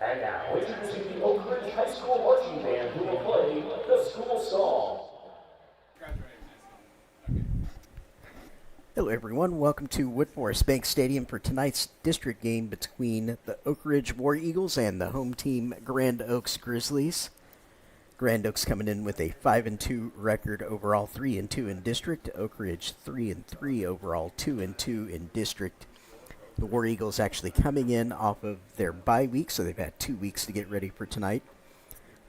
And now, introducing the Oak Ridge High School Marching Band who will play the school song. Hello everyone, welcome to Woodforest Bank Stadium for tonight's district game between the Oak Ridge War Eagles and the home team Grand Oaks Grizzlies. Grand Oaks coming in with a 5-2 record overall, 3-2 in district. Oak Ridge 3-3 overall, 2-2 in district. The War Eagles actually coming in off of their bye week, so they've had 2 weeks to get ready for tonight.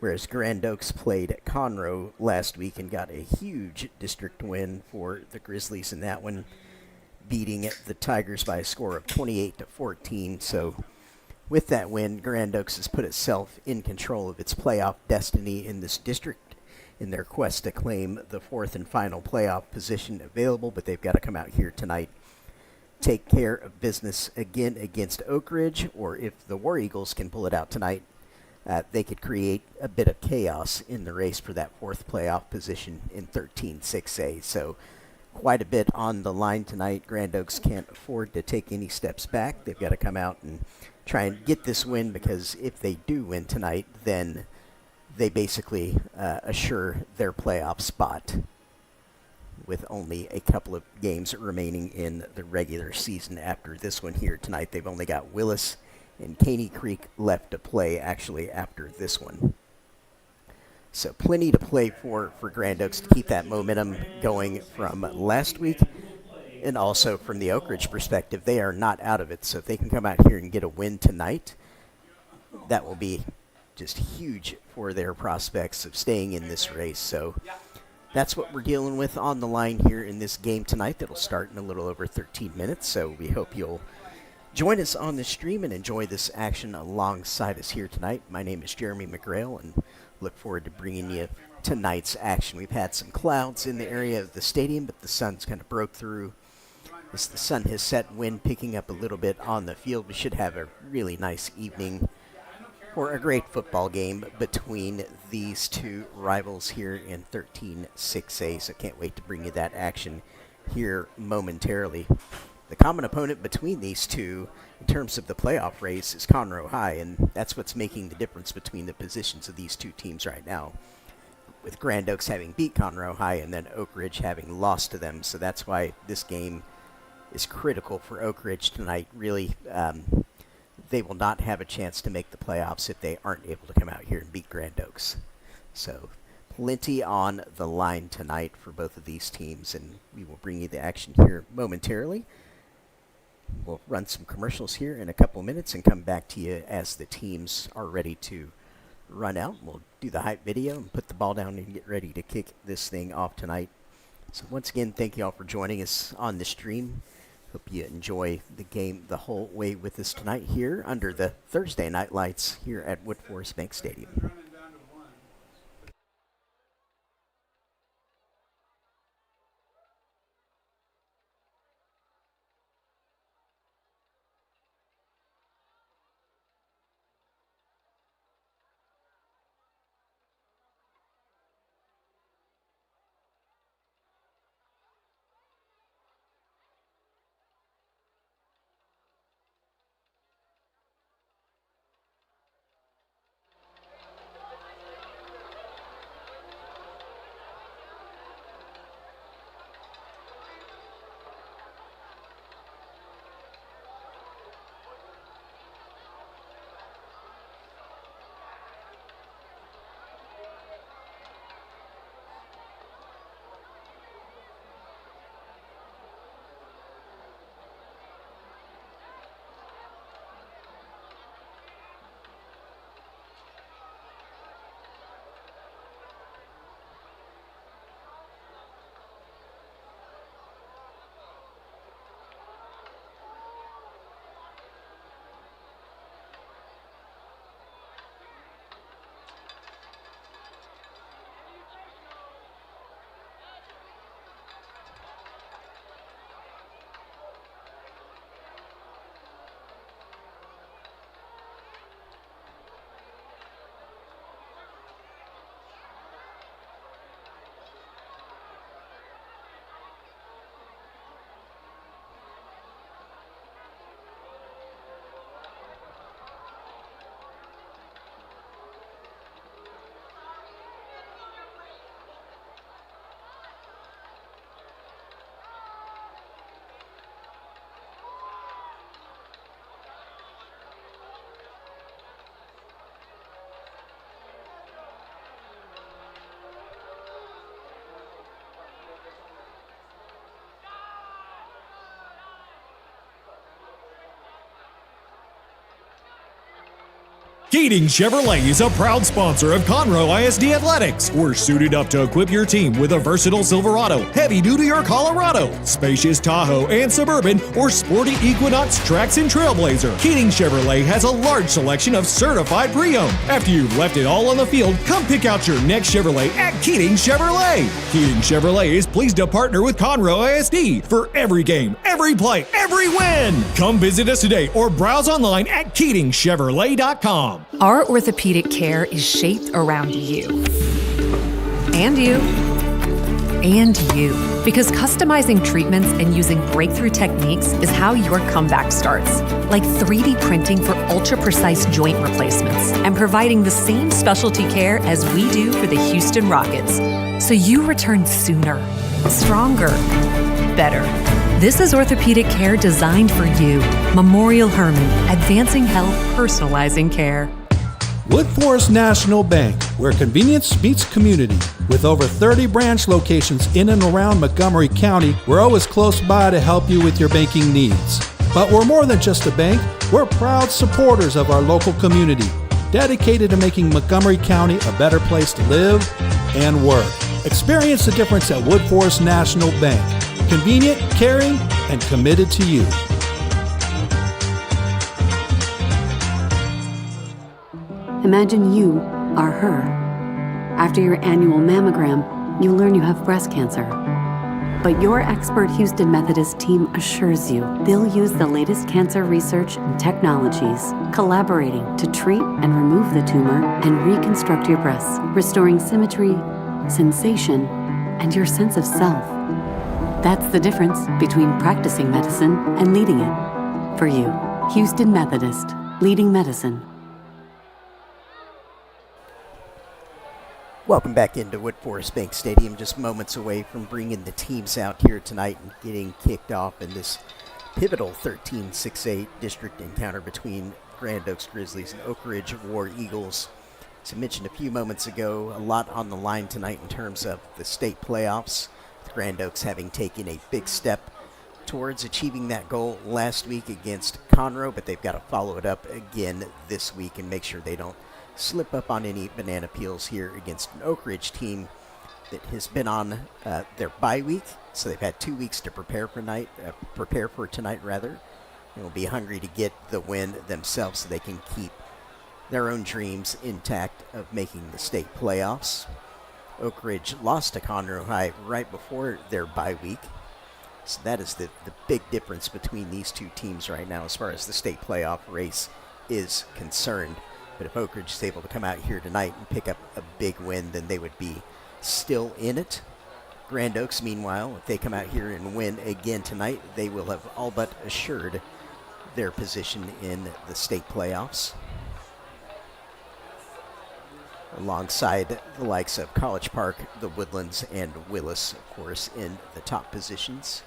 Whereas Grand Oaks played at Conroe last week and got a huge district win for the Grizzlies in that one, beating the Tigers by a score of 28-14. So with that win, Grand Oaks has put itself in control of its playoff destiny in this district in their quest to claim the fourth and final playoff position available, but they've got to come out here tonight, take care of business again against Oak Ridge, or if the War Eagles can pull it out tonight, they could create a bit of chaos in the race for that fourth playoff position in 13-6A. So quite a bit on the line tonight. Grand Oaks can't afford to take any steps back. They've got to come out and try and get this win, because if they do win tonight, then they basically assure their playoff spot with only a couple of games remaining in the regular season after this one here tonight. They've only got Willis and Caney Creek left to play actually after this one. So plenty to play for Grand Oaks to keep that momentum going from last week. And also from the Oak Ridge perspective, they are not out of it. So if they can come out here and get a win tonight, that will be just huge for their prospects of staying in this race. So that's what we're dealing with on the line here in this game tonight. That'll start in a little over 13 minutes. So we hope you'll join us on the stream and enjoy this action alongside us here tonight. My name is Jeremy McGrail, and look forward to bringing you tonight's action. We've had some clouds in the area of the stadium, but the sun's kind of broke through. As the sun has set, wind picking up a little bit on the field, we should have a really nice evening for a great football game between these two rivals here in 13-6A. So can't wait to bring you that action here momentarily. The common opponent between these two in terms of the playoff race is Conroe High, and that's what's making the difference between the positions of these two teams right now, with Grand Oaks having beat Conroe High and then Oak Ridge having lost to them. So that's why this game is critical for Oak Ridge tonight. Really, they will not have a chance to make the playoffs if they aren't able to come out here and beat Grand Oaks. So plenty on the line tonight for both of these teams, and we will bring you the action here momentarily. We'll run some commercials here in a couple minutes and come back to you as the teams are ready to run out. We'll do the hype video and put the ball down and get ready to kick this thing off tonight. So once again, thank you all for joining us on the stream. Hope you enjoy the game the whole way with us tonight here under the Thursday night lights here at Woodforest Bank Stadium. Keating Chevrolet is a proud sponsor of Conroe ISD Athletics. We're suited up to equip your team with a versatile Silverado, heavy-duty or Colorado, spacious Tahoe and Suburban, or sporty Equinox, Trax, and Trailblazer. Keating Chevrolet has a large selection of certified pre-owned. After you've left it all on the field, come pick out your next Chevrolet at Keating Chevrolet. Keating Chevrolet is pleased to partner with Conroe ISD for every game, every play, every win. Come visit us today or browse online at KeatingChevrolet.com. Our orthopedic care is shaped around you. And you. And you. Because customizing treatments and using breakthrough techniques is how your comeback starts. Like 3D printing for ultra-precise joint replacements and providing the same specialty care as we do for the Houston Rockets. So you return sooner, stronger, better. This is orthopedic care designed for you. Memorial Hermann, advancing health, personalizing care. Wood Forest National Bank, where convenience meets community. With over 30 branch locations in and around Montgomery County, we're always close by to help you with your banking needs. But we're more than just a bank, we're proud supporters of our local community, dedicated to making Montgomery County a better place to live and work. Experience the difference at Wood Forest National Bank. Convenient, caring, and committed to you. Imagine you are her. After your annual mammogram, you learn you have breast cancer. But your expert Houston Methodist team assures you they'll use the latest cancer research and technologies, collaborating to treat and remove the tumor and reconstruct your breasts, restoring symmetry, sensation, and your sense of self. That's the difference between practicing medicine and leading it. For you, Houston Methodist, leading medicine. Welcome back into Wood Forest Bank Stadium, just moments away from bringing the teams out here tonight and getting kicked off in this pivotal 13-6A district encounter between Grand Oaks Grizzlies and Oak Ridge War Eagles. As I mentioned a few moments ago, a lot on the line tonight in terms of the state playoffs, with Grand Oaks having taken a big step towards achieving that goal last week against Conroe, but they've got to follow it up again this week and make sure they don't slip up on any banana peels here against an Oak Ridge team that has been on their bye week, so they've had 2 weeks to prepare for tonight. And will be hungry to get the win themselves so they can keep their own dreams intact of making the state playoffs. Oak Ridge lost to Conroe High right before their bye week, so that is the big difference between these two teams right now as far as the state playoff race is concerned. But if Oak Ridge is able to come out here tonight and pick up a big win, then they would be still in it. Grand Oaks, meanwhile, if they come out here and win again tonight, they will have all but assured their position in the state playoffs, alongside the likes of College Park, the Woodlands, and Willis, of course, in the top positions.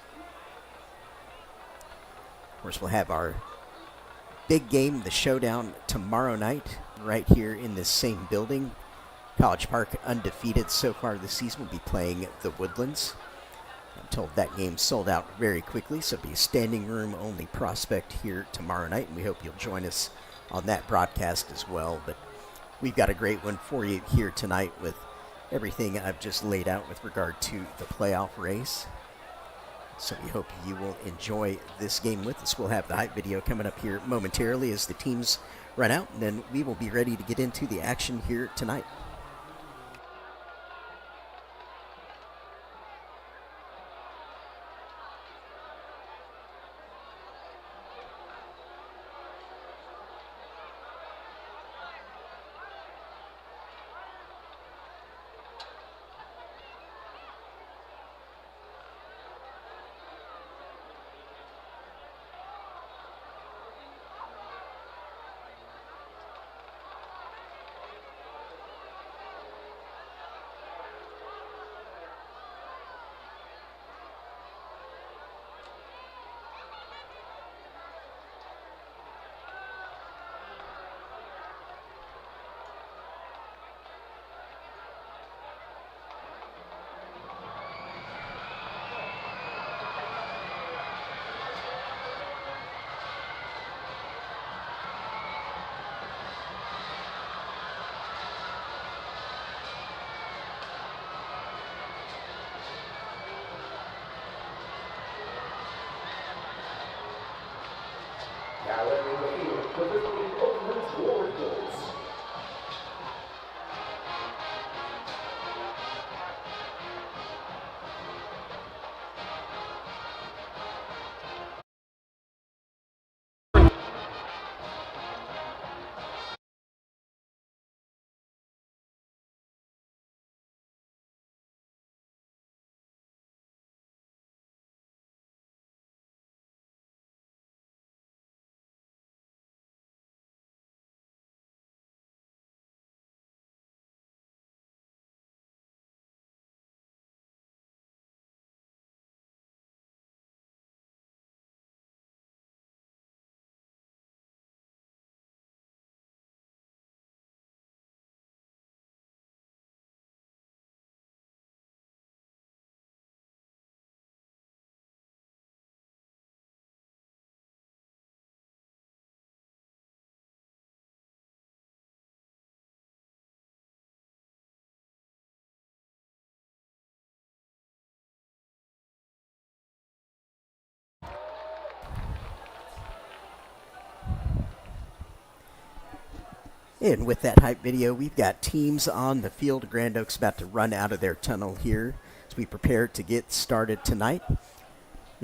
Of course, we'll have our big game, the showdown, tomorrow night, right here in this same building. College Park, undefeated so far this season, will be playing the Woodlands. I'm told that game sold out very quickly, so it'll be a standing room only prospect here tomorrow night, and we hope you'll join us on that broadcast as well. But we've got a great one for you here tonight with everything I've just laid out with regard to the playoff race. So we hope you will enjoy this game with us. We'll have the hype video coming up here momentarily as the teams run out, and then we will be ready to get into the action here tonight. Oakridge War Eagles. And with that hype video, we've got teams on the field. Grand Oaks about to run out of their tunnel here as we prepare to get started tonight. And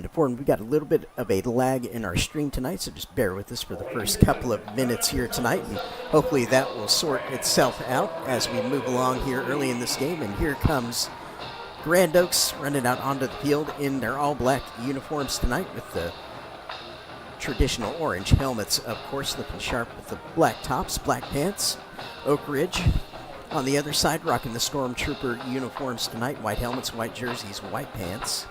important, we've got a little bit of a lag in our stream tonight, so just bear with us for the first couple of minutes here tonight. And hopefully that will sort itself out as we move along here early in this game. And here comes Grand Oaks running out onto the field in their all-black uniforms tonight with the traditional orange helmets, of course, looking sharp with the black tops, black pants. Oak Ridge on the other side, rocking the Stormtrooper uniforms tonight. White helmets, white jerseys, white pants.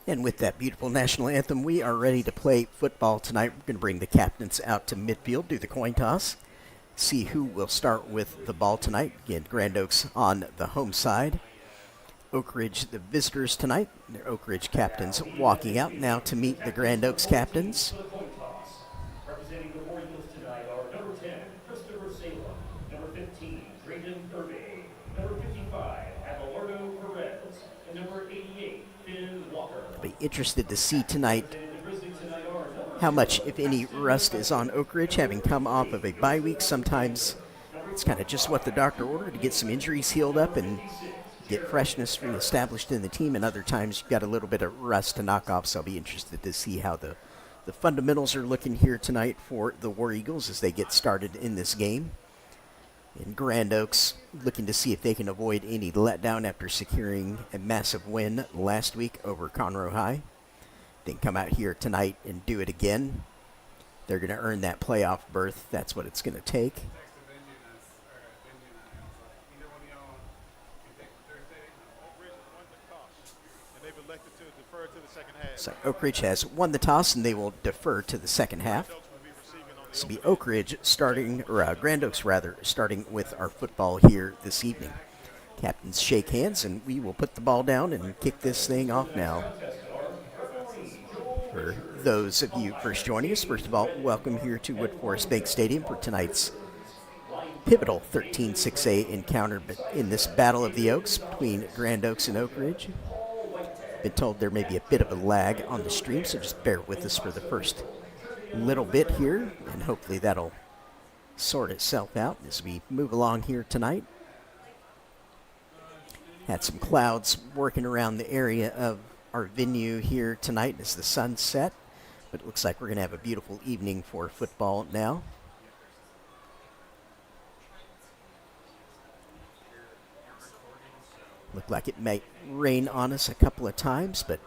And with that beautiful national anthem, we are ready to play football tonight. We're going to bring the captains out to midfield, do the coin toss, see who will start with the ball tonight. Again, Grand Oaks on the home side. Oak Ridge, the visitors tonight. Their Oak Ridge captains walking out now to meet the Grand Oaks captains. Representing the War Eagles tonight are number 10, Christopher Salem, number 15, Drayden Irving, number 55, Abelardo Perez, and number 88, Finn Walker. I'll be interested to see tonight how much, if any, rust is on Oak Ridge, having come off of a bye week. Sometimes it's kind of just what the doctor ordered to get some injuries healed up and get freshness reestablished in the team, and other times you've got a little bit of rust to knock off, so I'll be interested to see how the fundamentals are looking here tonight for the War Eagles as they get started in this game. And Grand Oaks looking to see if they can avoid any letdown after securing a massive win last week over Conroe High. They can come out here tonight and do it again. They're going to earn that playoff berth. That's what it's going to take. So Oak Ridge has won the toss, and they will defer to the second half. This will be Oak Ridge starting, or Grand Oaks rather, starting with our football here this evening. Captains shake hands, and we will put the ball down and kick this thing off now. For those of you first joining us, first of all, welcome here to Wood Forest Bank Stadium for tonight's pivotal 13-6A encounter in this Battle of the Oaks between Grand Oaks and Oak Ridge. Been told there may be a bit of a lag on the stream, so just bear with us for the first little bit here, and hopefully that'll sort itself out as we move along here tonight. Had some clouds working around the area of our venue here tonight as the sun set, but it looks like we're going to have a beautiful evening for football now. Looked like it might rain on us a couple of times, but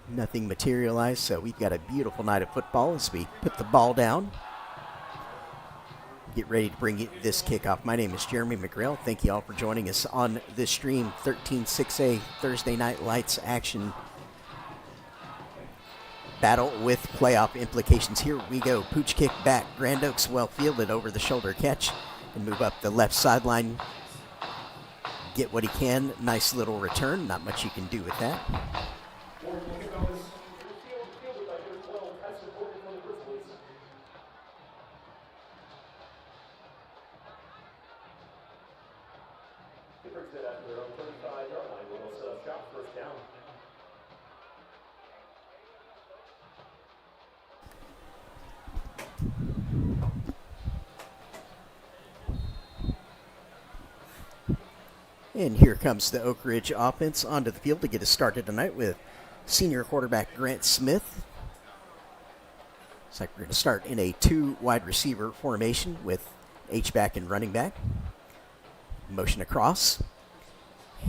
nothing materialized, so we've got a beautiful night of football as we put the ball down. Get ready to bring this kickoff. My name is Jeremy McGrail. Thank you all for joining us on this stream. 13-6A Thursday Night Lights action battle with playoff implications. Here we go. Pooch kick back. Grand Oaks well fielded, over the shoulder catch and move up the left sideline. Get what he can. Nice little return. Not much you can do with that. And here comes the Oak Ridge offense onto the field to get us started tonight with senior quarterback Grant Smith. Looks like we're going to start in a 2 wide receiver formation with H-back and running back. Motion across.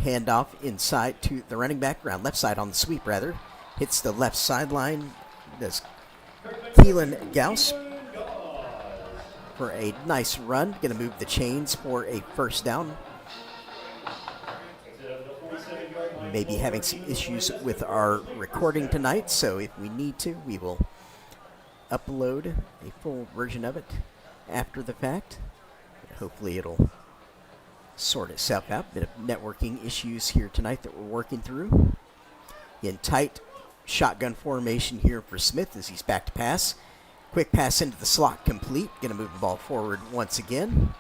Handoff inside to the running back, around left side on the sweep rather. Hits the left sideline. Does Keelan Gauss for a nice run. Going to move the chains for a first down. Maybe having some issues with our recording tonight, so if we need to, we will upload a full version of it after the fact. Hopefully it'll sort itself out. Bit of networking issues here tonight that we're working through. In tight shotgun formation here for Smith as he's back to pass. Quick pass into the slot, complete. Going to move the ball forward once again.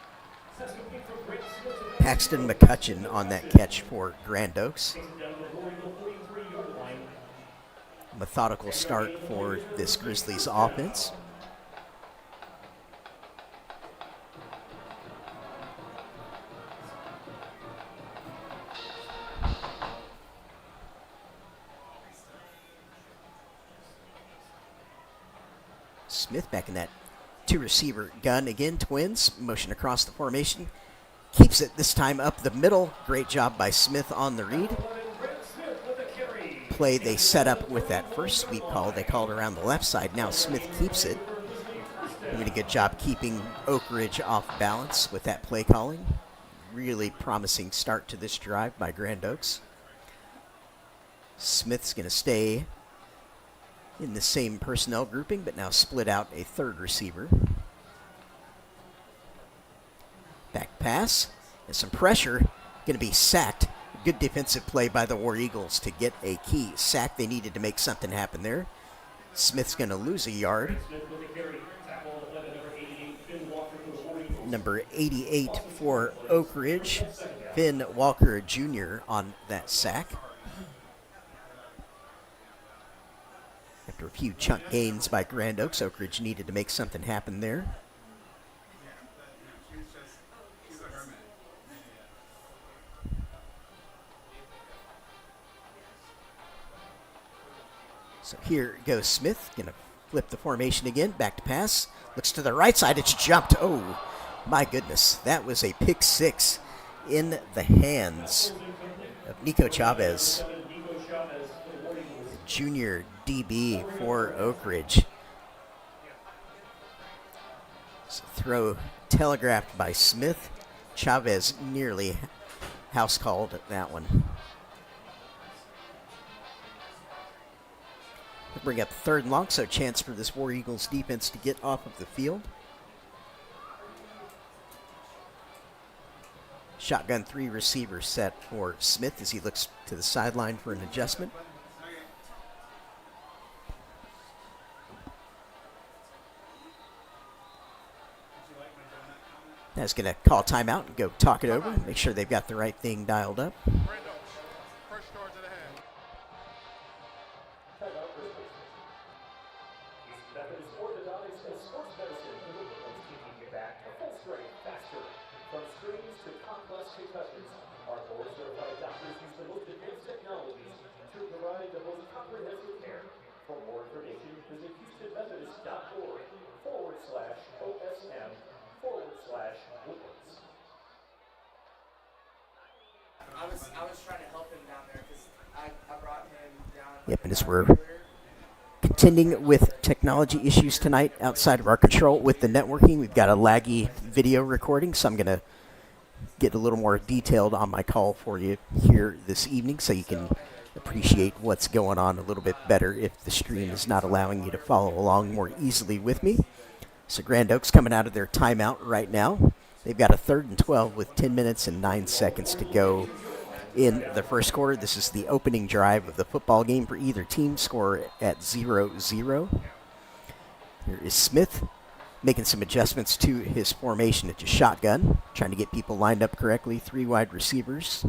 Paxton McCutcheon on that catch for Grand Oaks. Methodical start for this Grizzlies offense. Smith back in that 2 receiver gun again. Twins motion across the formation. Keeps it this time up the middle. Great job by Smith on the read. Play they set up with that first sweep call. They called around the left side. Now Smith keeps it. Doing a good job keeping Oak Ridge off balance with that play calling. Really promising start to this drive by Grand Oaks. Smith's going to stay in the same personnel grouping, but now split out a 3rd receiver. Back pass, and some pressure, going to be sacked. Good defensive play by the War Eagles to get a key sack. They needed to make something happen there. Smith's going to lose a yard. Number 88 for Oak Ridge, Finn Walker Jr. on that sack. After a few chunk gains by Grand Oaks, Oak Ridge needed to make something happen there. So here goes Smith, going to flip the formation again, back to pass. Looks to the right side, it's jumped. Oh, my goodness. That was a pick 6 in the hands of Nico Chavez, junior DB for Oak Ridge. So throw telegraphed by Smith. Chavez nearly house called at that one. We'll bring up 3rd and long, so chance for this War Eagles defense to get off of the field. Shotgun 3 receiver set for Smith as he looks to the sideline for an adjustment. That's going to call timeout and go talk it over, make sure they've got the right thing dialed up. was trying to help him down there because I brought him down. Yep, and as we're contending with technology issues tonight outside of our control with the networking, we've got a laggy video recording, so I'm going to get a little more detailed on my call for you here this evening so you can appreciate what's going on a little bit better if the stream is not allowing you to follow along more easily with me. So Grand Oaks coming out of their timeout right now. They've got a 3rd and 12 with 10 minutes and 9 seconds to go in the first quarter. This is the opening drive of the football game for either team. Score at 0-0. Here is Smith making some adjustments to his formation. It's a shotgun, trying to get people lined up correctly. 3 wide receivers.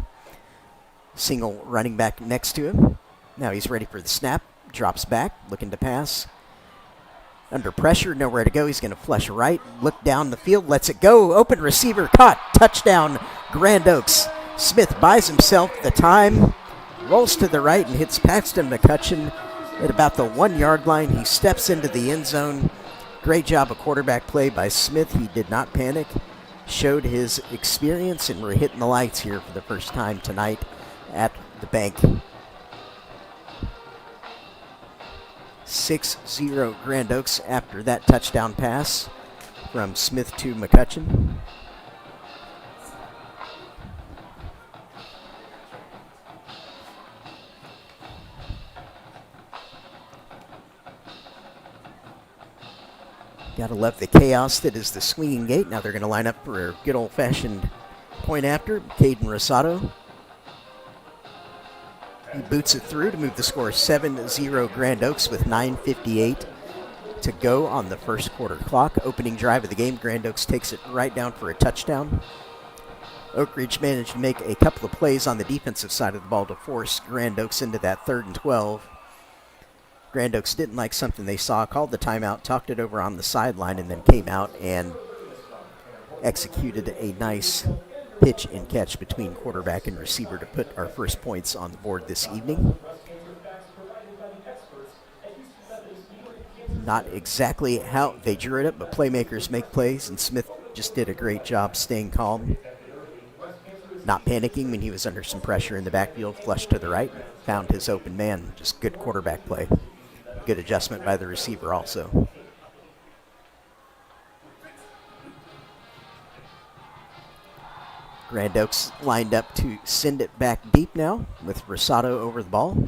Single running back next to him. Now he's ready for the snap. Drops back, looking to pass. Under pressure, nowhere to go. He's going to flush right. Look down the field, lets it go. Open receiver caught. Touchdown, Grand Oaks. Smith buys himself the time, rolls to the right and hits Paxton McCutcheon at about the 1-yard line. He steps into the end zone. Great job of quarterback play by Smith. He did not panic, showed his experience, and we're hitting the lights here for the first time tonight at the bank. 6-0 Grand Oaks after that touchdown pass from Smith to McCutcheon. Gotta love the chaos that is the swinging gate. Now they're going to line up for a good old-fashioned point after. Caden Rosado. He boots it through to move the score 7-0 Grand Oaks with 9:58 to go on the first quarter clock. Opening drive of the game, Grand Oaks takes it right down for a touchdown. Oak Ridge managed to make a couple of plays on the defensive side of the ball to force Grand Oaks into that 3rd and 12. Grand Oaks didn't like something they saw, called the timeout, talked it over on the sideline, and then came out and executed a nice pitch and catch between quarterback and receiver to put our first points on the board this evening. Not exactly how they drew it up, but playmakers make plays, and Smith just did a great job staying calm, not panicking when he was under some pressure in the backfield, flushed to the right, found his open man. Just good quarterback play. Good adjustment by the receiver also. Grand Oaks lined up to send it back deep now with Rosado over the ball.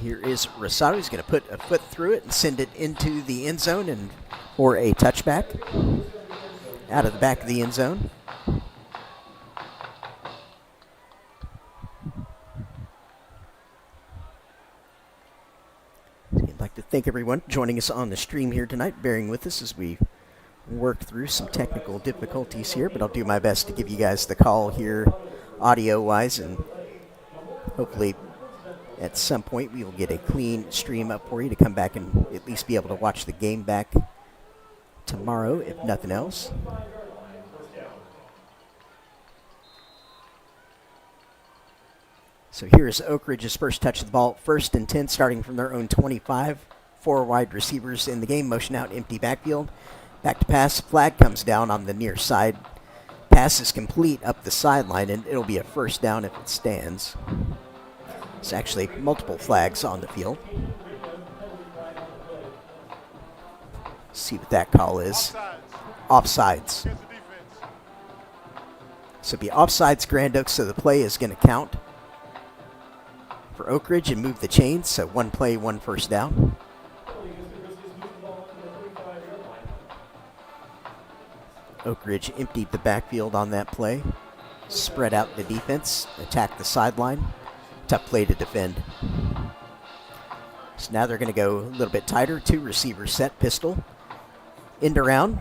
Here is Rosado. He's going to put a foot through it and send it into the end zone and for a touchback out of the back of the end zone. I'd like to thank everyone joining us on the stream here tonight, bearing with us as we work through some technical difficulties here, but I'll do my best to give you guys the call here audio-wise, and hopefully at some point we will get a clean stream up for you to come back and at least be able to watch the game back tomorrow, if nothing else. So here's Oak Ridge's first touch of the ball. 1st and 10, starting from their own 25. 4 wide receivers in the game. Motion out, empty backfield. Back to pass. Flag comes down on the near side. Pass is complete up the sideline, and it'll be a first down if it stands. It's actually multiple flags on the field. See what that call is. Offsides. So it'll be offsides Grand Oaks, so the play is going to count for Oak Ridge and move the chains. So 1 play, 1 first down. Oak Ridge emptied the backfield on that play. Spread out the defense, attack the sideline. Tough play to defend. So now they're going to go a little bit tighter. 2 receivers set, pistol. End around.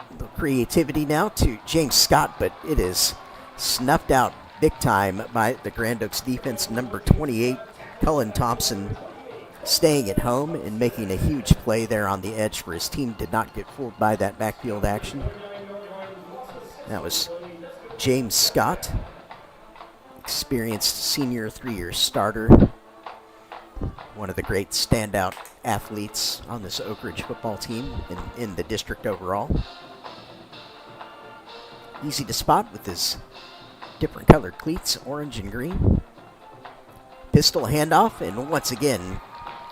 A little creativity now to James Scott, but it is snuffed out big time by the Grand Oaks defense. Number 28, Cullen Thompson, staying at home and making a huge play there on the edge for his team. Did not get fooled by that backfield action. That was James Scott. experienced senior 3-year starter. One of the great standout athletes on this Oak Ridge football team in the district overall. Easy to spot with his different colored cleats, orange and green. Pistol handoff, and once again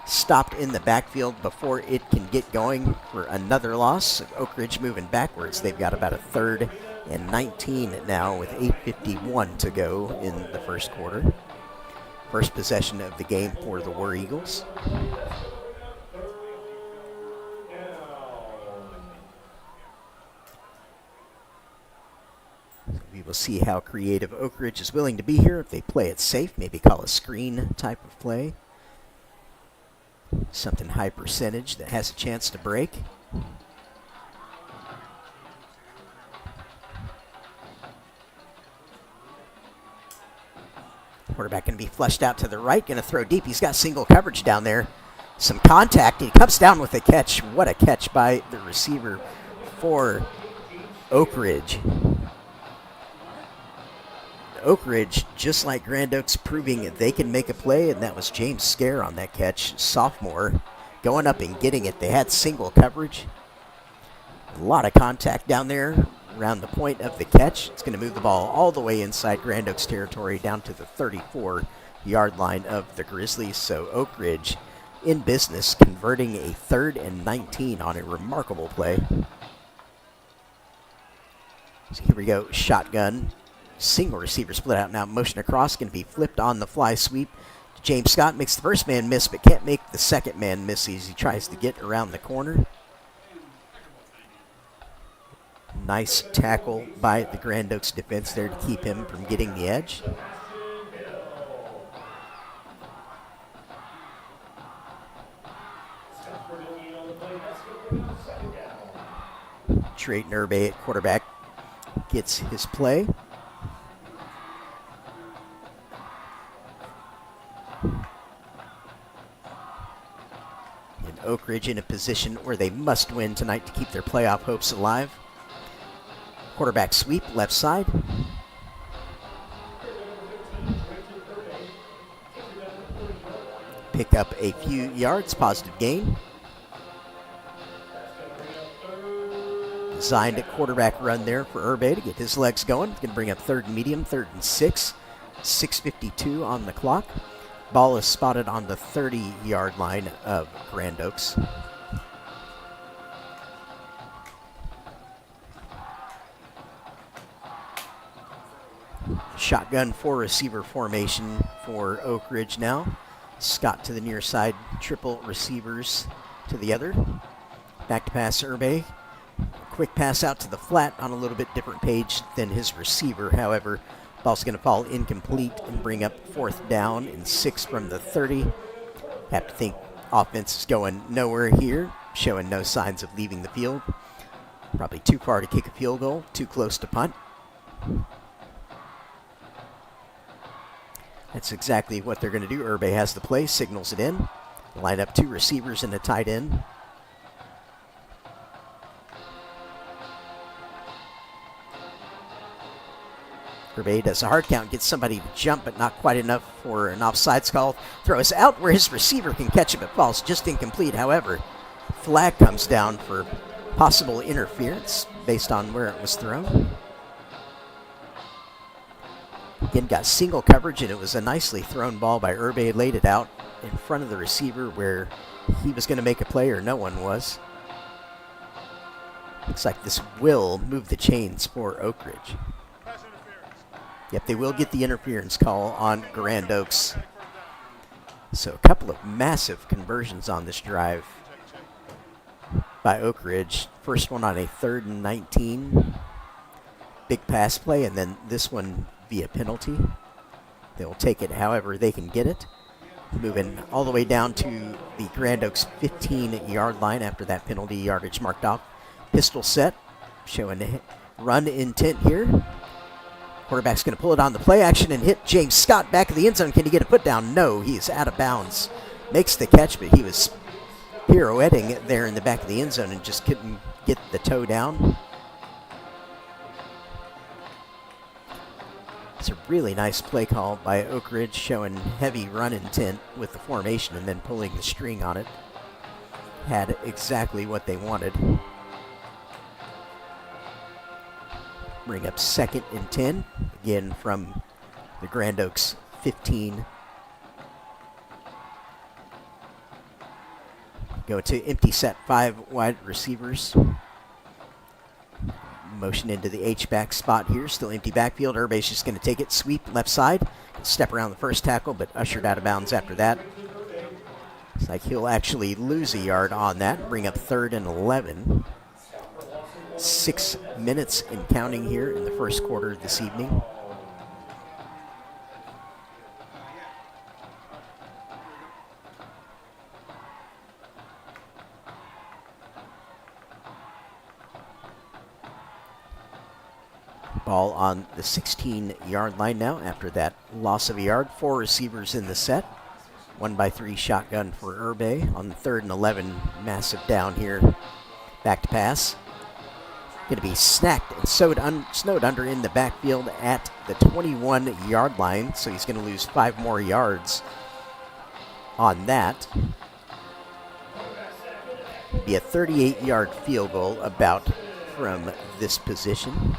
stopped in the backfield before it can get going for another loss. Oak Ridge moving backwards. They've got about a 3rd and 19 now with 8:51 to go in the first quarter. First possession of the game for the War Eagles. We will see how creative Oak Ridge is willing to be here. If they play it safe, maybe call a screen type of play. Something high percentage that has a chance to break. Quarterback going to be flushed out to the right, going to throw deep. He's got single coverage down there. Some contact. He comes down with a catch. What a catch by the receiver for Oak Ridge. Oak Ridge, just like Grand Oaks, proving they can make a play, and that was James Scare on that catch, sophomore, going up and getting it. They had single coverage. A lot of contact down there around the point of the catch. It's going to move the ball all the way inside Grand Oaks territory down to the 34-yard line of the Grizzlies. So Oak Ridge in business, converting a 3rd and 19 on a remarkable play. So here we go, shotgun. Single receiver split out now. Motion across, going to be flipped on the fly sweep. James Scott makes the first man miss, but can't make the second man miss as he tries to get around the corner. Nice tackle by the Grand Oaks defense there to keep him from getting the edge. Drayton Urbay at quarterback gets his play. And Oak Ridge in a position where they must win tonight to keep their playoff hopes alive. Quarterback sweep, left side. Pick up a few yards, positive gain. Designed a quarterback run there for Urbay to get his legs going. Going to bring up 3rd and medium, 3rd and 6. 6:52 on the clock. Ball is spotted on the 30-yard line of Grand Oaks. Shotgun 4-receiver formation for Oak Ridge now. Scott to the near side, triple receivers to the other. Back to pass Urbay. Quick pass out to the flat on a little bit different page than his receiver. However, ball's going to fall incomplete and bring up 4th down and 6 from the 30. Have to think offense is going nowhere here, showing no signs of leaving the field. Probably too far to kick a field goal, too close to punt. That's exactly what they're going to do. Urbay has the play, signals it in. Line up 2 receivers and a tight end. Urbay does a hard count, gets somebody to jump, but not quite enough for an offsides call. Throws out where his receiver can catch it, but falls just incomplete. However, flag comes down for possible interference based on where it was thrown. Again, got single coverage, and it was a nicely thrown ball by Urbay. Laid it out in front of the receiver where he was going to make a play or no one was. Looks like this will move the chains for Oak Ridge. Yep, they will get the interference call on Grand Oaks. So a couple of massive conversions on this drive by Oak Ridge. First one on a 3rd and 19. Big pass play, and then this one via penalty. They'll take it however they can get it. Moving all the way down to the Grand Oaks 15-yard line after that penalty yardage marked off. Pistol set, showing run intent here. Quarterback's going to pull it on the play action and hit James Scott back of the end zone. Can he get a put down? No, he's out of bounds. Makes the catch, but he was pirouetting there in the back of the end zone and just couldn't get the toe down. It's a really nice play call by Oak Ridge, showing heavy run intent with the formation and then pulling the string on it. Had exactly what they wanted. Bring up 2nd and 10, again from the Grand Oaks 15. Go to empty set, 5 wide receivers. Motion into the H-back spot here. Still empty backfield. Urbe's just going to take it. Sweep left side. Step around the first tackle, but ushered out of bounds after that. Looks like he'll actually lose a yard on that. Bring up 3rd and 11. 6 minutes and counting here in the first quarter this evening. Ball on the 16-yard line now after that loss of a yard. 4 receivers in the set. 1x3 shotgun for Urbe on the 3rd and 11. Massive down here. Back to pass. Going to be snacked and snowed under in the backfield at the 21-yard line. So he's going to lose 5 more yards on that. Be a 38-yard field goal about from this position.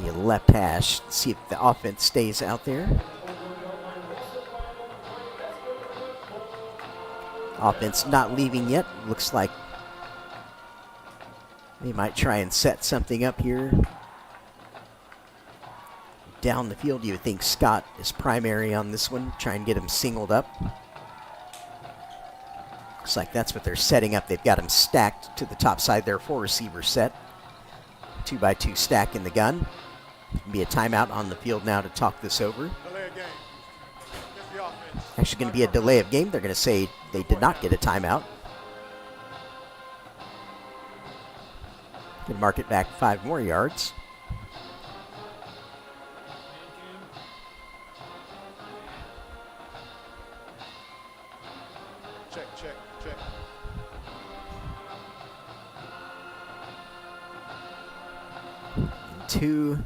Be a left hash. See if the offense stays out there. Offense not leaving yet. Looks like they might try and set something up here. Down the field, you would think Scott is primary on this one. Try and get him singled up. Looks like that's what they're setting up. They've got him stacked to the top side there. 4 receiver set. 2x2 stack in the gun. Be a timeout on the field now to talk this over. Actually going to be a delay of game. They're going to say they did not get a timeout. Can mark it back 5 more yards. Check. 2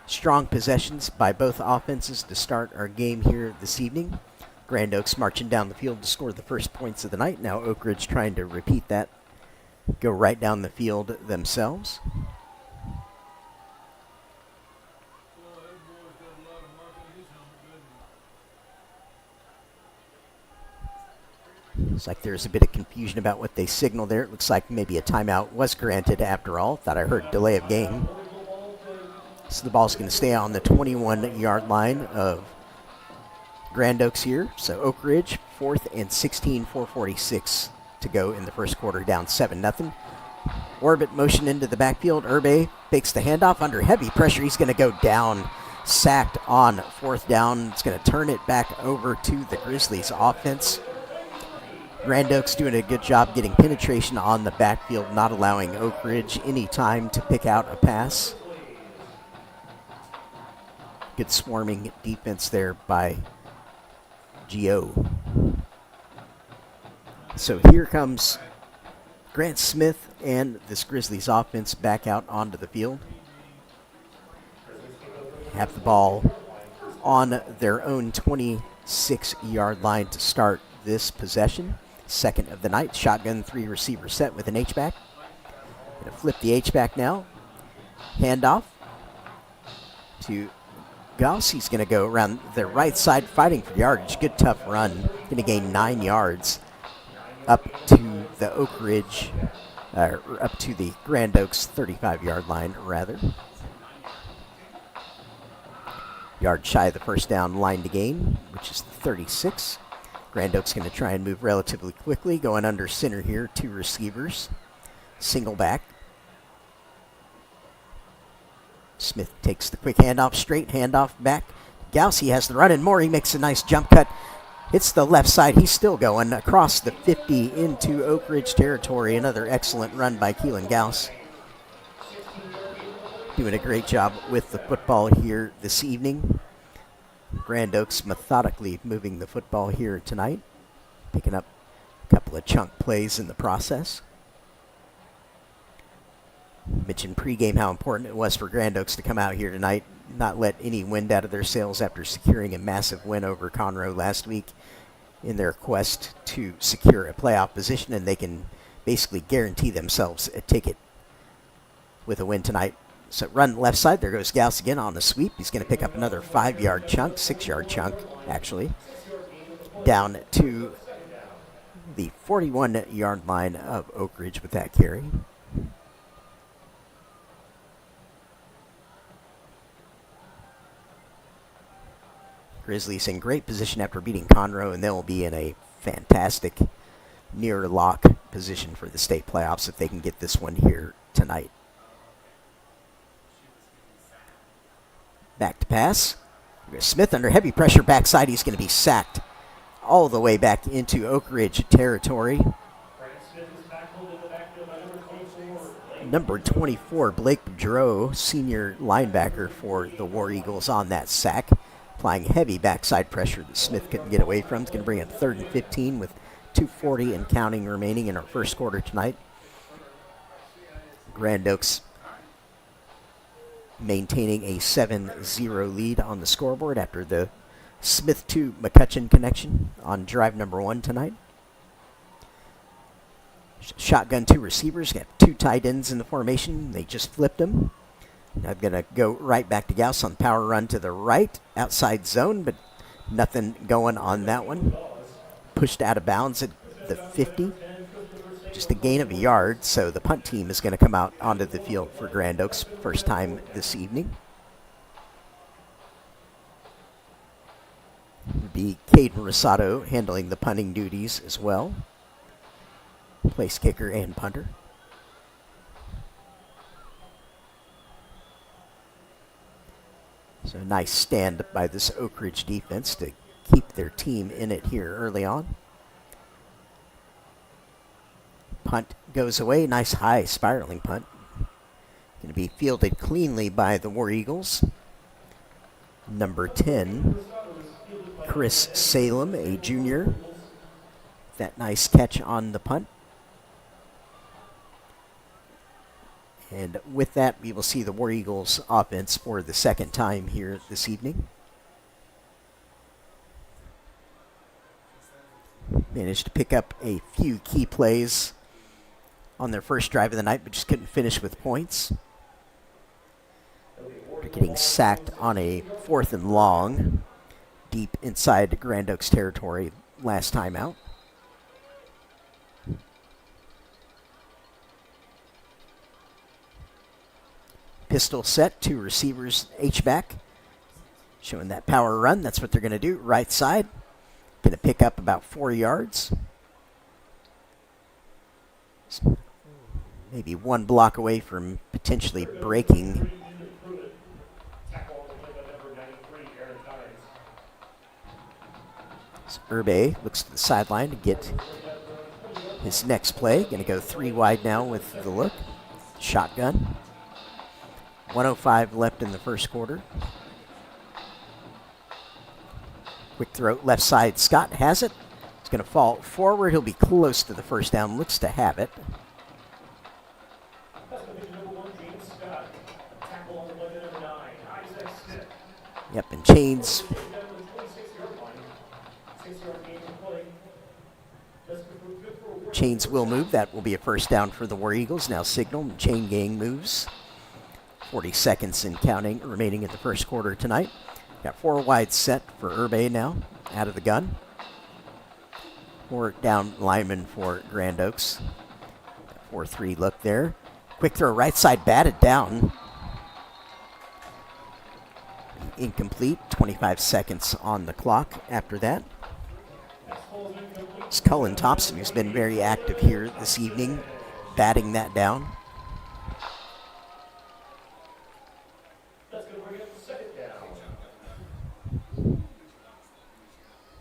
strong possessions by both offenses to start our game here this evening. Grand Oaks marching down the field to score the first points of the night. Now Oak Ridge trying to repeat that. Go right down the field themselves. Looks like there's a bit of confusion about what they signaled there. It looks like maybe a timeout was granted after all. Thought I heard delay of game. So the ball's going to stay on the 21-yard line of Grand Oaks here. So Oak Ridge, 4th and 16, 4:46 to go in the first quarter, down 7-0. Orbit motion into the backfield. Urbe fakes the handoff under heavy pressure. He's going to go down, sacked on 4th down. It's going to turn it back over to the Grizzlies offense. Grand Oaks doing a good job getting penetration on the backfield, not allowing Oak Ridge any time to pick out a pass. Good swarming defense there by Gio. So here comes Grant Smith and this Grizzlies offense back out onto the field. Have the ball on their own 26-yard line to start this possession. 2nd of the night. Shotgun 3 receiver set with an H-back. Going to flip the H-back now. Handoff to Gauss. He's going to go around the right side fighting for yardage. Good tough run. Going to gain 9 yards up to the Oak Ridge, up to the Grand Oaks 35-yard line, rather. Yard shy of the first down line to gain, which is 36. Grand Oaks going to try and move relatively quickly, going under center here, 2 receivers. Single back. Smith takes the quick handoff, straight handoff back. Gaussy has the run and more. He makes a nice jump cut. Hits the left side. He's still going across the 50 into Oak Ridge territory. Another excellent run by Keelan Gauss. Doing a great job with the football here this evening. Grand Oaks methodically moving the football here tonight. Picking up a couple of chunk plays in the process. Mentioned pregame how important it was for Grand Oaks to come out here tonight. not let any wind out of their sails after securing a massive win over Conroe last week in their quest to secure a playoff position, and they can basically guarantee themselves a ticket with a win tonight. So run left side, there goes Gauss again on the sweep. He's going to pick up another 5-yard chunk, 6-yard chunk, actually, down to the 41-yard line of Oak Ridge with that carry. Grizzlies in great position after beating Conroe, and they'll be in a fantastic near lock position for the state playoffs if they can get this one here tonight. Back to pass. Smith under heavy pressure backside. He's going to be sacked all the way back into Oak Ridge territory. Number 24, Blake Bedreau, senior linebacker for the War Eagles, on that sack, applying heavy backside pressure that Smith couldn't get away from. It's going to bring up 3rd and 15 with 2:40 and counting remaining in our first quarter tonight. Grand Oaks maintaining a 7-0 lead on the scoreboard after the Smith to McCutcheon connection on drive number 1 tonight. Shotgun 2 receivers, got 2 tight ends in the formation. They just flipped them. Now going to go right back to Gauss on power run to the right, outside zone, but nothing going on that one. Pushed out of bounds at the 50. Just a gain of a yard, so the punt team is going to come out onto the field for Grand Oaks, first time this evening. It'll be Caden Rosato handling the punting duties as well. Place kicker and punter. So a nice stand by this Oak Ridge defense to keep their team in it here early on. Punt goes away. Nice high spiraling punt. Going to be fielded cleanly by the War Eagles. Number 10, Chris Salem, a junior. That nice catch on the punt. And with that, we will see the War Eagles offense for the second time here this evening. Managed to pick up a few key plays on their first drive of the night, but just couldn't finish with points. They're getting sacked on a 4th and long, deep inside Grand Oaks territory last time out. Pistol set, 2 receivers, H-back, showing that power run. That's what they're going to do. Right side, going to pick up about 4 yards. Maybe 1 block away from potentially breaking. So Urbe looks to the sideline to get his next play. Going to go 3 wide now with the look. Shotgun. 1:05 left in the first quarter. Quick throw, left side. Scott has it. He's going to fall forward. He'll be close to the first down. Looks to have it. Yep, and Chains will move. That will be a first down for the War Eagles. Now signal, chain gang moves. 40 seconds and counting remaining in the first quarter tonight. Got 4 wide set for Urbe now, out of the gun. 4 down linemen for Grand Oaks. 4-3 look there. Quick throw, right side, batted down. Incomplete, 25 seconds on the clock after that. It's Cullen Thompson, who's been very active here this evening, batting that down.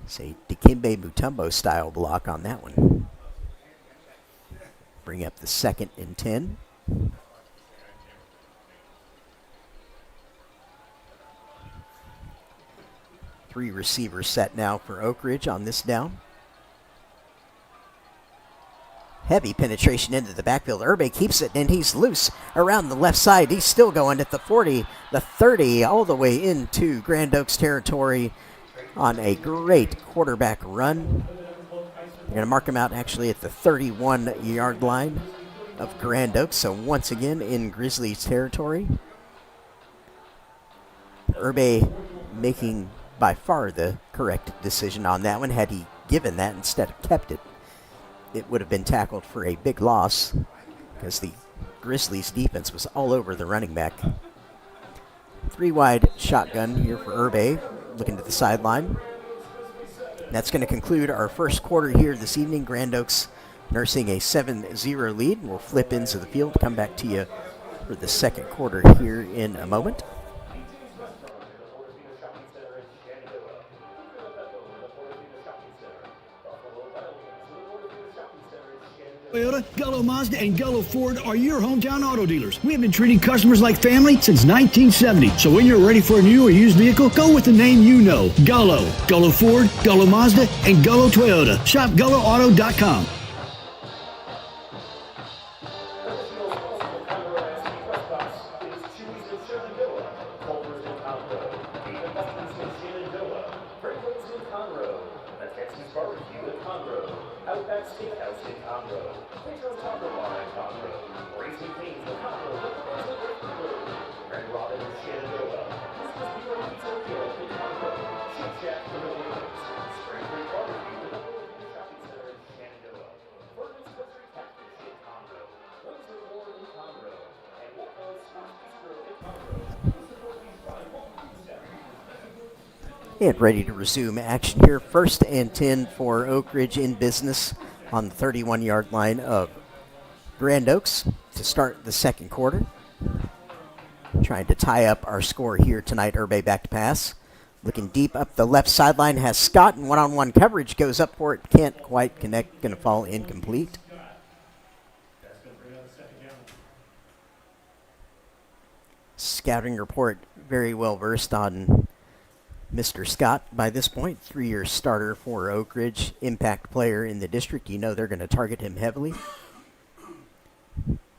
Say Dikembe Mutombo style block on that one. Bring up the 2nd and 10. Three receivers set now for Oak Ridge on this down. Heavy penetration into the backfield. Urbe keeps it, and he's loose around the left side. He's still going at the 40, the 30, all the way into Grand Oaks territory on a great quarterback run. They're going to mark him out actually at the 31-yard line of Grand Oaks, so once again in Grizzlies territory. Urbe making by far the correct decision on that one. Had he given that instead of kept it, it would have been tackled for a big loss because the Grizzlies defense was all over the running back. 3-wide shotgun here for Urbe, looking to the sideline. That's going to conclude our first quarter here this evening. Grand Oaks nursing a 7-0 lead. We'll flip into the field, come back to you for the second quarter here in a moment. Toyota, Gullo Mazda, and Gullo Ford are your hometown auto dealers. We have been treating customers like family since 1970. So when you're ready for a new or used vehicle, go with the name you know. Gullo. Gullo Ford, Gullo Mazda, and Gullo Toyota. Shop GulloAuto.com. And ready to resume action here. 1st and 10 for Oak Ridge in business on the 31-yard line of Grand Oaks to start the second quarter. Trying to tie up our score here tonight. Urbe back to pass. Looking deep up the left sideline has Scott, and one-on-one coverage goes up for it. Can't quite connect. Going to fall incomplete. Scouting report very well versed on Mr. Scott by this point. 3-year starter for Oak Ridge, impact player in the district. You know they're going to target him heavily.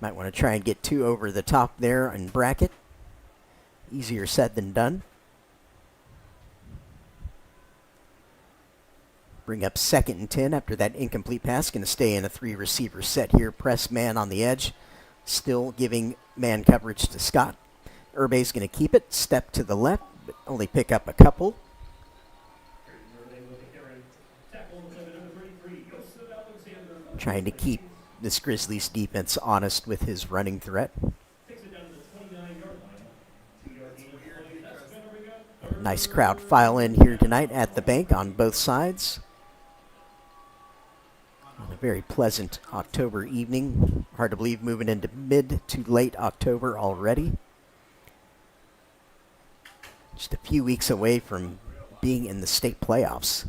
Might want to try and get 2 over the top there and bracket. Easier said than done. Bring up 2nd and 10 after that incomplete pass. Going to stay in a 3-receiver set here. Press man on the edge. Still giving man coverage to Scott. Urbe's going to keep it. Step to the left, but only pick up a couple. Trying to keep this Grizzlies defense honest with his running threat. Nice crowd file in here tonight at the bank on both sides. On a very pleasant October evening. Hard to believe moving into mid to late October already. Just a few weeks away from being in the state playoffs.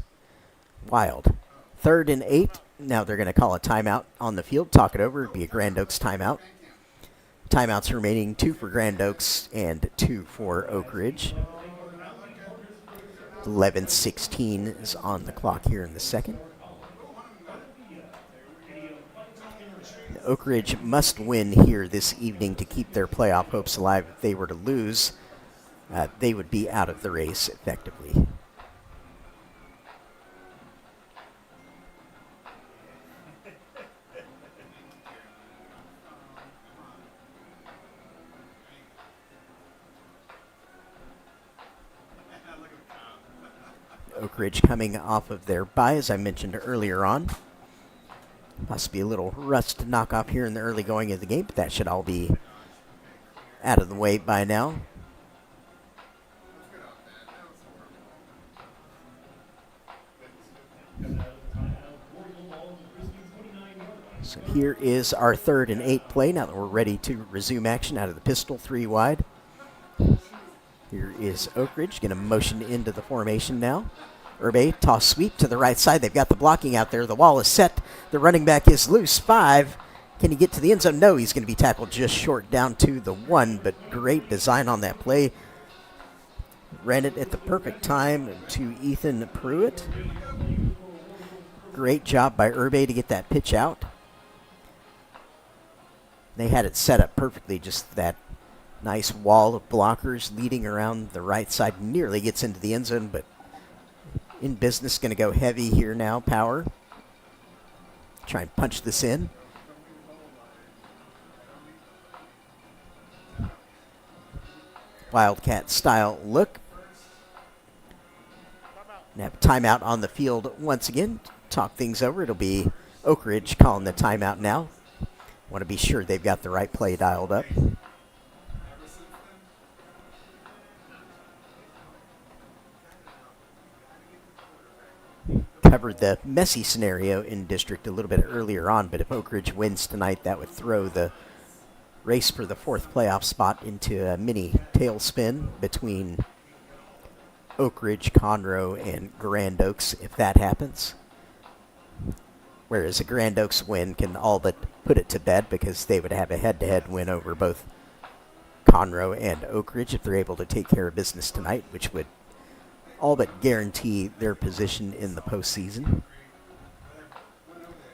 Wild. 3rd and 8. Now they're going to call a timeout on the field. Talk it over. It'd be a Grand Oaks timeout. Timeouts remaining, 2 for Grand Oaks and 2 for Oak Ridge. 11:16 is on the clock here in the second. Oak Ridge must win here this evening to keep their playoff hopes alive. If they were to lose, they would be out of the race effectively. Oak Ridge coming off of their bye, as I mentioned earlier on. Possibly a little rust knockoff here in the early going of the game, but that should all be out of the way by now. So here is our 3rd and 8 play now that we're ready to resume action out of the pistol, 3 wide. Here is Oak Ridge going to motion into the formation now. Urbe, toss sweep to the right side. They've got the blocking out there. The wall is set. The running back is loose. 5. Can he get to the end zone? No, he's going to be tackled just short down to the 1, but great design on that play. Ran it at the perfect time to Ethan Pruitt. Great job by Urbe to get that pitch out. They had it set up perfectly, just that nice wall of blockers leading around the right side. Nearly gets into the end zone, but in business, going to go heavy here now. Power. Try and punch this in. Wildcat style look. And have a timeout on the field once again. Talk things over. It'll be Oak Ridge calling the timeout now. Want to be sure they've got the right play dialed up. Covered the messy scenario in district a little bit earlier on, but if Oak Ridge wins tonight, that would throw the race for the fourth playoff spot into a mini tailspin between Oak Ridge, Conroe, and Grand Oaks if that happens. Whereas a Grand Oaks win can all but put it to bed because they would have a head-to-head win over both Conroe and Oak Ridge if they're able to take care of business tonight, which would all but guarantee their position in the postseason.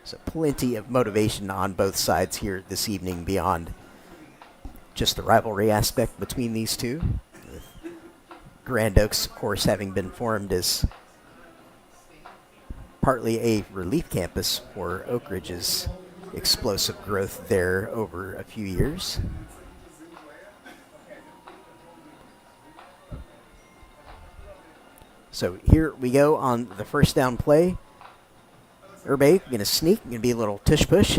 So plenty of motivation on both sides here this evening beyond just the rivalry aspect between these two. With Grand Oaks, of course, having been formed as partly a relief campus for Oak Ridge's explosive growth there over a few years. So here we go on the first down play. Urbe going to sneak, going to be a little tush-push.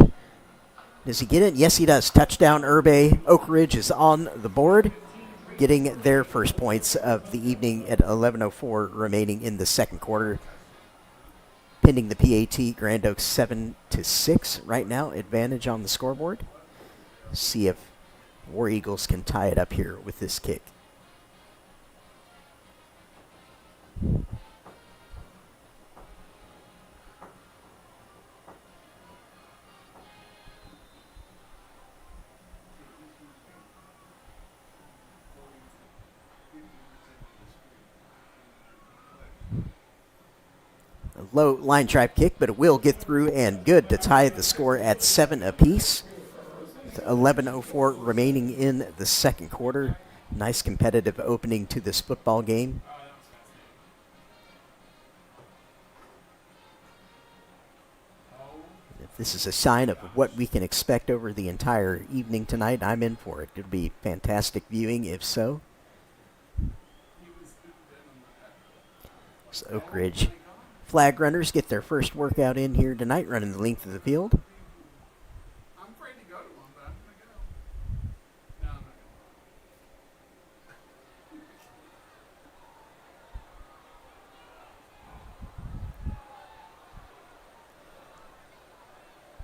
Does he get it? Yes, he does. Touchdown, Urbe. Oak Ridge is on the board, getting their first points of the evening at 11:04 remaining in the second quarter. Pending the PAT, Grand Oaks 7-6 right now, advantage on the scoreboard. See if War Eagles can tie it up here with this kick. A low line drive kick, but it will get through and good to tie the score at 7 apiece. 11:04 remaining in the second quarter. Nice competitive opening to this football game. If this is a sign of what we can expect over the entire evening tonight, I'm in for it. It'll be fantastic viewing if so. So Oak Ridge flag runners get their first workout in here tonight, running the length of the field. I'm afraid to go to one, but I'm going to go. No, I'm not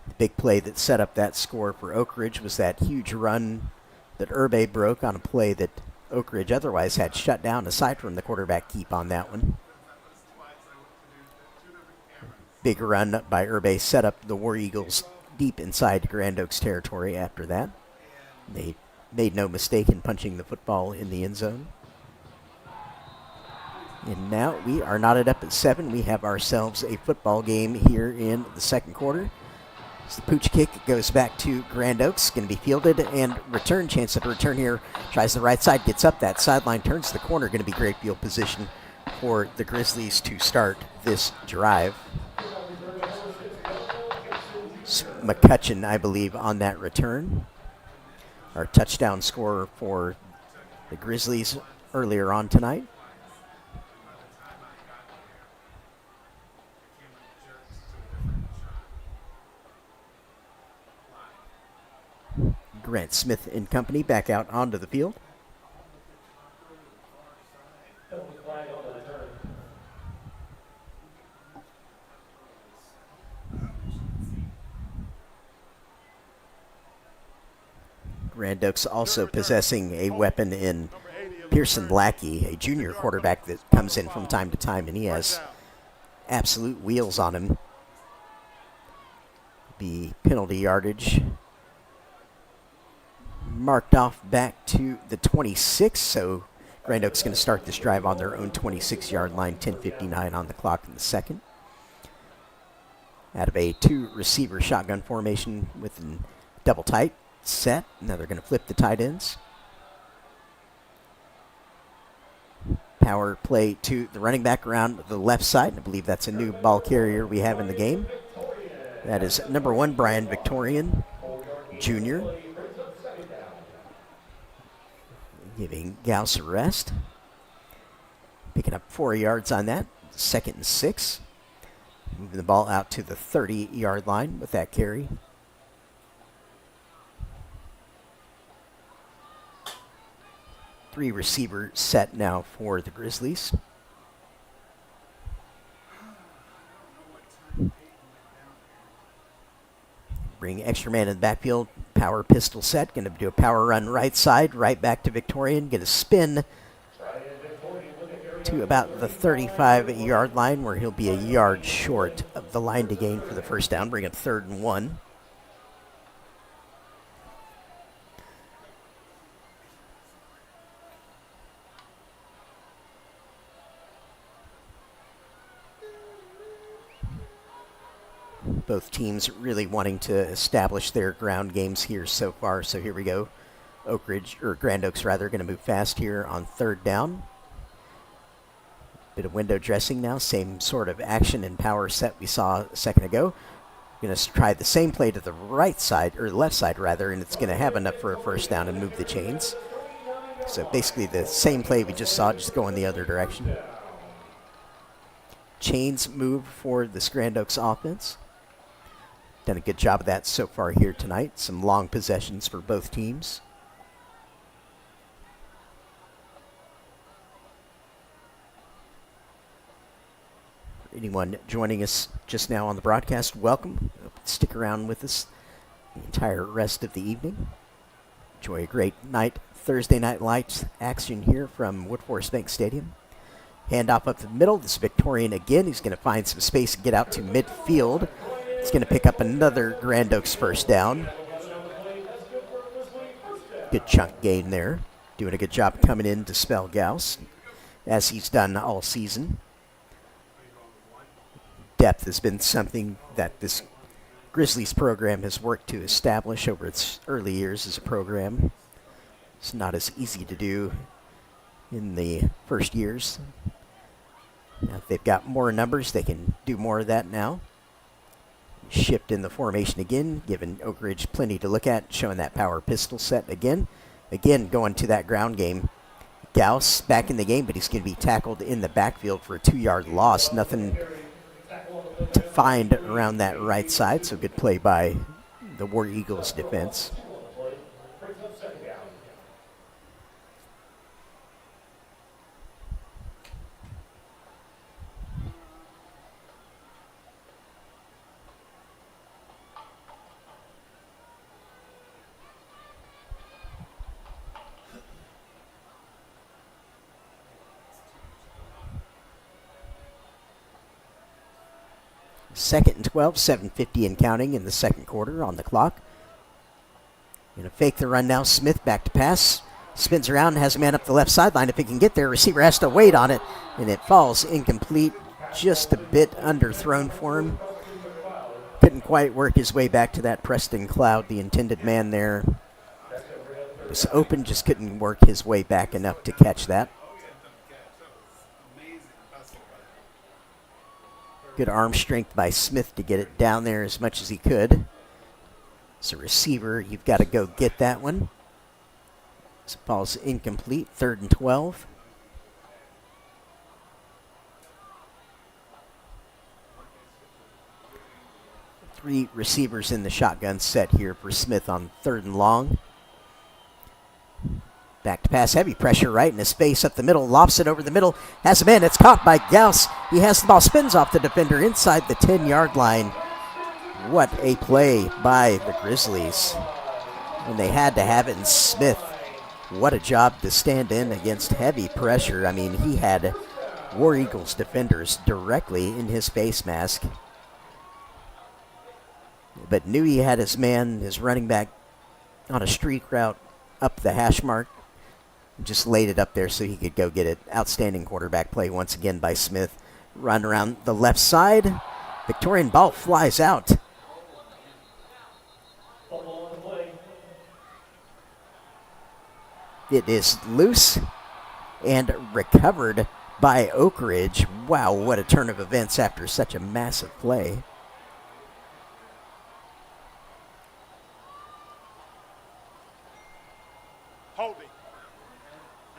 The big play that set up that score for Oak Ridge was that huge run that Urbe broke on a play that Oak Ridge otherwise had shut down, aside from the quarterback keep on that one. Big run by Urbe set up the War Eagles deep inside Grand Oaks territory after that. They made no mistake in punching the football in the end zone. And now we are knotted up at 7. We have ourselves a football game here in the second quarter. So the pooch kick goes back to Grand Oaks. Going to be fielded and return. Chance of a return here. Tries the right side, gets up that sideline, turns the corner. Going to be great field position for the Grizzlies to start this drive. McCutcheon, I believe, on that return. Our touchdown scorer for the Grizzlies earlier on tonight. Grant Smith and company back out onto the field. Grand Oaks also possessing a weapon in Pearson Lackey, a junior quarterback that comes in from time to time, and he has absolute wheels on him. The penalty yardage marked off back to the 26, so Grand Oaks going to start this drive on their own 26-yard line, 10:59 on the clock in the second. Out of a two-receiver shotgun formation with a double tight. set. Now they're going to flip the tight ends. Power play to the running back around the left side. I believe that's a new ball carrier we have in the game. That is number 1, Brian Victorian, Jr. Giving Gauss a rest. Picking up 4 yards on that. 2nd and 6. Moving the ball out to the 30-yard line with that carry. Three receiver set now for the Grizzlies. Bring extra man in the backfield. Power pistol set. Going to do a power run right side. Right back to Victorian. Get a spin to about the 35-yard line where he'll be a yard short of the line to gain for the first down. Bring up 3rd and 1. Both teams really wanting to establish their ground games here so far. So here we go. Oak Ridge, or Grand Oaks rather, going to move fast here on 3rd down. Bit of window dressing now. Same sort of action and power set we saw a second ago. Going to try the same play to the right side, or left side rather, and it's going to have enough for a first down and move the chains. So basically the same play we just saw, just going the other direction. Chains move for this Grand Oaks offense. Done a good job of that so far here tonight. Some long possessions for both teams. For anyone joining us just now on the broadcast, welcome. Stick around with us the entire rest of the evening. Enjoy a great night, Thursday night lights action here from Woodforest Bank Stadium. Handoff up the middle. This is Victorian again. He's going to find some space and get out to midfield. He's going to pick up another Grand Oaks first down. Good chunk gain there. Doing a good job coming in to spell Gauss, as he's done all season. Depth has been something that this Grizzlies program has worked to establish over its early years as a program. It's not as easy to do in the first years. Now, if they've got more numbers, they can do more of that now. Shift in the formation again, giving Oak Ridge plenty to look at, showing that power pistol set again. Again, going to that ground game. Gauss back in the game, but he's going to be tackled in the backfield for a 2-yard loss. Nothing to find around that right side, so good play by the War Eagles defense. Second and 12, 7:50 and counting in the second quarter on the clock. Going to fake the run now. Smith back to pass. Spins around, has a man up the left sideline. If he can get there, receiver has to wait on it, and it falls incomplete. Just a bit underthrown for him. Couldn't quite work his way back to that Preston Cloud, the intended man there. Was open, just couldn't work his way back enough to catch that. Good arm strength by Smith to get it down there as much as he could. As a receiver, you've got to go get that one. So ball's incomplete, 3rd and 12. Three receivers in the shotgun set here for Smith on 3rd and long. Back to pass, heavy pressure right in his face up the middle, lofts it over the middle, has a man, it's caught by Gauss. He has the ball, spins off the defender inside the 10-yard line. What a play by the Grizzlies. And they had to have it, and Smith, what a job to stand in against heavy pressure. I mean, he had War Eagles defenders directly in his face mask. But knew he had his man, his running back, on a streak route up the hash mark. Just laid it up there so he could go get it. Outstanding quarterback play once again by Smith. Run around the left side. Victorian ball flies out. It is loose and recovered by Oak Ridge. Wow, what a turn of events after such a massive play. Holding.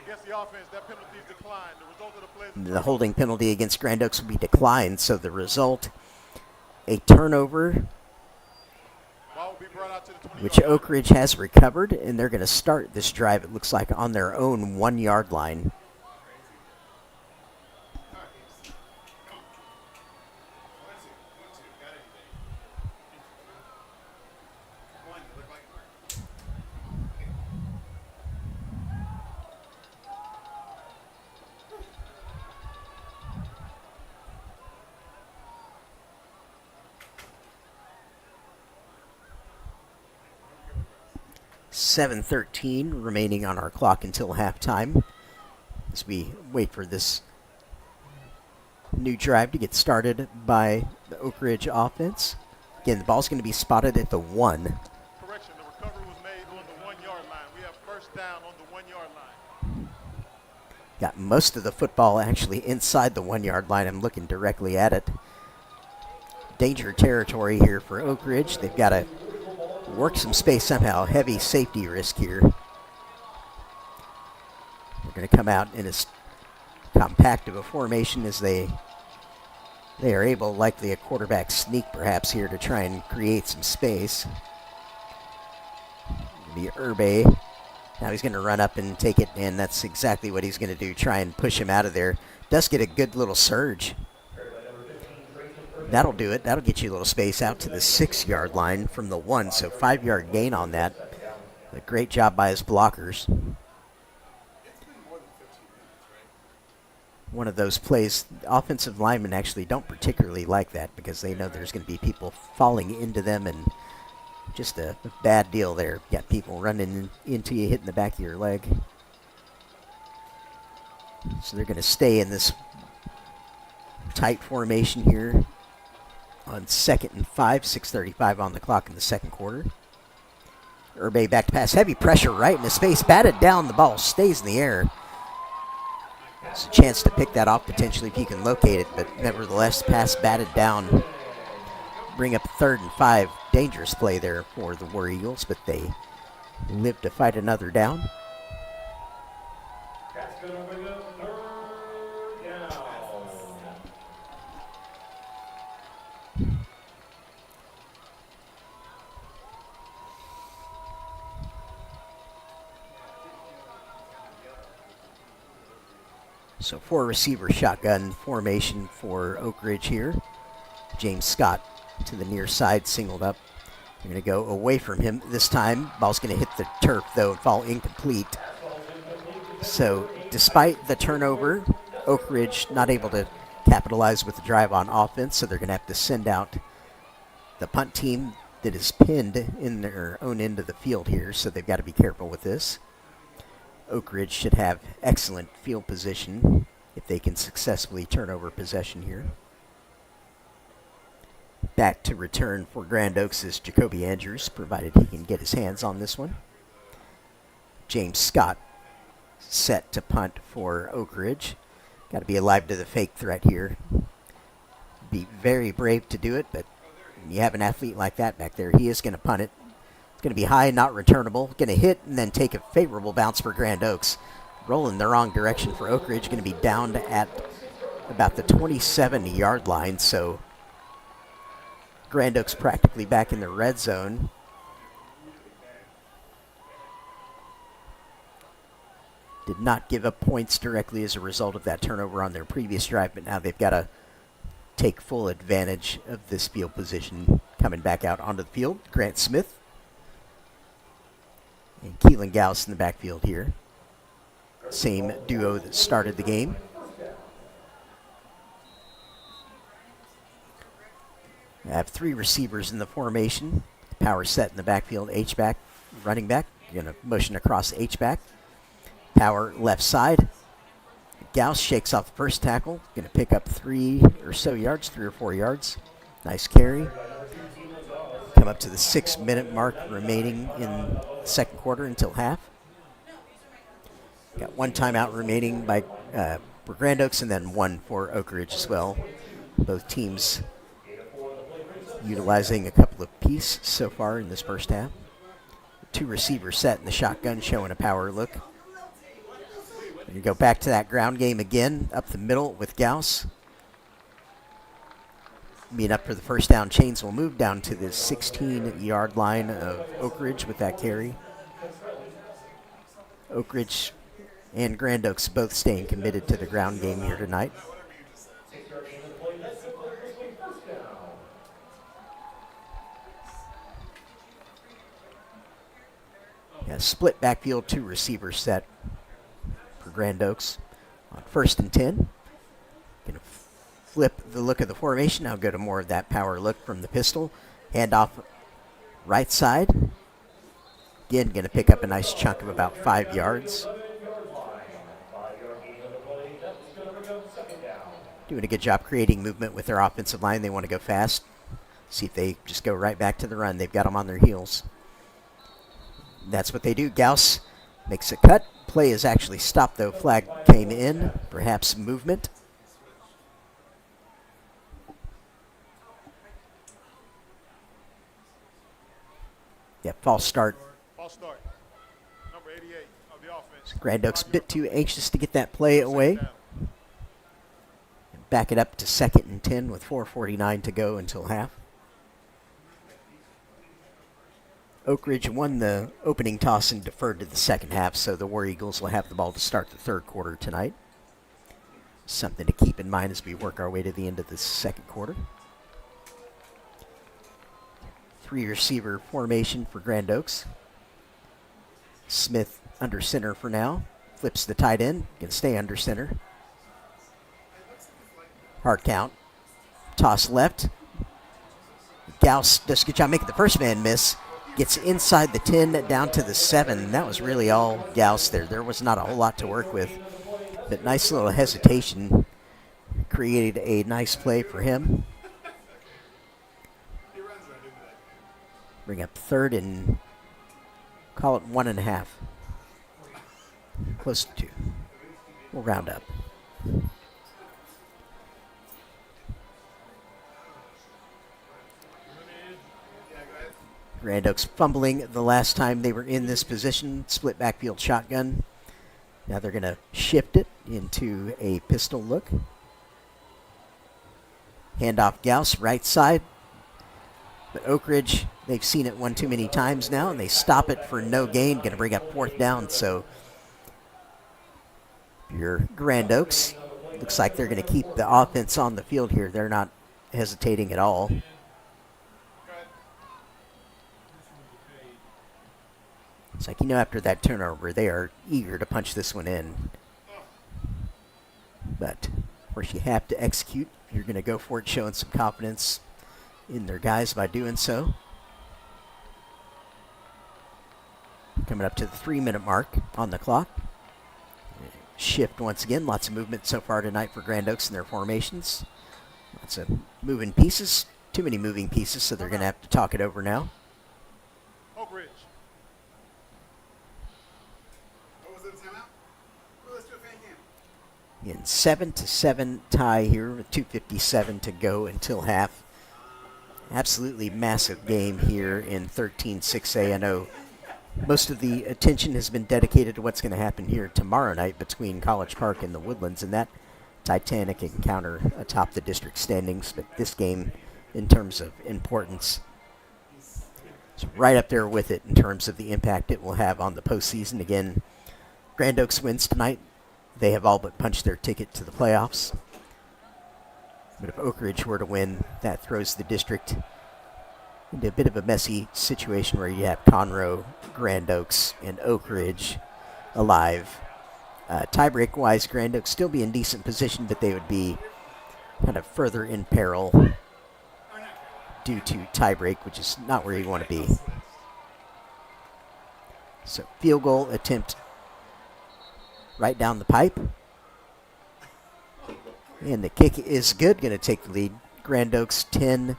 Against the offense, that penalty is declined. The result of the play is The holding penalty against Grand Oaks will be declined, so the result, a turnover, ball will be brought out to the 20. which Oak Ridge has recovered, and they're going to start this drive, it looks like, on their own 1-yard line. .7:13 remaining on our clock until halftime as we wait for this new drive to get started by the Oak Ridge offense. Again, the ball's going to be spotted at the 1. Correction, the recovery was made on the 1-yard line. We have first down on the 1-yard line. Got most of the football actually inside the 1-yard line. I'm looking directly at it. Danger territory here for Oak Ridge. They've got to work some space somehow. Heavy safety risk here. They're going to come out in as compact of a formation as they are able, likely a quarterback sneak perhaps here to try and create some space. The Urbe. Now he's going to run up and take it, and that's exactly what he's going to do, try and push him out of there. Does get a good little surge. That'll do it. That'll get you a little space out to the 6-yard line from the 1, so 5-yard gain on that. A great job by his blockers. One of those plays, offensive linemen actually don't particularly like that because they know there's going to be people falling into them, and just a bad deal there. Got people running into you, hitting the back of your leg. So they're going to stay in this tight formation here on 2nd and 5, 6:35 on the clock in the second quarter. Urbe back to pass. Heavy pressure right in his face. Batted down. The ball stays in the air. It's a chance to pick that off potentially if you can locate it, but nevertheless, pass batted down. Bring up 3rd and 5. Dangerous play there for the War Eagles, but they live to fight another down. That's going to bring up 3rd down. So 4 receiver shotgun formation for Oak Ridge here. James Scott to the near side, singled up. They're going to go away from him this time. Ball's going to hit the turf, though, and fall incomplete. So despite the turnover, Oak Ridge not able to capitalize with the drive on offense, so they're going to have to send out the punt team that is pinned in their own end of the field here, so they've got to be careful with this. Oak Ridge should have excellent field position if they can successfully turn over possession here. Back to return for Grand Oaks is Jacoby Andrews, provided he can get his hands on this one. James Scott set to punt for Oak Ridge. Got to be alive to the fake threat here. Be very brave to do it, but when you have an athlete like that back there, he is going to punt it. It's going to be high, not returnable. Going to hit and then take a favorable bounce for Grand Oaks. Rolling the wrong direction for Oak Ridge. Going to be down at about the 27-yard line, so Grand Oaks practically back in the red zone. Did not give up points directly as a result of that turnover on their previous drive, but now they've got to take full advantage of this field position. Coming back out onto the field, Grant Smith and Keelan Gauss in the backfield here. Same duo that started the game. I have 3 receivers in the formation. Power set in the backfield, H-back, running back. You're going to motion across H-back. Power left side. Gauss shakes off the first tackle. Going to pick up 3 or 4 yards. Nice carry. Come up to the 6-minute mark remaining in the second quarter until half. Got one timeout remaining by for Grand Oaks and then one for Oak Ridge as well. Both teams utilizing a couple of piece so far in this first half. Two receivers set in the shotgun showing a power look. And you go back to that ground game again, up the middle with Gauss. Being up for the first down, Chains will move down to the 16-yard line of Oak Ridge with that carry. Oak Ridge and Grand Oaks both staying committed to the ground game here tonight. Yeah, split backfield, two receivers set for Grand Oaks. On 1st and 10. Going to flip the look of the formation. Now go to more of that power look from the pistol. Hand off right side. Again, going to pick up a nice chunk of about 5 yards. Doing a good job creating movement with their offensive line. They want to go fast. See if they just go right back to the run. They've got them on their heels. That's what they do. Gauss makes a cut. Play is actually stopped, though. Flag came in. Perhaps movement. Yeah, false start. False start. Number 88 of the offense. Grand Oaks a bit too anxious to get that play away. Back it up to 2nd and 10 with 4:49 to go until half. Oak Ridge won the opening toss and deferred to the second half, so the War Eagles will have the ball to start the third quarter tonight. Something to keep in mind as we work our way to the end of the second quarter. 3-receiver formation for Grand Oaks. Smith under center for now. Flips the tight end. Can stay under center. Hard count. Toss left. Gauss does a good job making the first man miss. Gets inside the 10 down to the 7. That was really all Gauss there. There was not a whole lot to work with. But nice little hesitation created a nice play for him. Bring up 3rd and call it 1.5. Close to 2. We'll round up. Grand Oaks fumbling the last time they were in this position. Split backfield shotgun. Now they're going to shift it into a pistol look. Handoff Gauss, right side. But Oak Ridge, they've seen it one too many times now, and they stop it for no gain. Going to bring up 4th down. So your Grand Oaks, looks like they're going to keep the offense on the field here. They're not hesitating at all. It's like, after that turnover, they are eager to punch this one in. But, of course, you have to execute. You're going to go for it, showing some confidence in their guys by doing so. Coming up to the 3-minute mark on the clock. Shift once again. Lots of movement so far tonight for Grand Oaks in their formations. Lots of moving pieces. Too many moving pieces, so they're going to have to talk it over now. Oak Ridge. In 7-7 tie here with 2:57 to go until half. Absolutely massive game here in 13-6A. I know most of the attention has been dedicated to what's going to happen here tomorrow night between College Park and the Woodlands, and that titanic encounter atop the district standings. But this game, in terms of importance, is right up there with it in terms of the impact it will have on the postseason. Again, Grand Oaks wins tonight. They have all but punched their ticket to the playoffs. But if Oak Ridge were to win, that throws the district into a bit of a messy situation where you have Conroe, Grand Oaks, and Oak Ridge alive. Tiebreak-wise, Grand Oaks still be in decent position, but they would be kind of further in peril due to tiebreak, which is not where you want to be. So field goal attempt right down the pipe. And the kick is good. Going to take the lead. Grand Oaks 10.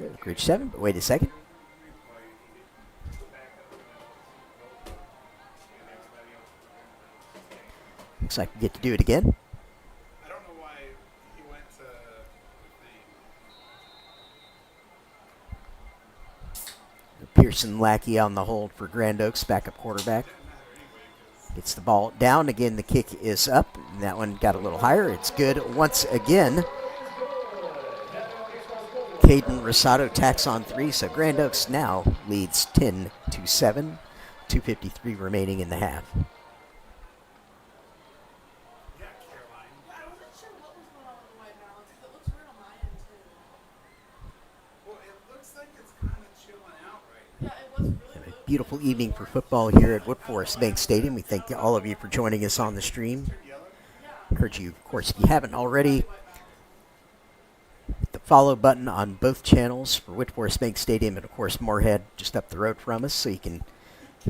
Oak Ridge 7. But wait a second. Looks like we get to do it again. I don't know why he went to the Pearson Lackey on the hold for Grand Oaks, backup quarterback. Gets the ball down. Again, the kick is up. And that one got a little higher. It's good once again. Caden Rosado tacks on 3, so Grand Oaks now leads 10-7. 2:53 remaining in the half. Beautiful evening for football here at Woodforest Bank Stadium. We thank all of you for joining us on the stream. Encourage you, of course, if you haven't already, hit the follow button on both channels for Woodforest Bank Stadium and, of course, Moorhead just up the road from us, so you can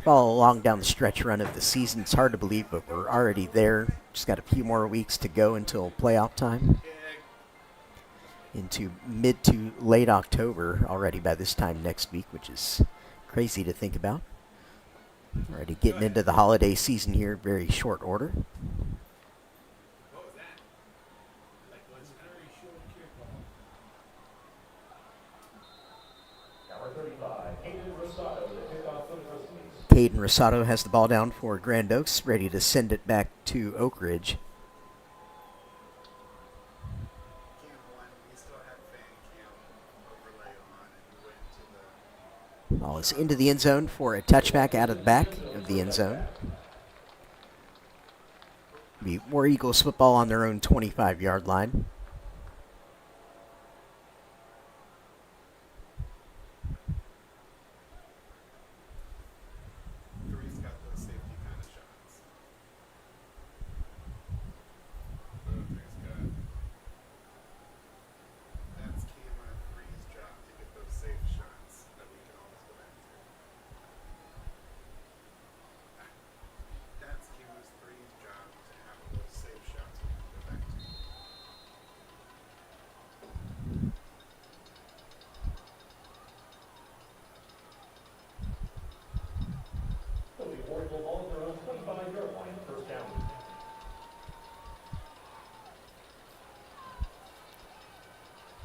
follow along down the stretch run of the season. It's hard to believe, but we're already there. Just got a few more weeks to go until playoff time. Into mid to late October already by this time next week, which is crazy to think about. Already getting into the holiday season here, very short order. Caden Rosado has the ball down for Grand Oaks, ready to send it back to Oak Ridge. Ball is into the end zone for a touchback out of the back of the end zone. Be War Eagles football on their own 25-yard line.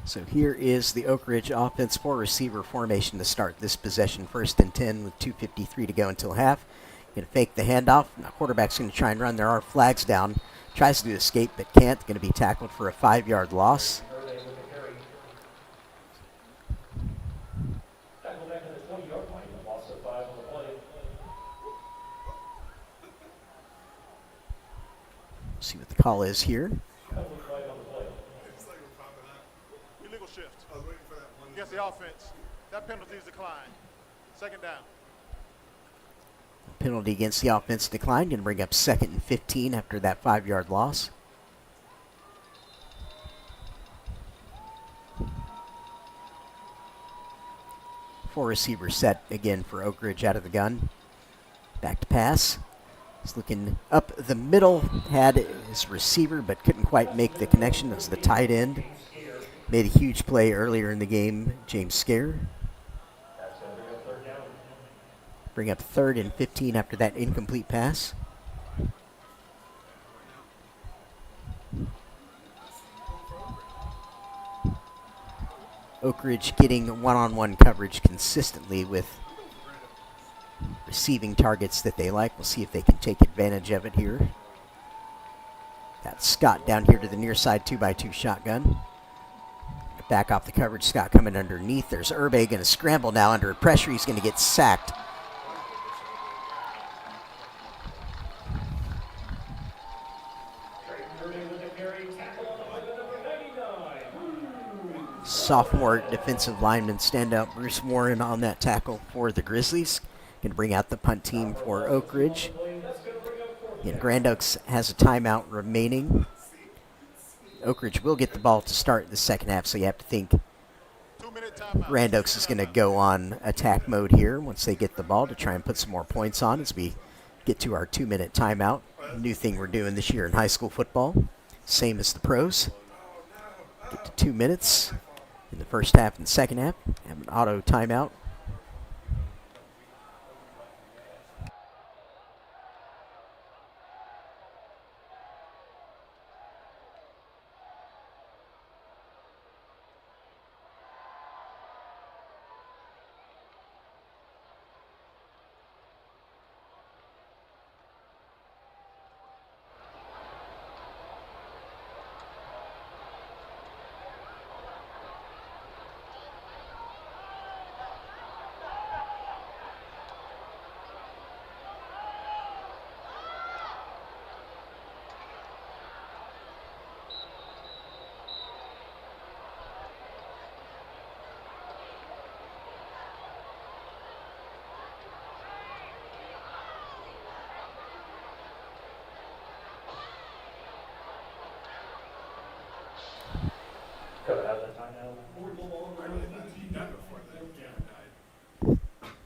So here is the Oak Ridge offense, 4-receiver formation to start this possession. 1st and 10 with 2:53 to go until half. Going to fake the handoff. Now quarterback's going to try and run. There are flags down. Tries to escape but can't. Going to be tackled for a 5-yard loss. See what the call is here. Illegal shift. Against the offense. That penalty is declined. 2nd down. Penalty against the offense declined. Going to bring up 2nd and 15 after that 5-yard loss. Four receiver set again for Oak Ridge out of the gun. Back to pass. He's looking up the middle, had his receiver, but couldn't quite make the connection. That was the tight end. Made a huge play earlier in the game, James Scare. Bring up 3rd and 15 after that incomplete pass. Oak Ridge getting one-on-one coverage consistently with receiving targets that they like. We'll see if they can take advantage of it here. Got Scott down here to the near side, 2x2 shotgun. Back off the coverage, Scott coming underneath. There's Urbe going to scramble now under pressure. He's going to get sacked. Sophomore defensive lineman standout Bruce Warren on that tackle for the Grizzlies. Going to bring out the punt team for Oak Ridge. And Grand Oaks has a timeout remaining. Oak Ridge will get the ball to start the second half, so you have to think Grand Oaks is going to go on attack mode here once they get the ball to try and put some more points on as we get to our 2-minute timeout. New thing we're doing this year in high school football. Same as the pros. Get to 2 minutes in the first half and second half. Have an auto timeout.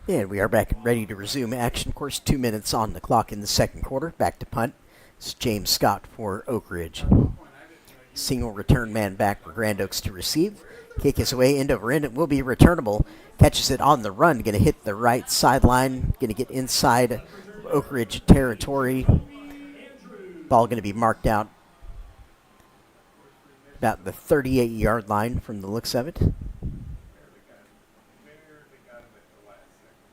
And we are back and ready to resume action. Of course, 2 minutes on the clock in the second quarter. Back to punt. It's James Scott for Oak Ridge. Single return man back for Grand Oaks to receive. Kick is away, end over end. It will be returnable. Catches it on the run. Going to hit the right sideline. Going to get inside Oak Ridge territory. Ball going to be marked out about the 38-yard line from the looks of it.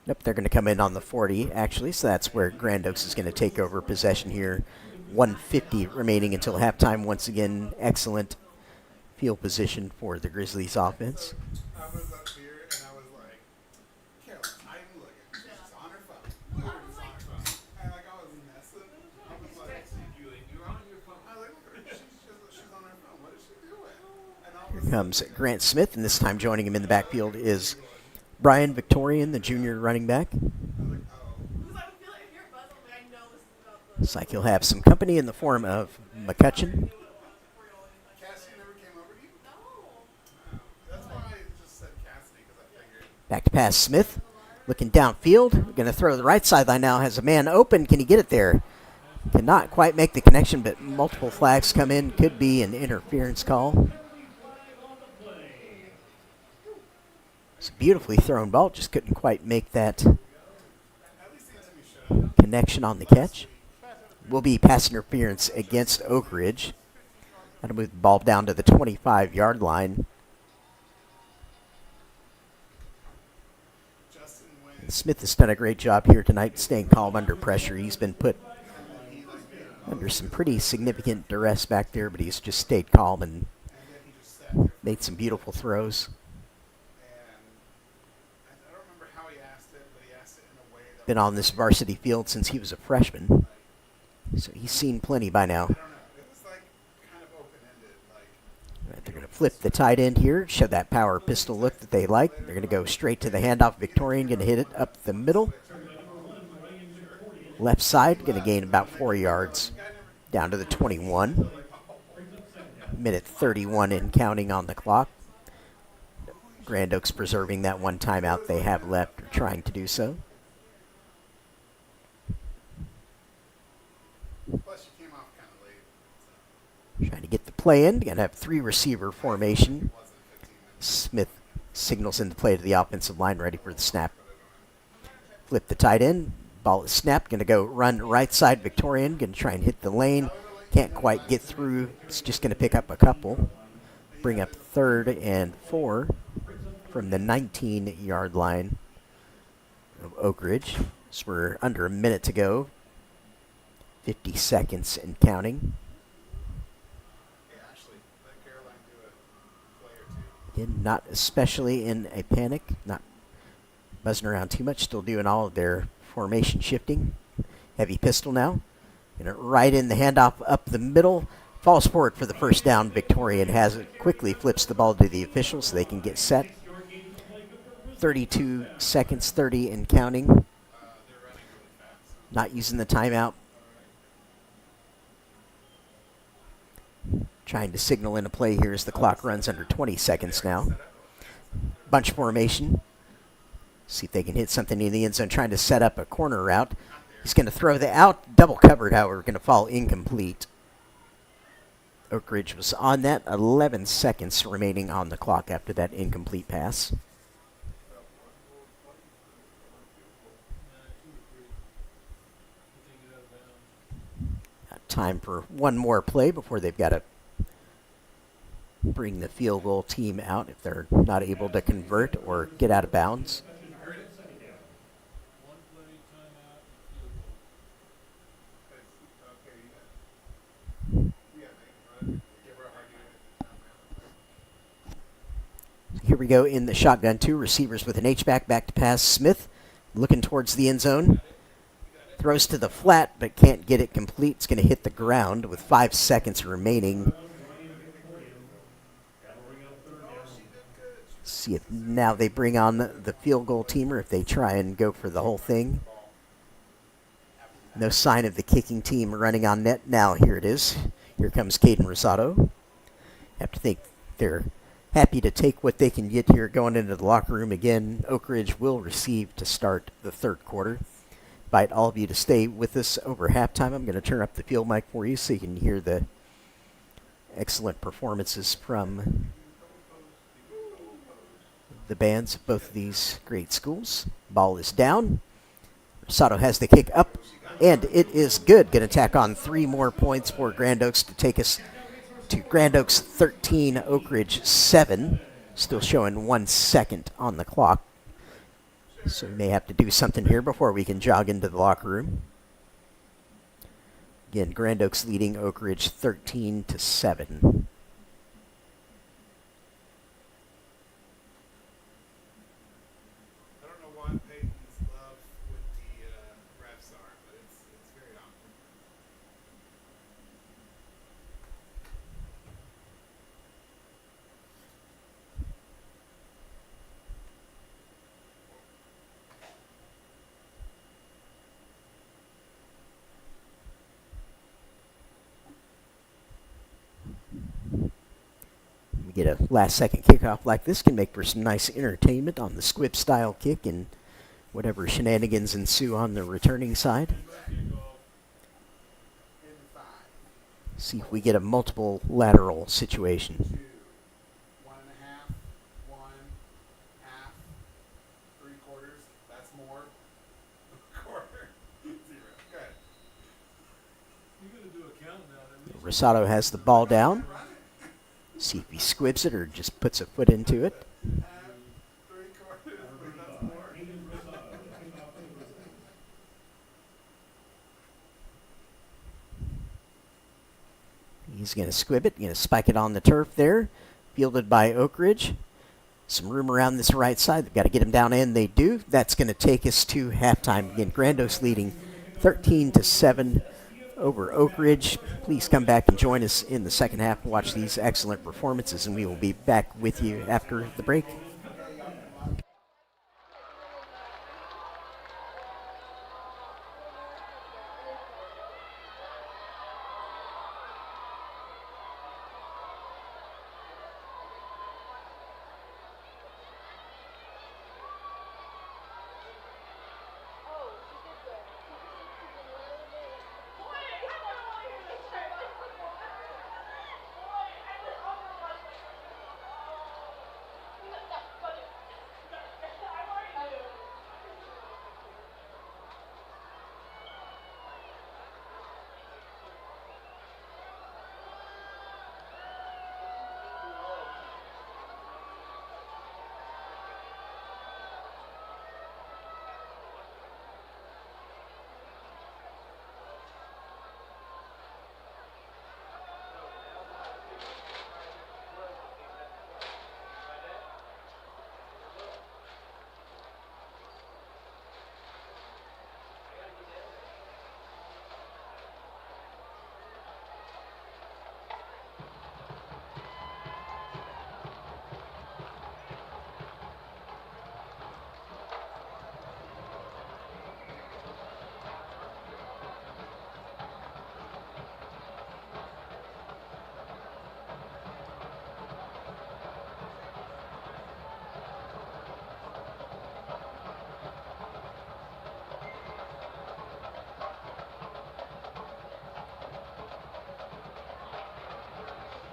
Yep, they're going to come in on the 40, actually, so that's where Grand Oaks is going to take over possession here. 1:50 remaining until halftime. Once again, excellent field position for the Grizzlies offense. I was up here and I was like, Carol, I'm looking. She's on her phone. Literally on her phone. And like I was messing. I was like, you're on your phone. I was like, look at her. She's on her phone. What is she doing? And all of a Here comes Grant Smith, and this time joining him in the backfield is Brian Victorian, the junior running back. Looks like he'll have some company in the form of McCutcheon. Cassie never came over to you? No. That's why I just said Cassie because I figured. Back to pass Smith. Looking downfield. Going to throw the right sideline now. Has a man open. Can he get it there? Cannot quite make the connection, but multiple flags come in. Could be an interference call. It's a beautifully thrown ball. Just couldn't quite make that connection on the catch. Will be pass interference against Oak Ridge. That'll move the ball down to the 25-yard line. Smith has done a great job here tonight staying calm under pressure. He's been put under some pretty significant duress back there, but he's just stayed calm and made some beautiful throws. Been on this varsity field since he was a freshman, so he's seen plenty by now. Right, they're going to flip the tight end here, show that power pistol look that they like. They're going to go straight to the handoff. Victorian going to hit it up the middle. Left side going to gain about 4 yards down to the 21. Minute 31 and counting on the clock. Grand Oaks preserving that one timeout they have left, or trying to do so. Plus, she came off kind of late. Trying to get the play in. Going to have 3 receiver formation. Smith signals into play to the offensive line, ready for the snap. Flip the tight end. Ball is snapped. Going to go run right side. Victorian going to try and hit the lane. Can't quite get through. It's just going to pick up a couple. Bring up 3rd and 4 from the 19-yard line of Oak Ridge. So we're under a minute to go. 50 seconds and counting. Again, not especially in a panic, not buzzing around too much, still doing all of their formation shifting. Heavy pistol now. Gonna right in the handoff up the middle. Falls forward for the first down. Victorian has it, quickly flips the ball to the officials so they can get set. 32 seconds, 30 and counting. Not using the timeout. Trying to signal in a play here as the clock runs under 20 seconds now. Bunch formation. See if they can hit something in the end zone. Trying to set up a corner route. He's going to throw the out. Double covered, however, going to fall incomplete. Oak Ridge was on that. 11 seconds remaining on the clock after that incomplete pass. Time for one more play before they've got to bring the field goal team out if they're not able to convert or get out of bounds. Here we go in the shotgun. 2 receivers with an H-back. Back to pass. Smith looking towards the end zone. Throws to the flat, but can't get it complete. It's going to hit the ground with 5 seconds remaining. See if now they bring on the field goal team or if they try and go for the whole thing. No sign of the kicking team running on net. Now here it is. Here comes Caden Rosado. Have to think they're happy to take what they can get here going into the locker room. Again, Oak Ridge will receive to start the third quarter. Invite all of you to stay with us over halftime. I'm going to turn up the field mic for you so you can hear the excellent performances from the bands of both of these great schools. Ball is down. Sato has the kick up, and it is good. Going to tack on 3 more points for Grand Oaks to take us to Grand Oaks 13, Oak Ridge 7. Still showing 1 second on the clock. So we may have to do something here before we can jog into the locker room. Again, Grand Oaks leading Oak Ridge 13-7. Get a last-second kickoff like this can make for some nice entertainment on the squib-style kick and whatever shenanigans ensue on the returning side. See if we get a multiple lateral situation. 1.5, 1, half, 3/4. That's more. Quarter. 0. Good. You're gonna do a countdown. Rosato has the ball down. See if he squibs it or just puts a foot into it. He's going to squib it, going to spike it on the turf there. Fielded by Oak Ridge. Some room around this right side. They've got to get him down, and they do. That's going to take us to halftime. Again, Grand Oaks leading 13-7 over Oak Ridge. Please come back and join us in the second half and watch these excellent performances, and we will be back with you after the break.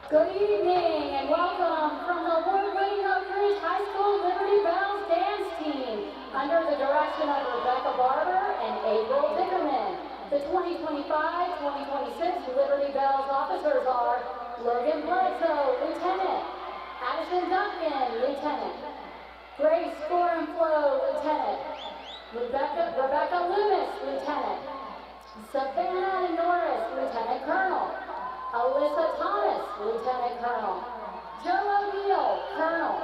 Good evening and welcome from the award-winning Oak Ridge High School Liberty Bells dance team under the direction of Rebecca Barber and April Dickerman. The 2025-2026 Liberty Bells officers are Logan Bledsoe, Lieutenant; Addison Duncan, Lieutenant; Grace Flow, Lieutenant; Rebecca Loomis, Lieutenant; Savannah Norris, Lieutenant Colonel; Alyssa Thomas, Lieutenant Colonel; Joe O'Neill, Colonel.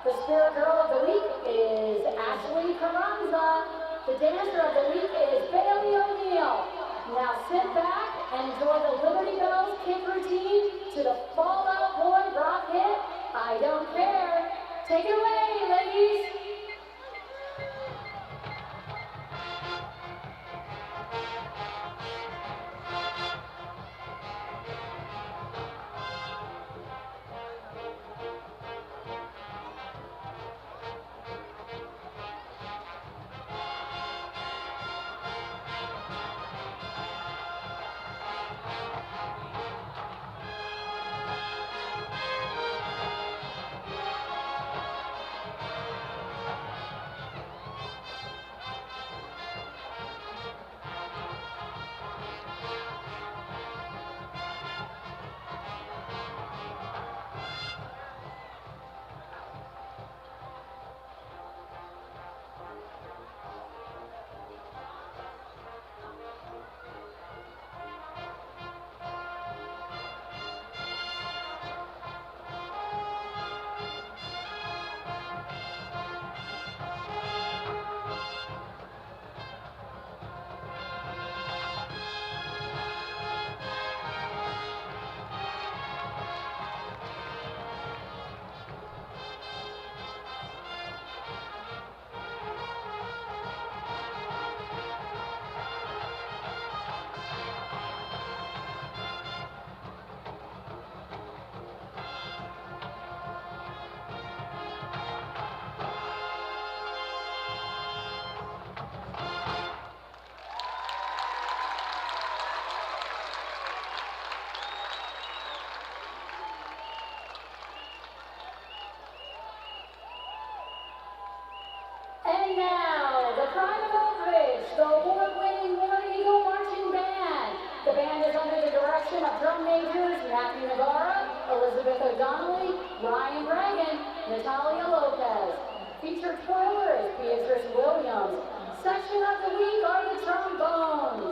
The Spirit Girl of the Week is Ashley Carranza. The Dancer of the Week is Bailey O'Neill. Now sit back and enjoy the Liberty Bells kick routine to the Fall Out Boy rock hit, I Don't Care. Take it away, ladies. Natalia Lopez. Featured twirler is Beatrice Williams. Section of the week are the trombones.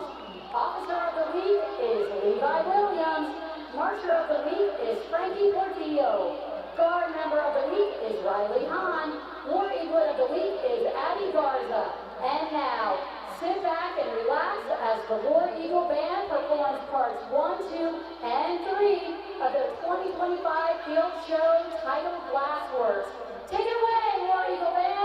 Officer of the week is Levi Williams. Marcher of the week is Frankie Portillo. Guard member of the week is Riley Hahn. War Eaglet of the week is Addie Garza. And now, sit back and relax as the War Eagle Band performs parts 1, 2, and 3 of their 2025 field show titled Glassworks. Take it away, War Eagle Band!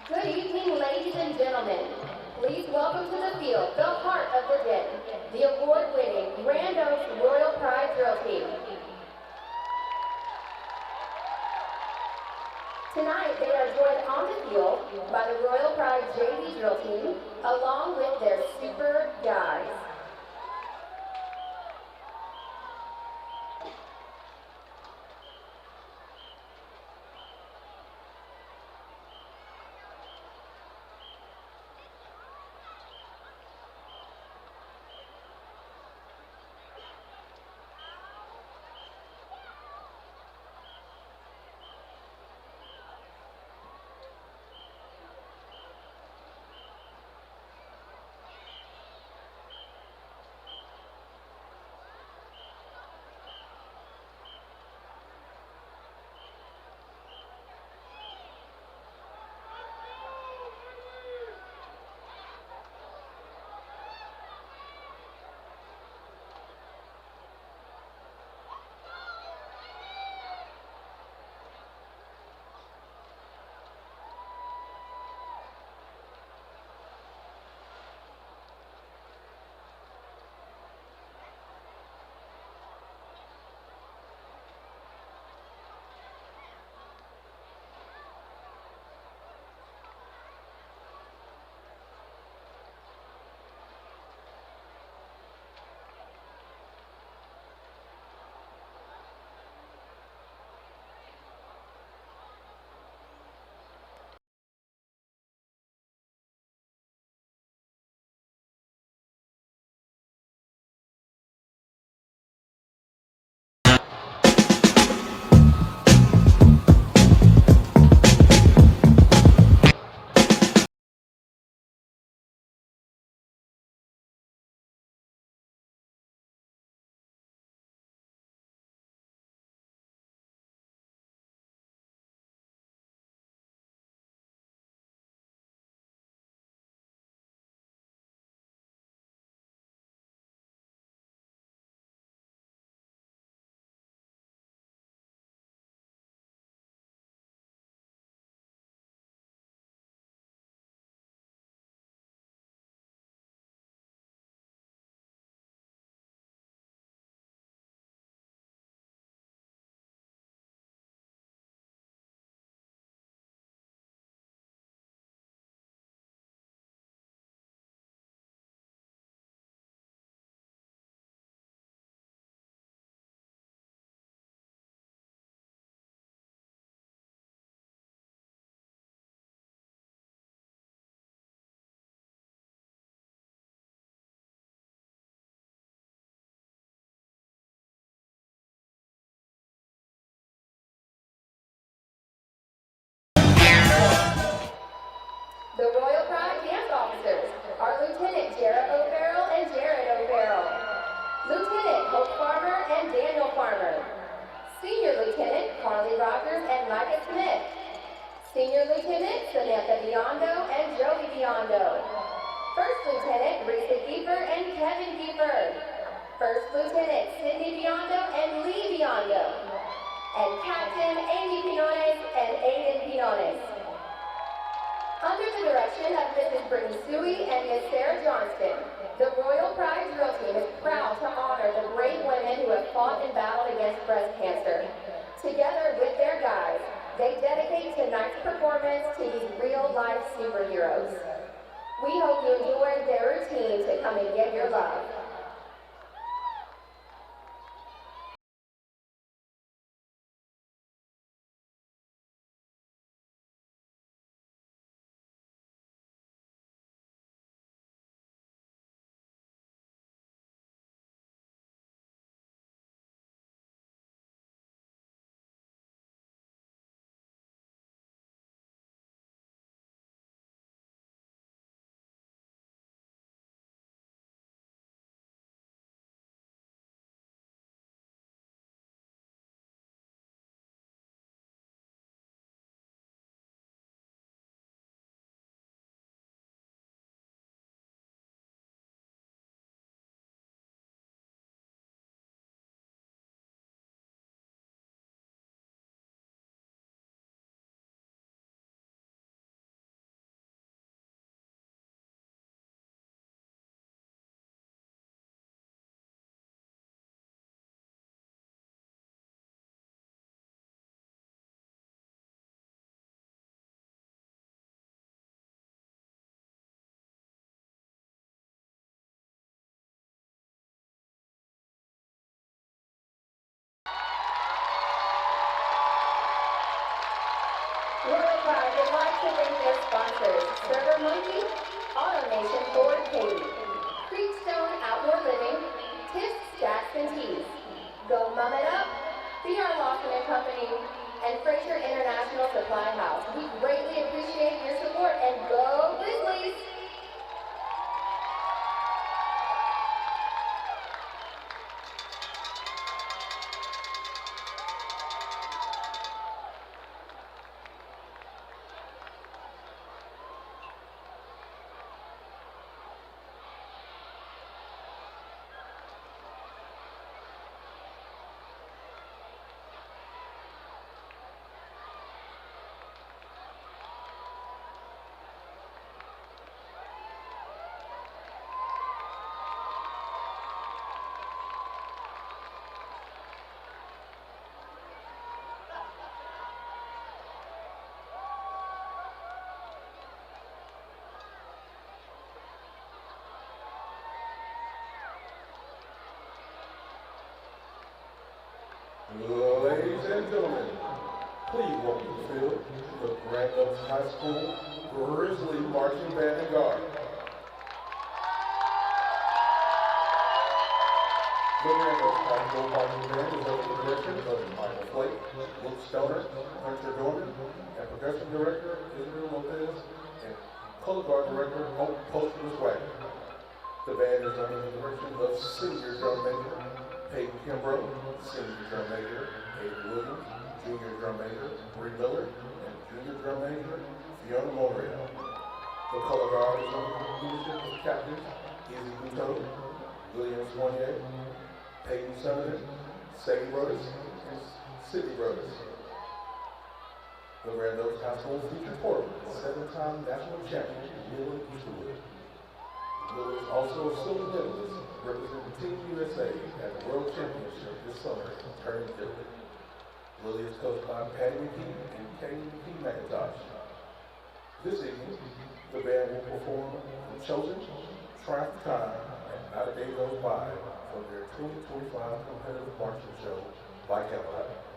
Good evening, ladies and gentlemen. Please welcome to the field, the heart of the den, the award-winning Grand Oaks Royal Pride Drill Team. Tonight, they are joined on the field by the Royal Pride JV Drill Team, along with their super guys. The Royal Pride Dance Officers are Lieutenant Jared O'Farrell and Jared O'Farrell, Lieutenant Hope Farmer and Daniel Farmer, Senior Lieutenant Carly Rogers and Micah Smith, Senior Lieutenant Samantha Biondo and Joey Biondo, First Lieutenant Risa Kiefer and Kevin Kiefer, First Lieutenant Cindy Biondo and Lee Biondo, and Captain Amy Pinones and Aiden Pinones. Under the direction of Mrs. Brittany Suey and Miss Sarah Johnston, the Royal Pride Drill Team is proud to honor the brave women who have fought and battled against breast cancer. Together with their guides, they tonight's performance to these real-life superheroes. We hope you enjoyed their routine to come and get your love. Royal Pride would like to thank their sponsors, Server Monkey, AutoNation Ford Katy, Creekstone Outdoor Living, Tips Stacks and Tees, Go Mum It Up, B.R. Lawson and Company, and Fraser International Supply House. We greatly appreciate your support and go Grizzlies! Ladies and gentlemen, please welcome to the field the Grand Oaks High School Grizzly Marching Band and Guard. The Grand Oaks High School Marching Band is under the direction of Michael Flake, Luke Stoner, Hunter Dorman, and Progression Director Israel Lopez, and Color Guard Director Hope Posterous Wagner. The band is under the direction of Senior Drum Major Peyton Kimbrough, Senior Drum Major Avery Williams, Junior Drum Major Bree Miller, and Junior Drum Major Fiona Monreal. The Color Guard is under the leadership of Captains Izzy Couteau, William Soignier, Peyton Summerton, Sadie Brothers, and Sydney Brothers. The Grand Oaks High School features Portland, seven-time national champion Miller Easterwood. Miller is also a silver medalist representing Team USA at the World Championship this summer in Turning Italy. Lily is coached by Patty McKee and Katie McKee McIntosh. This evening, the band will perform The Chosen, Triumph of Time, and Not a Day Goes By from their 2025 competitive marching show by Cadillac.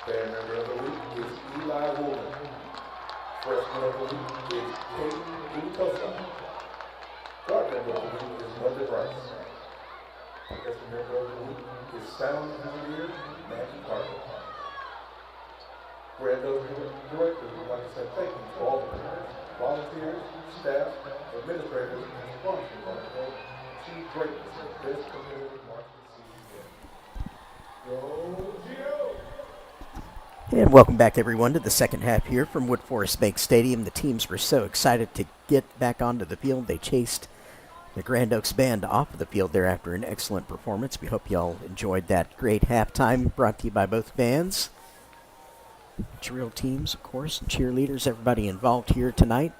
Band member of the week is Eli Woolman. Freshman of the week is Kate Utosa. Guard member of the week is London Rice. Progressive member of the week is sound engineer Matthew Carter. Grand Oaks directors would like to say thank you to all the parents, volunteers, staff, administrators, and sponsors on the road to greatness in the best community marketing season yet. Go Geo! And welcome back, everyone, to the second half here from Wood Forest Bank Stadium. The teams were so excited to get back onto the field. They chased the Grand Oaks band off of the field there after an excellent performance. We hope you all enjoyed that great halftime brought to you by both bands. Drill teams, of course, and cheerleaders, everybody involved here tonight.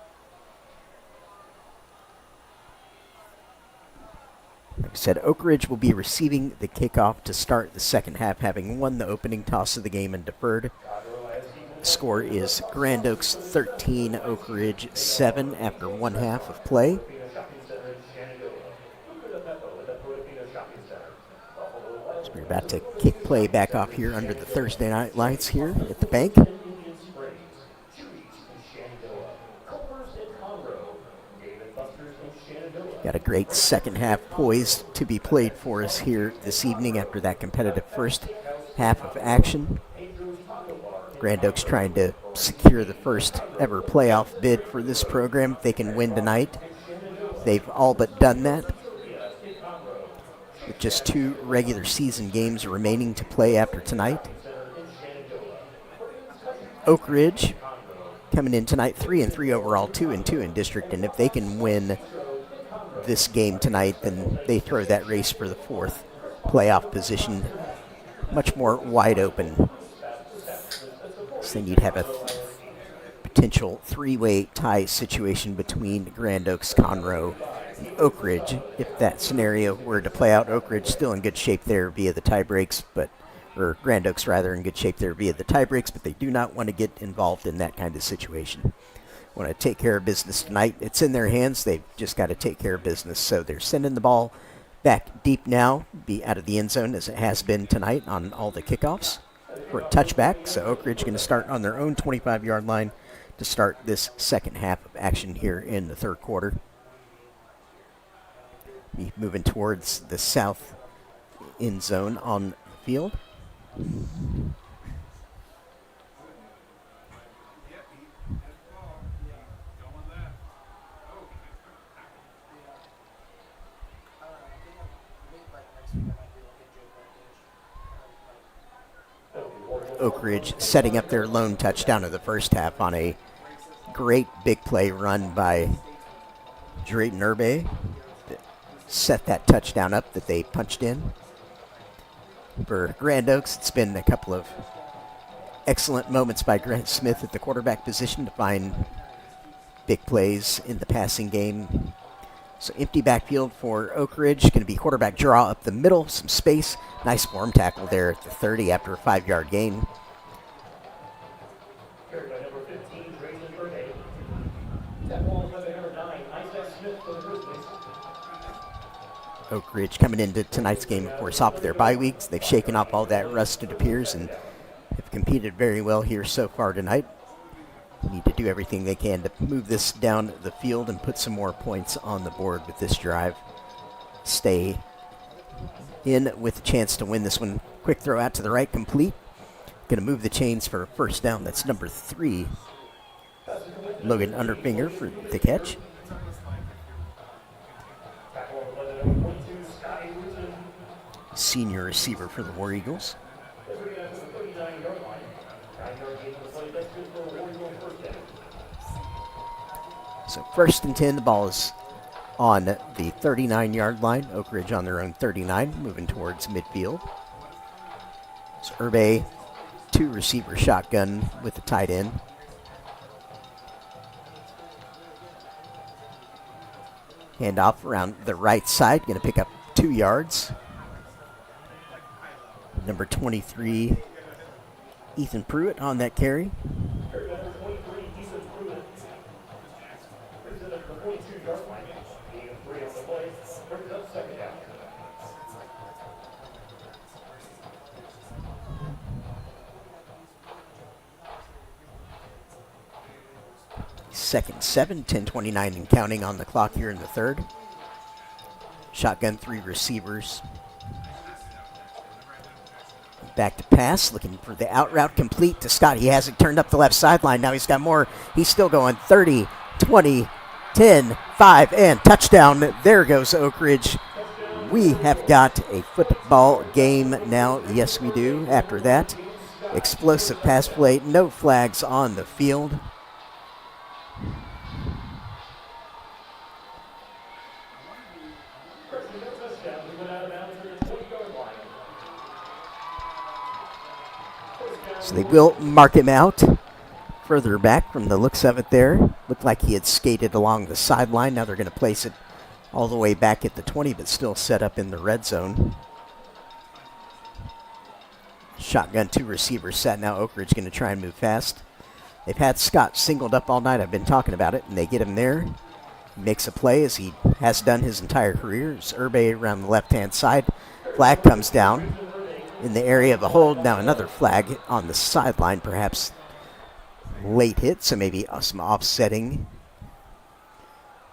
Like I said, Oak Ridge will be receiving the kickoff to start the second half, having won the opening toss of the game and deferred. The score is Grand Oaks 13, Oak Ridge 7 after one half of play. So we're about to kick play back off here under the Thursday night lights here at the bank. Got a great second half poised to be played for us here this evening after that competitive first half of action. Grand Oaks trying to secure the first ever playoff bid for this program if they can win tonight. They've all but done that, with just 2 regular season games remaining to play after tonight. Oak Ridge coming in tonight 3-3 overall, 2-2 in district, and if they can win this game tonight, then they throw that race for the 4th playoff position much more wide open. So then you'd have a potential 3-way tie situation between Grand Oaks, Conroe, and Oak Ridge. If that scenario were to play out, Oak Ridge still in good shape there via the tie breaks, or Grand Oaks rather in good shape there via the tie breaks, but they do not want to get involved in that kind of situation. Want to take care of business tonight. It's in their hands. They've just got to take care of business. So they're sending the ball back deep now, be out of the end zone as it has been tonight on all the kickoffs for a touchback. So Oak Ridge going to start on their own 25-yard line to start this second half of action here in the third quarter. Be moving towards the south end zone on the field. Oak Ridge setting up their lone touchdown of the first half on a great big play run by Drayton Urbe that set that touchdown up that they punched in. For Grand Oaks, it's been a couple of excellent moments by Grant Smith at the quarterback position to find big plays in the passing game. So empty backfield for Oak Ridge. Going to be quarterback draw up the middle, some space. Nice form tackle there at the 30 after a 5-yard gain. Carried by number 15, Grayson Burbank. That ball is by number 9, Isaac Smith for the Grizzlies. Oak Ridge coming into tonight's game, of course, off their bye weeks. They've shaken off all that rust, it appears, and have competed very well here so far tonight. Need to do everything they can to move this down the field and put some more points on the board with this drive. Stay in with a chance to win this one. Quick throw out to the right, complete. Going to move the chains for a first down. That's number 3. Logan Underfinger for the catch. Senior receiver for the War Eagles. So 1st and 10, the ball is on the 39-yard line. Oak Ridge on their own 39, moving towards midfield. So Urbe, 2 receiver shotgun with the tight end. Handoff around the right side, going to pick up 2 yards. Number 23, Ethan Pruitt on that carry. Second 7, 10:29 and counting on the clock here in the third. Shotgun 3 receivers. Back to pass, looking for the out route complete to Scott. He hasn't turned up the left sideline. Now he's got more. He's still going 30, 20, 10, 5, and touchdown. There goes Oak Ridge. We have got a football game now. Yes, we do. After that, explosive pass play. No flags on the field. So they will mark him out. Further back from the looks of it there. Looked like he had skated along the sideline. Now they're going to place it all the way back at the 20, but still set up in the red zone. Shotgun 2 receivers set. Now Oak Ridge going to try and move fast. They've had Scott singled up all night. I've been talking about it, and they get him there. He makes a play as he has done his entire career. It's Urbe around the left-hand side. Flag comes down in the area of the hold. Now another flag on the sideline, perhaps late hit, so maybe some offsetting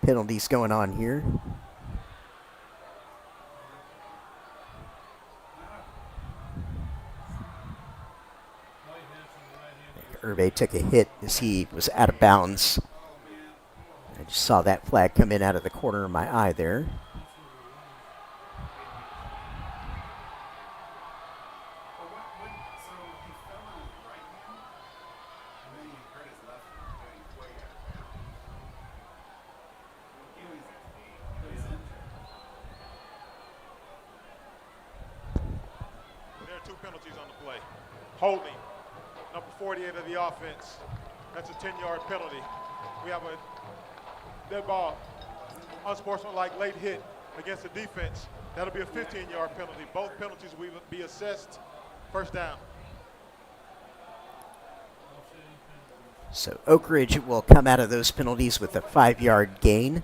penalties going on here. Urbe took a hit as he was out of bounds. I just saw that flag come in out of the corner of my eye there. There are 2 penalties on the play. Holding, number 48 of the offense. That's a 10-yard penalty. We have a dead ball, unsportsmanlike late hit against the defense. That'll be a 15-yard penalty. Both penalties will be assessed. First down. So Oak Ridge will come out of those penalties with a 5-yard gain.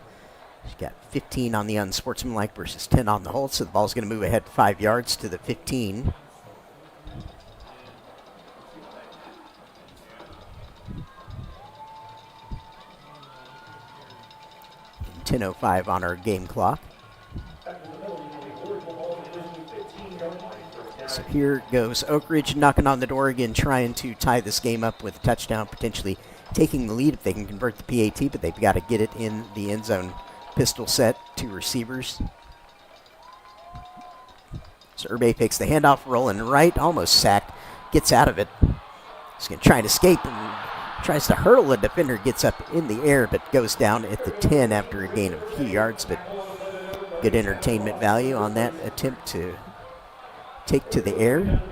He's got 15 on the unsportsmanlike versus 10 on the hold, so the ball's going to move ahead 5 yards to the 15. And 10:05 on our game clock. So here goes Oak Ridge knocking on the door again, trying to tie this game up with a touchdown, potentially taking the lead if they can convert the PAT, but they've got to get it in the end zone. Pistol set, 2 receivers. So Urbe fakes the handoff, rolling right, almost sacked, gets out of it. He's going to try and escape and tries to hurdle a defender, gets up in the air, but goes down at the 10 after a gain of a few yards, but good entertainment value on that attempt to take to the air.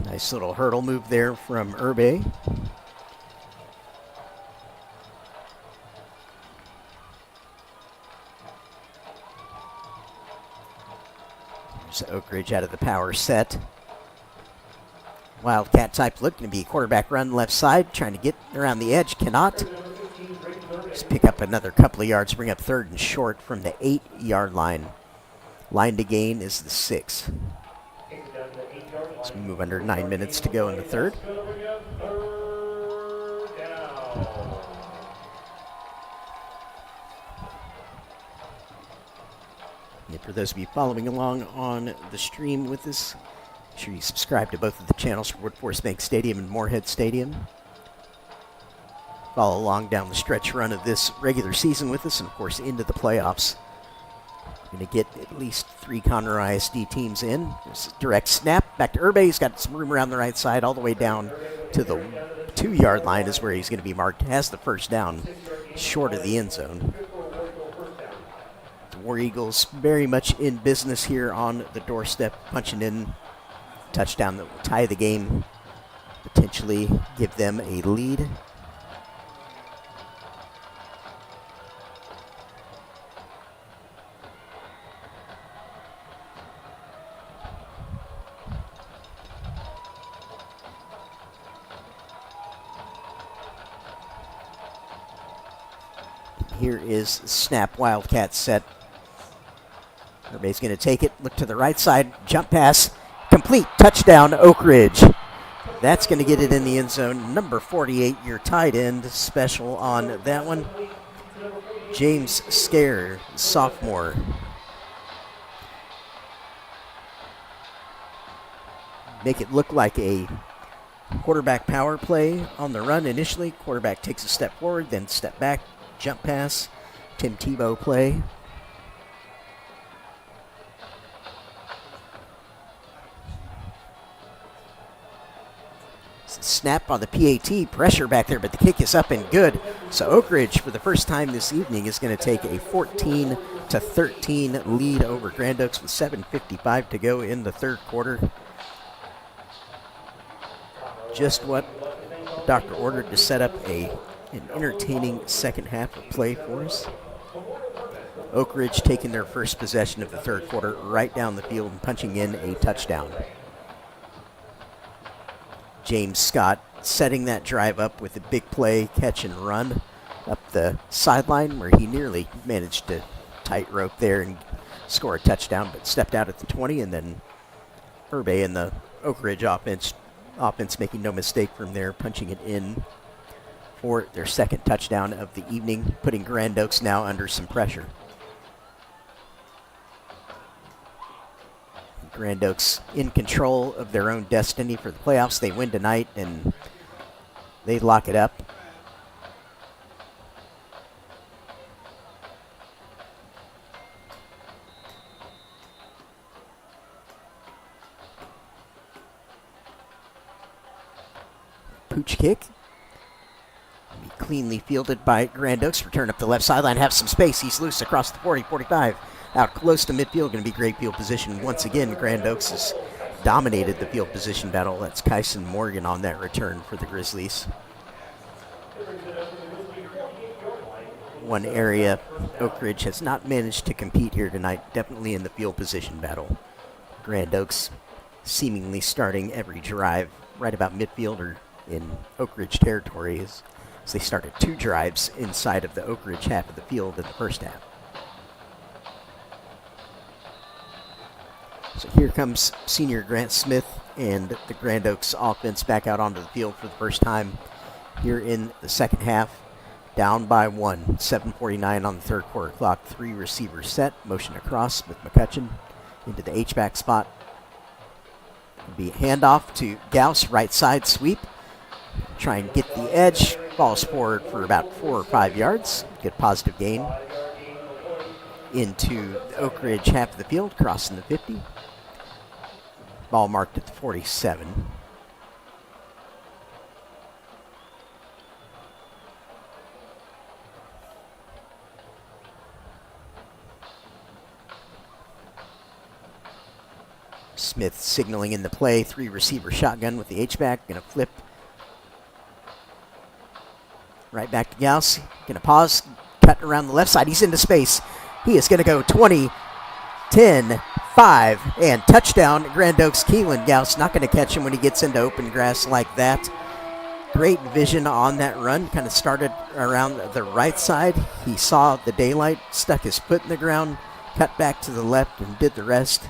Nice little hurdle move there from Urbe. There's Oak Ridge out of the power set. Wildcat type look, going to be a quarterback run left side, trying to get around the edge, cannot. Just pick up another couple of yards, bring up 3rd and short from the 8-yard line. Line to gain is the 6. Let's move under 9 minutes to go in the third. And for those of you following along on the stream with us, make sure you subscribe to both of the channels for Woodforest Bank Stadium and Moorhead Stadium. Follow along down the stretch run of this regular season with us and, of course, into the playoffs. Going to get at least 3 Conroe ISD teams in. There's a direct snap back to Urbe. He's got some room around the right side all the way down to the 2-yard line is where he's going to be marked. Has the first down short of the end zone. The War Eagles very much in business here on the doorstep, punching in touchdown that will tie the game, potentially give them a lead. here is snap Wildcat set. Everybody's going to take it, look to the right side, jump pass, complete, touchdown, Oak Ridge. That's going to get it in the end zone. Number 48, your tight end special on that one. James Scare, sophomore. Make it look like a quarterback power play on the run initially. Quarterback takes a step forward, then step back, jump pass, Tim Tebow play. Snap on the PAT, pressure back there, but the kick is up and good. So Oak Ridge, for the first time this evening, is going to take a 14-13 lead over Grand Oaks with 7:55 to go in the third quarter. Just what Doctor ordered to set up an entertaining second half of play for us. Oak Ridge taking their first possession of the third quarter right down the field and punching in a touchdown. James Scott setting that drive up with a big play, catch and run up the sideline where he nearly managed to tightrope there and score a touchdown, but stepped out at the 20, and then Herbe and the Oak Ridge offense making no mistake from there, punching it in for their second touchdown of the evening, putting Grand Oaks now under some pressure. Grand Oaks in control of their own destiny for the playoffs. They win tonight and they lock it up. Pooch kick. Be cleanly fielded by Grand Oaks. Return up the left sideline, have some space. He's loose across the 40, 45. Out close to midfield, going to be great field position. Once again, Grand Oaks has dominated the field position battle. That's Kyson Morgan on that return for the Grizzlies. One area Oak Ridge has not managed to compete here tonight, definitely in the field position battle. Grand Oaks seemingly starting every drive right about midfield or in Oak Ridge territory as they started 2 drives inside of the Oak Ridge half of the field in the first half. So here comes senior Grant Smith and the Grand Oaks offense back out onto the field for the first time here in the second half. Down by 1, 7:49 on the third quarter clock. 3 receivers set, motion across with McCutcheon into the H-back spot. It'll be a handoff to Gauss, right side sweep. Try and get the edge, falls forward for about 4 or 5 yards. Good positive gain into the Oak Ridge half of the field, crossing the 50. Ball marked at the 47. Smith signaling in the play, 3 receiver shotgun with the H-back, gonna flip right back to Gauss. Gonna pause, cut around the left side, he's into space. He is gonna go 20, 10, 5, and touchdown, Grand Oaks. Keelan Gauss not going to catch him when he gets into open grass like that. Great vision on that run. Kind of started around the right side. He saw the daylight, stuck his foot in the ground, cut back to the left, and did the rest.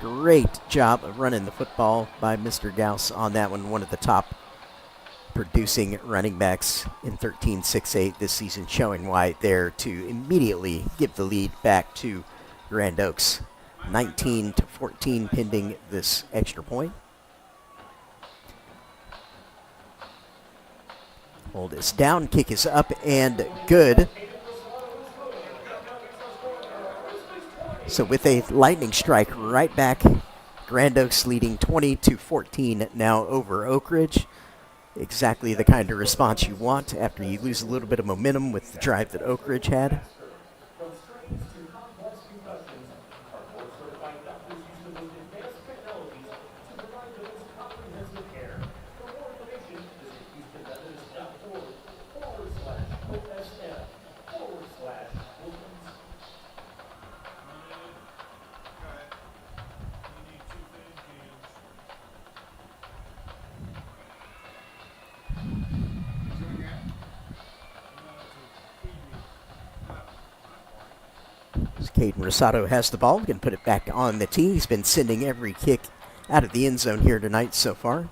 Great job of running the football by Mr. Gauss on that one. One of the top producing running backs in 13-6-8 this season, showing why there to immediately give the lead back to Grand Oaks. 19-14 pending this extra point. Hold is down, kick is up and good. So with a lightning strike right back, Grand Oaks leading 20-14 now over Oak Ridge. Exactly the kind of response you want after you lose a little bit of momentum with the drive that Oak Ridge had. Caden Rosado has the ball. Going to put it back on the tee. He's been sending every kick out of the end zone here tonight so far.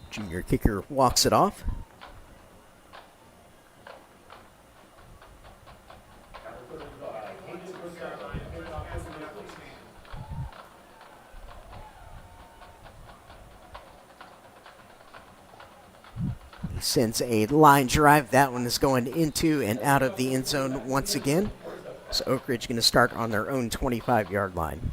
Junior kicker walks it off. He sends a line drive. That one is going into and out of the end zone once again. So Oak Ridge going to start on their own 25-yard line.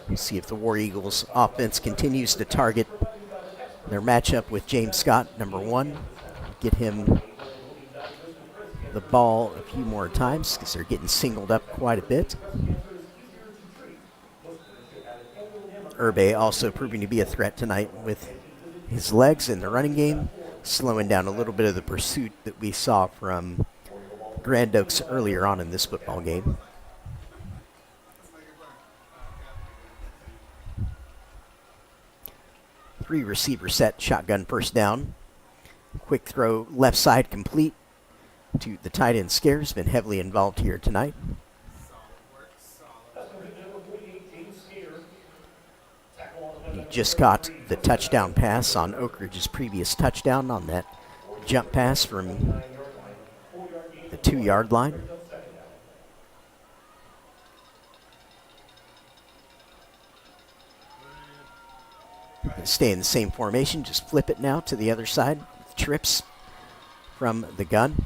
We'll see if the War Eagles offense continues to target their matchup with James Scott, number 1. Get him the ball a few more times because they're getting singled up quite a bit. Urbe also proving to be a threat tonight with his legs in the running game, slowing down a little bit of the pursuit that we saw from Grand Oaks earlier on in this football game. Three receiver set, shotgun first down. Quick throw left side complete to the tight end Scares, been heavily involved here tonight. He just got the touchdown pass on Oak Ridge's previous touchdown on that jump pass from the 2-yard line. Stay in the same formation, just flip it now to the other side. Trips from the gun.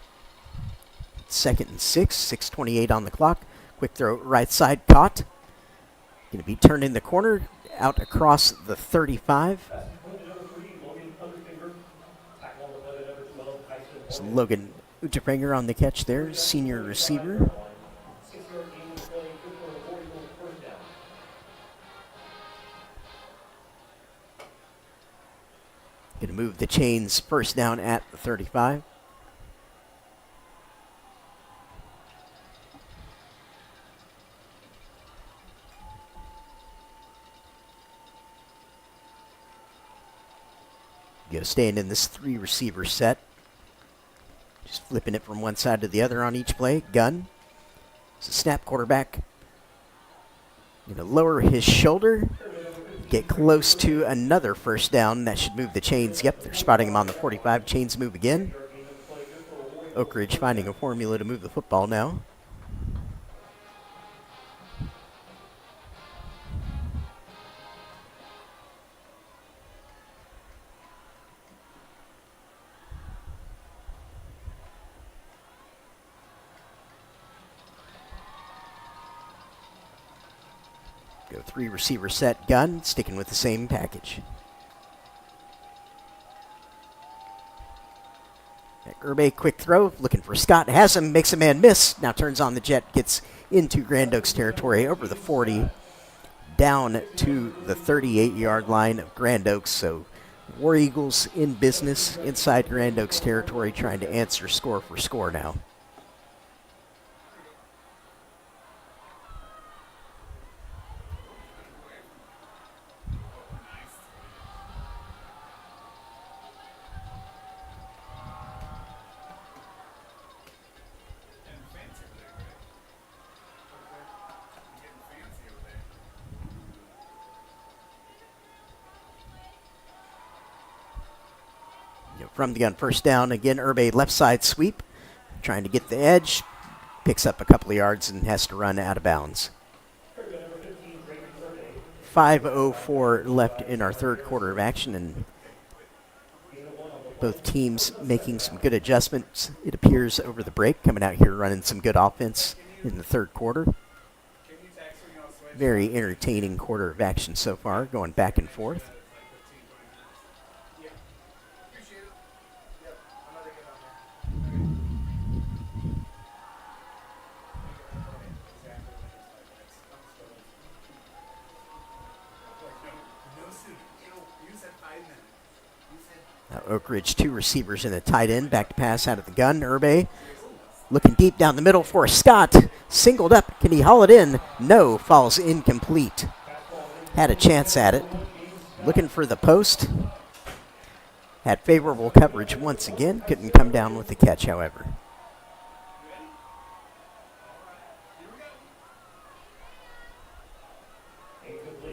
2nd and 6, 6:28 on the clock. Quick throw right side, caught. Going to be turned in the corner, out across the 35. So Logan Uteprenger on the catch there, senior receiver. Going to move the chains first down at the 35. Staying in this 3 receiver set. Just flipping it from one side to the other on each play. Gun. It's a snap, quarterback. Going to lower his shoulder. Get close to another first down. That should move the chains. Yep, they're spotting him on the 45. Chains move again. Oak Ridge finding a formula to move the football now. Go 3 receiver set, gun, sticking with the same package. Urbe, quick throw, looking for Scott, has him, makes a man miss, now turns on the jet, gets into Grand Oaks territory, over the 40, down to the 38-yard line of Grand Oaks. So War Eagles in business inside Grand Oaks territory, trying to answer score for score now. From the gun, first down. Again, Urbe left side sweep. Trying to get the edge. Picks up a couple of yards and has to run out of bounds. 5:04 left in our third quarter of action, and both teams making some good adjustments, it appears, over the break. Coming out here running some good offense in the third quarter. Very entertaining quarter of action so far, going back and forth. Now Oak Ridge, 2 receivers and a tight end. Back to pass out of the gun. Urbe looking deep down the middle for Scott. Singled up. Can he haul it in? No. Falls incomplete. Had a chance at it. Looking for the post. Had favorable coverage once again. Couldn't come down with the catch, however.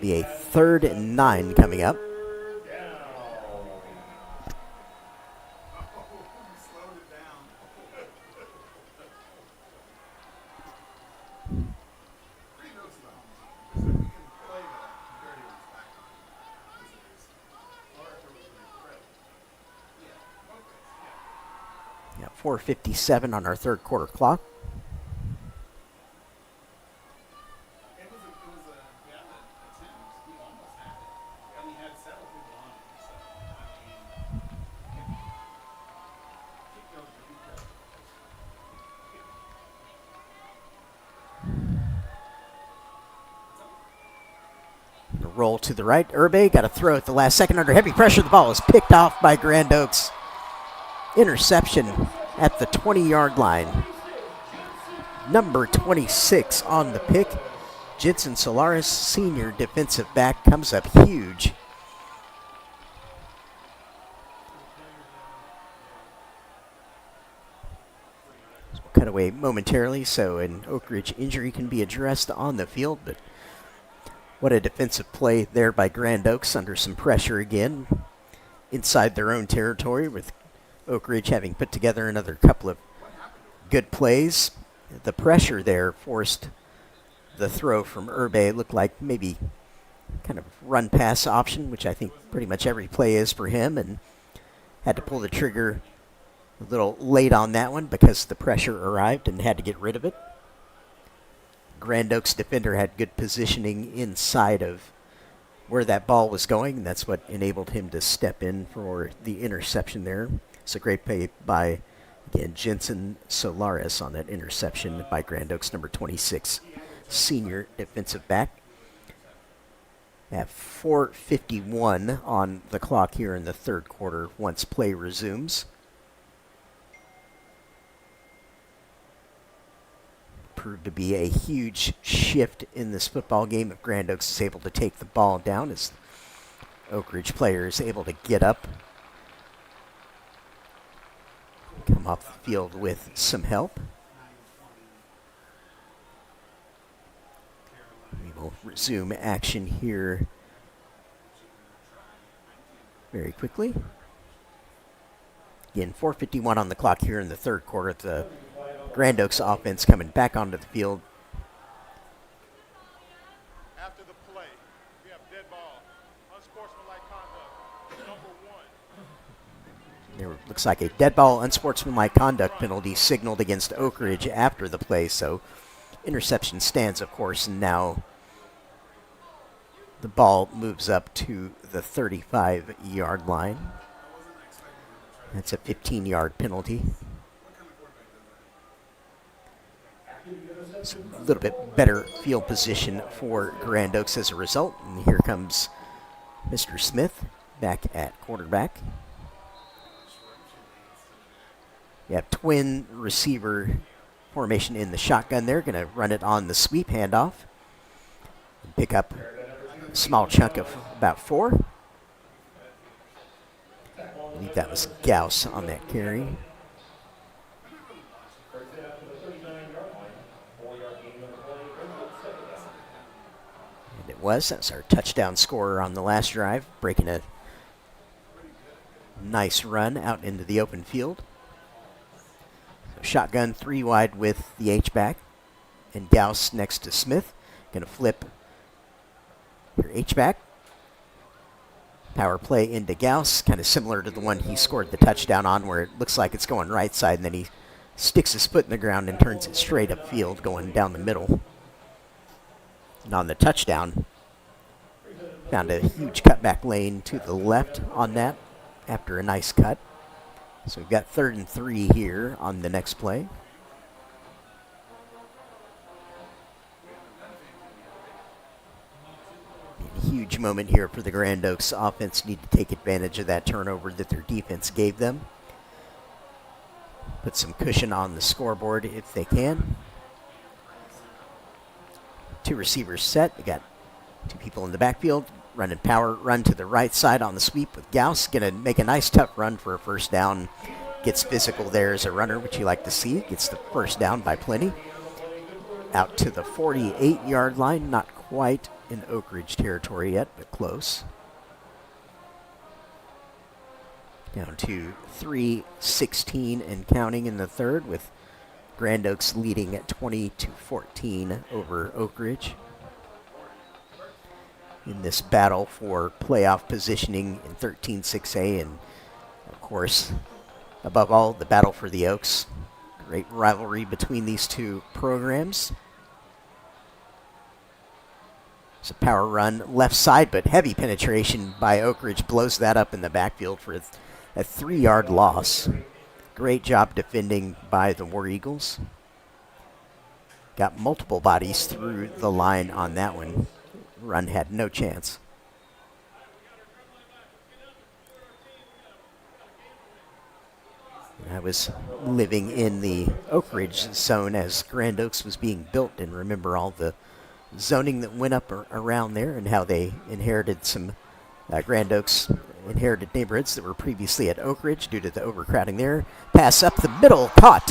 Be a 3rd and 9 coming up. Yeah, 4:57 on our 3rd quarter clock. Roll to the right. Urbe got a throw at the last second under heavy pressure. The ball is picked off by Grand Oaks. Interception at the 20-yard line. Number 26 on the pick. Jensen Solaris, senior defensive back, comes up huge. We'll cut away momentarily so an Oak Ridge injury can be addressed on the field, but what a defensive play there by Grand Oaks under some pressure again inside their own territory, with Oak Ridge having put together another couple of good plays. The pressure there forced the throw from Urbe. It looked like maybe kind of run-pass option, which I think pretty much every play is for him, and had to pull the trigger a little late on that one because the pressure arrived and had to get rid of it. Grand Oaks defender had good positioning inside of where that ball was going, and that's what enabled him to step in for the interception there. It's a great play by, again, Jensen Solaris on that interception by Grand Oaks, number 26, senior defensive back. At 4:51 on the clock here in the 3rd quarter once play resumes. Proved to be a huge shift in this football game if Grand Oaks is able to take the ball down, as Oak Ridge player is able to get up, come off the field with some help. We will resume action here very quickly. Again, 4:51 on the clock here in the 3rd quarter. The Grand Oaks offense coming back onto the field. After the play, we have dead ball, unsportsmanlike conduct, number 1. There looks like a dead ball, unsportsmanlike conduct penalty signaled against Oak Ridge after the play, so interception stands, of course, and now the ball moves up to the 35-yard line. That's a 15-yard penalty. So a little bit better field position for Grand Oaks as a result. And here comes Mr. Smith back at quarterback. You have twin receiver formation in the shotgun there. Going to run it on the sweep handoff. And pick up a small chunk of about 4. I believe that was Gauss on that carry. That's our touchdown scorer on the last drive, breaking a nice run out into the open field. So shotgun 3 wide with the H-back, and Gauss next to Smith. Going to flip your H-back. Power play into Gauss, kind of similar to the one he scored the touchdown on, where it looks like it's going right side, and then he sticks his foot in the ground and turns it straight upfield, going down the middle. And on the touchdown, found a huge cutback lane to the left on that after a nice cut. So we've got 3rd and 3 here on the next play. huge moment here for the Grand Oaks offense. Need to take advantage of that turnover that their defense gave them. Put some cushion on the scoreboard if they can. 2 receivers set. They got 2 people in the backfield. Running power run to the right side on the sweep with Gauss. Going to make a nice tough run for a first down. Gets physical there as a runner, which you like to see. Gets the first down by plenty. Out to the 48-yard line. Not quite in Oak Ridge territory yet, but close. Down to 3:16 and counting in the third, with Grand Oaks leading at 20-14 over Oak Ridge. In this battle for playoff positioning in 13-6A, and of course, above all, the battle for the Oaks. Great rivalry between these two programs. It's a power run left side, but heavy penetration by Oak Ridge blows that up in the backfield for a 3-yard loss. Great job defending by the War Eagles. Got multiple bodies through the line on that one. Run had no chance. I was living in the Oak Ridge zone as Grand Oaks was being built, and remember all the zoning that went up around there and how they inherited some Grand Oaks inherited neighborhoods that were previously at Oak Ridge due to the overcrowding there. Pass up the middle, caught,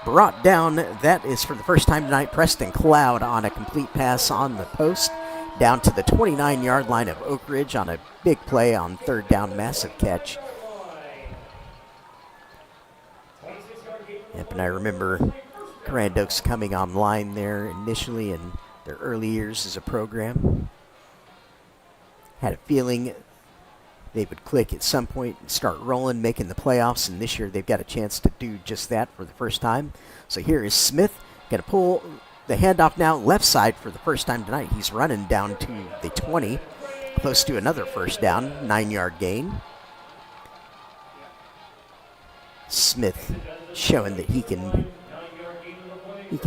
brought down. That is for the first time tonight. Preston Cloud on a complete pass on the post down to the 29-yard line of Oak Ridge on a big play on third down, massive catch. Yep, and I remember Grand Oaks coming online there initially in their early years as a program. Had a feeling they would click at some point and start rolling, making the playoffs, and this year they've got a chance to do just that for the first time. So here is Smith, going to pull the handoff now left side for the first time tonight. He's running down to the 20, close to another first down, 9-yard gain. Smith showing that he can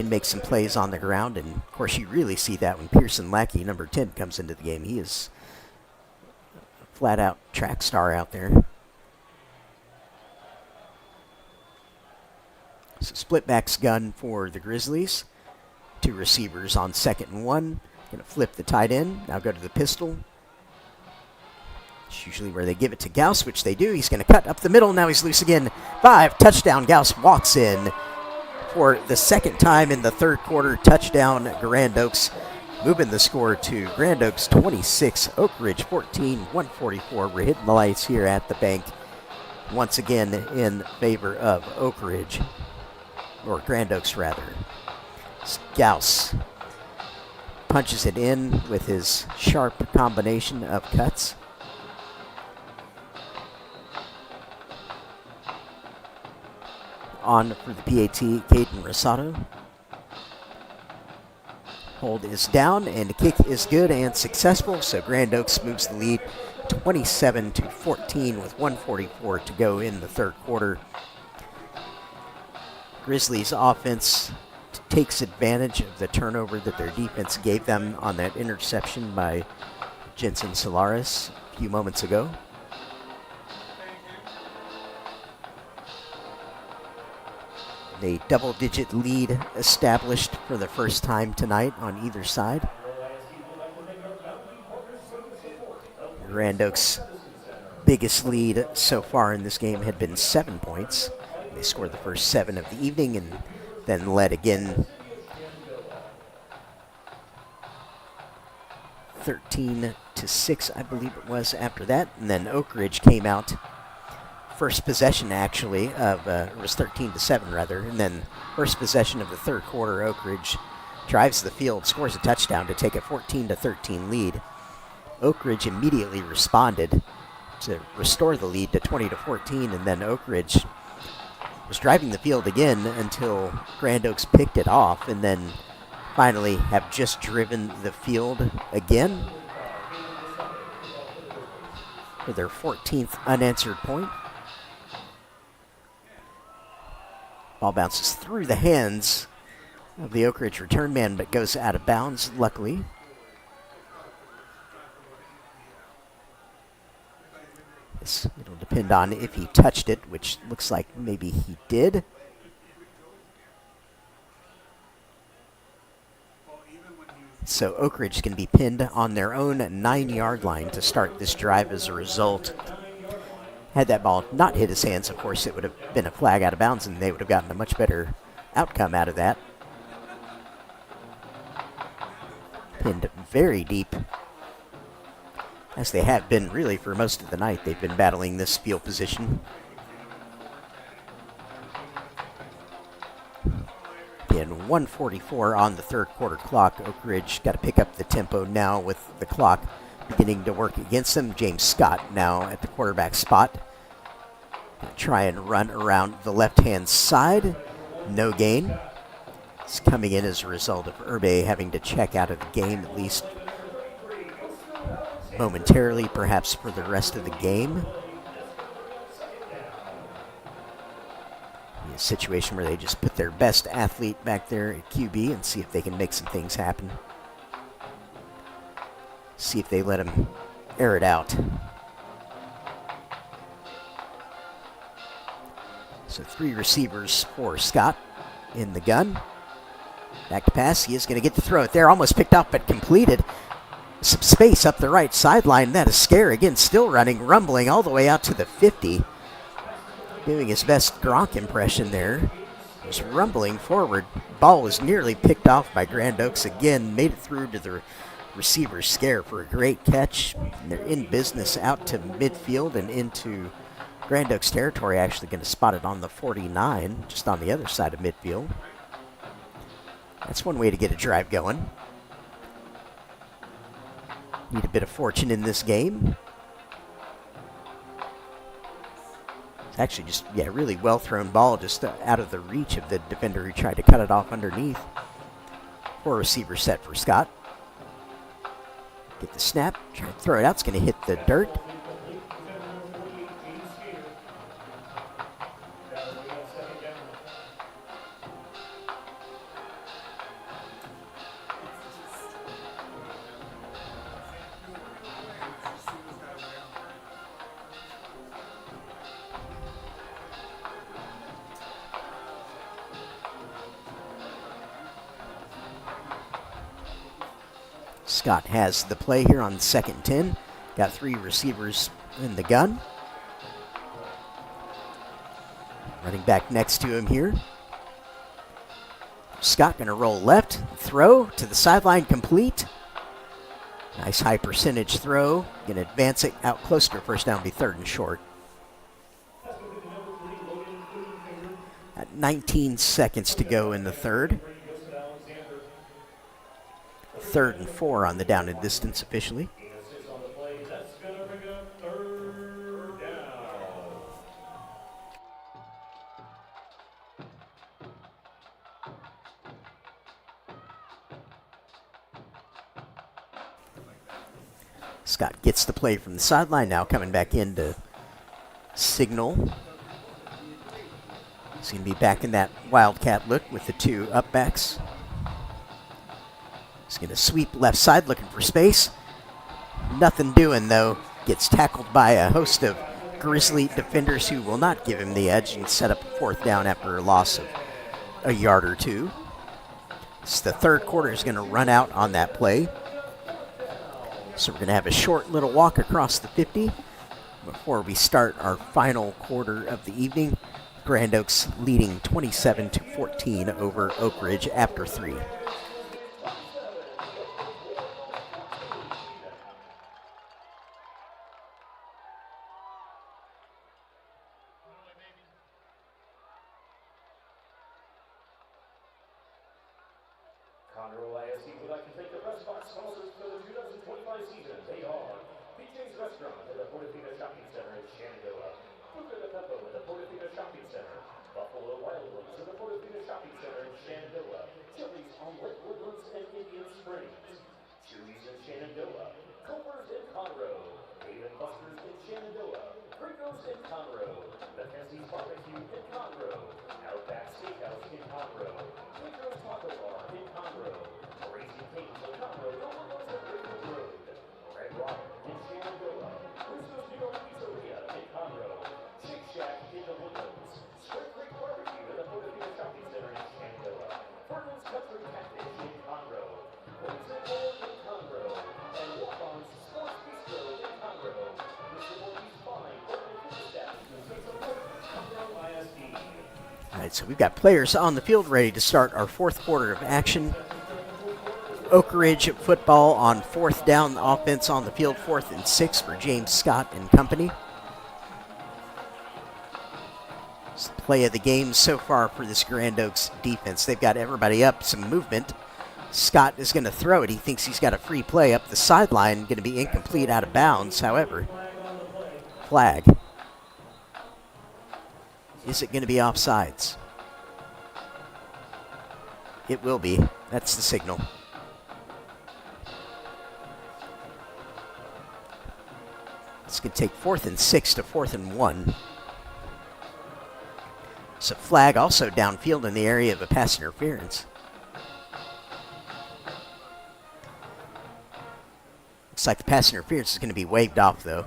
make some plays on the ground, and of course you really see that when Pearson Lackey, number 10, comes into the game. He is a flat-out track star out there. So split backs gun for the Grizzlies. 2 receivers on 2nd and 1. Going to flip the tight end. Now go to the pistol. It's usually where they give it to Gauss, which they do. He's going to cut up the middle. Now he's loose again. 5, touchdown. Gauss walks in for the second time in the third quarter. Touchdown, Grand Oaks. Moving the score to Grand Oaks 26, Oak Ridge 14, 144. We're hitting the lights here at the bank once again in favor of Oak Ridge, or Grand Oaks rather. Gauss punches it in with his sharp combination of cuts. On for the PAT, Caden Rosato. Hold is down, and the kick is good and successful, so Grand Oaks moves the lead 27-14 with 1:44 to go in the third quarter. Grizzlies offense takes advantage of the turnover that their defense gave them on that interception by Jensen Solaris a few moments ago. A double-digit lead established for the first time tonight on either side. Grand Oaks' biggest lead so far in this game had been 7 points. They scored the first 7 of the evening and then led again 13-6, I believe it was, after that. And then Oak Ridge came out first possession, actually, of, it was 13-7 rather, and then first possession of the third quarter, Oak Ridge drives the field, scores a touchdown to take a 14-13 lead. Oak Ridge immediately responded to restore the lead to 20-14, and then Oak Ridge was driving the field again until Grand Oaks picked it off, and then finally have just driven the field again for their 14th unanswered point. Ball bounces through the hands of the Oak Ridge return man, but goes out of bounds, luckily. It'll depend on if he touched it, which looks like maybe he did. So Oak Ridge can be pinned on their own 9-yard line to start this drive as a result. Had that ball not hit his hands, of course, it would have been a flag out of bounds, and they would have gotten a much better outcome out of that. Pinned very deep, as they have been really for most of the night. They've been battling this field position. In 1:44 on the third quarter clock, Oak Ridge got to pick up the tempo now with the clock beginning to work against them. James Scott now at the quarterback spot. Gonna try and run around the left-hand side. No gain. It's coming in as a result of Urbe having to check out of the game, at least momentarily, perhaps for the rest of the game. A situation where they just put their best athlete back there at QB and see if they can make some things happen. See if they let him air it out. So 3 receivers for Scott in the gun. Back to pass. He is going to get the throw it there. Almost picked up but completed. Some space up the right sideline. That is Scare again, still running, rumbling all the way out to the 50. Doing his best Gronk impression there. Just rumbling forward. Ball was nearly picked off by Grand Oaks again. Made it through to the receiver Scare for a great catch. And they're in business out to midfield and into Grand Oaks territory. Actually going to spot it on the 49, just on the other side of midfield. That's one way to get a drive going. Need a bit of fortune in this game. It's actually just, really well thrown ball, just out of the reach of the defender who tried to cut it off underneath. 4 receiver set for Scott. Get the snap, try to throw it out. It's going to hit the dirt. Scott has the play here on 2nd and 10. Got 3 receivers in the gun. Running back next to him here. Scott going to roll left. Throw to the sideline, complete. Nice high percentage throw. Going to advance it out close to first down, be 3rd and short. At 19 seconds to go in the 3rd. 3rd and 4 on the down and distance officially. Scott gets the play from the sideline, now coming back in to signal. He's going to be back in that Wildcat look with the 2 upbacks. He's going to sweep left side, looking for space. Nothing doing, though. Gets tackled by a host of Grizzly defenders who will not give him the edge and set up a 4th down after a loss of a yard or 2. It's the 3rd quarter is going to run out on that play. So we're going to have a short little walk across the 50 before we start our final quarter of the evening. Grand Oaks leading 27-14 over Oak Ridge after 3. Conroe ISD would like to thank the Press Box sponsors for the 2025 season. They are PJ's Restaurant at the Portofino Shopping Center in Shenandoah, Puka de Pepo at the Portofino Shopping Center, Buffalo Wild Wings at the Portofino Shopping Center in Shenandoah, Chili's on Lake Woodlands and Indian Springs, Chewy's in Shenandoah, Culver's in Conroe, Dave & Buster's in Shenandoah, Pregame in Conroe, Mackenzie's Barbecue in Conroe, Outback Steakhouse in Conroe, Quaker's Taco Bar in Conroe, Raising Cane's in Conroe, Overlook's at Raven Road, Red Rock in Shenandoah, Russo's New York Pizzeria in Right, so we've got players on the field ready to start our fourth quarter of action. Oak Ridge football on fourth down, offense on the field, 4th and 6 for James Scott and company. It's the play of the game so far for this Grand Oaks defense. They've got everybody up, some movement. Scott is going to throw it. He thinks he's got a free play up the sideline, going to be incomplete, out of bounds. However, flag. Is it going to be offsides? It will be. That's the signal. It's going to take 4th and 6 to 4th and 1. It's a flag also downfield in the area of a pass interference. Looks like the pass interference is going to be waved off, though.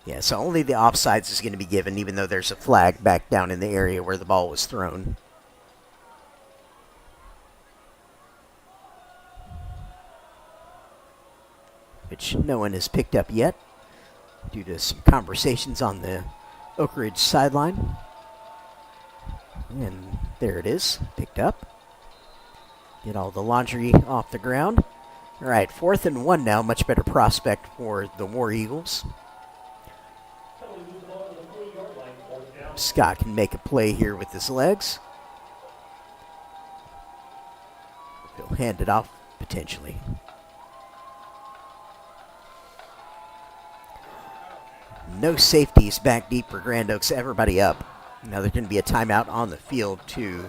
Yeah, so only the offsides is going to be given, even though there's a flag back down in the area where the ball was thrown. Which no one has picked up yet, due to some conversations on the Oak Ridge sideline. And there it is, picked up. Get all the laundry off the ground. All right, 4th and 1 now, much better prospect for the War Eagles. Scott can make a play here with his legs. He'll hand it off, potentially. No safeties back deep for Grand Oaks. Everybody up. Now there's going to be a timeout on the field to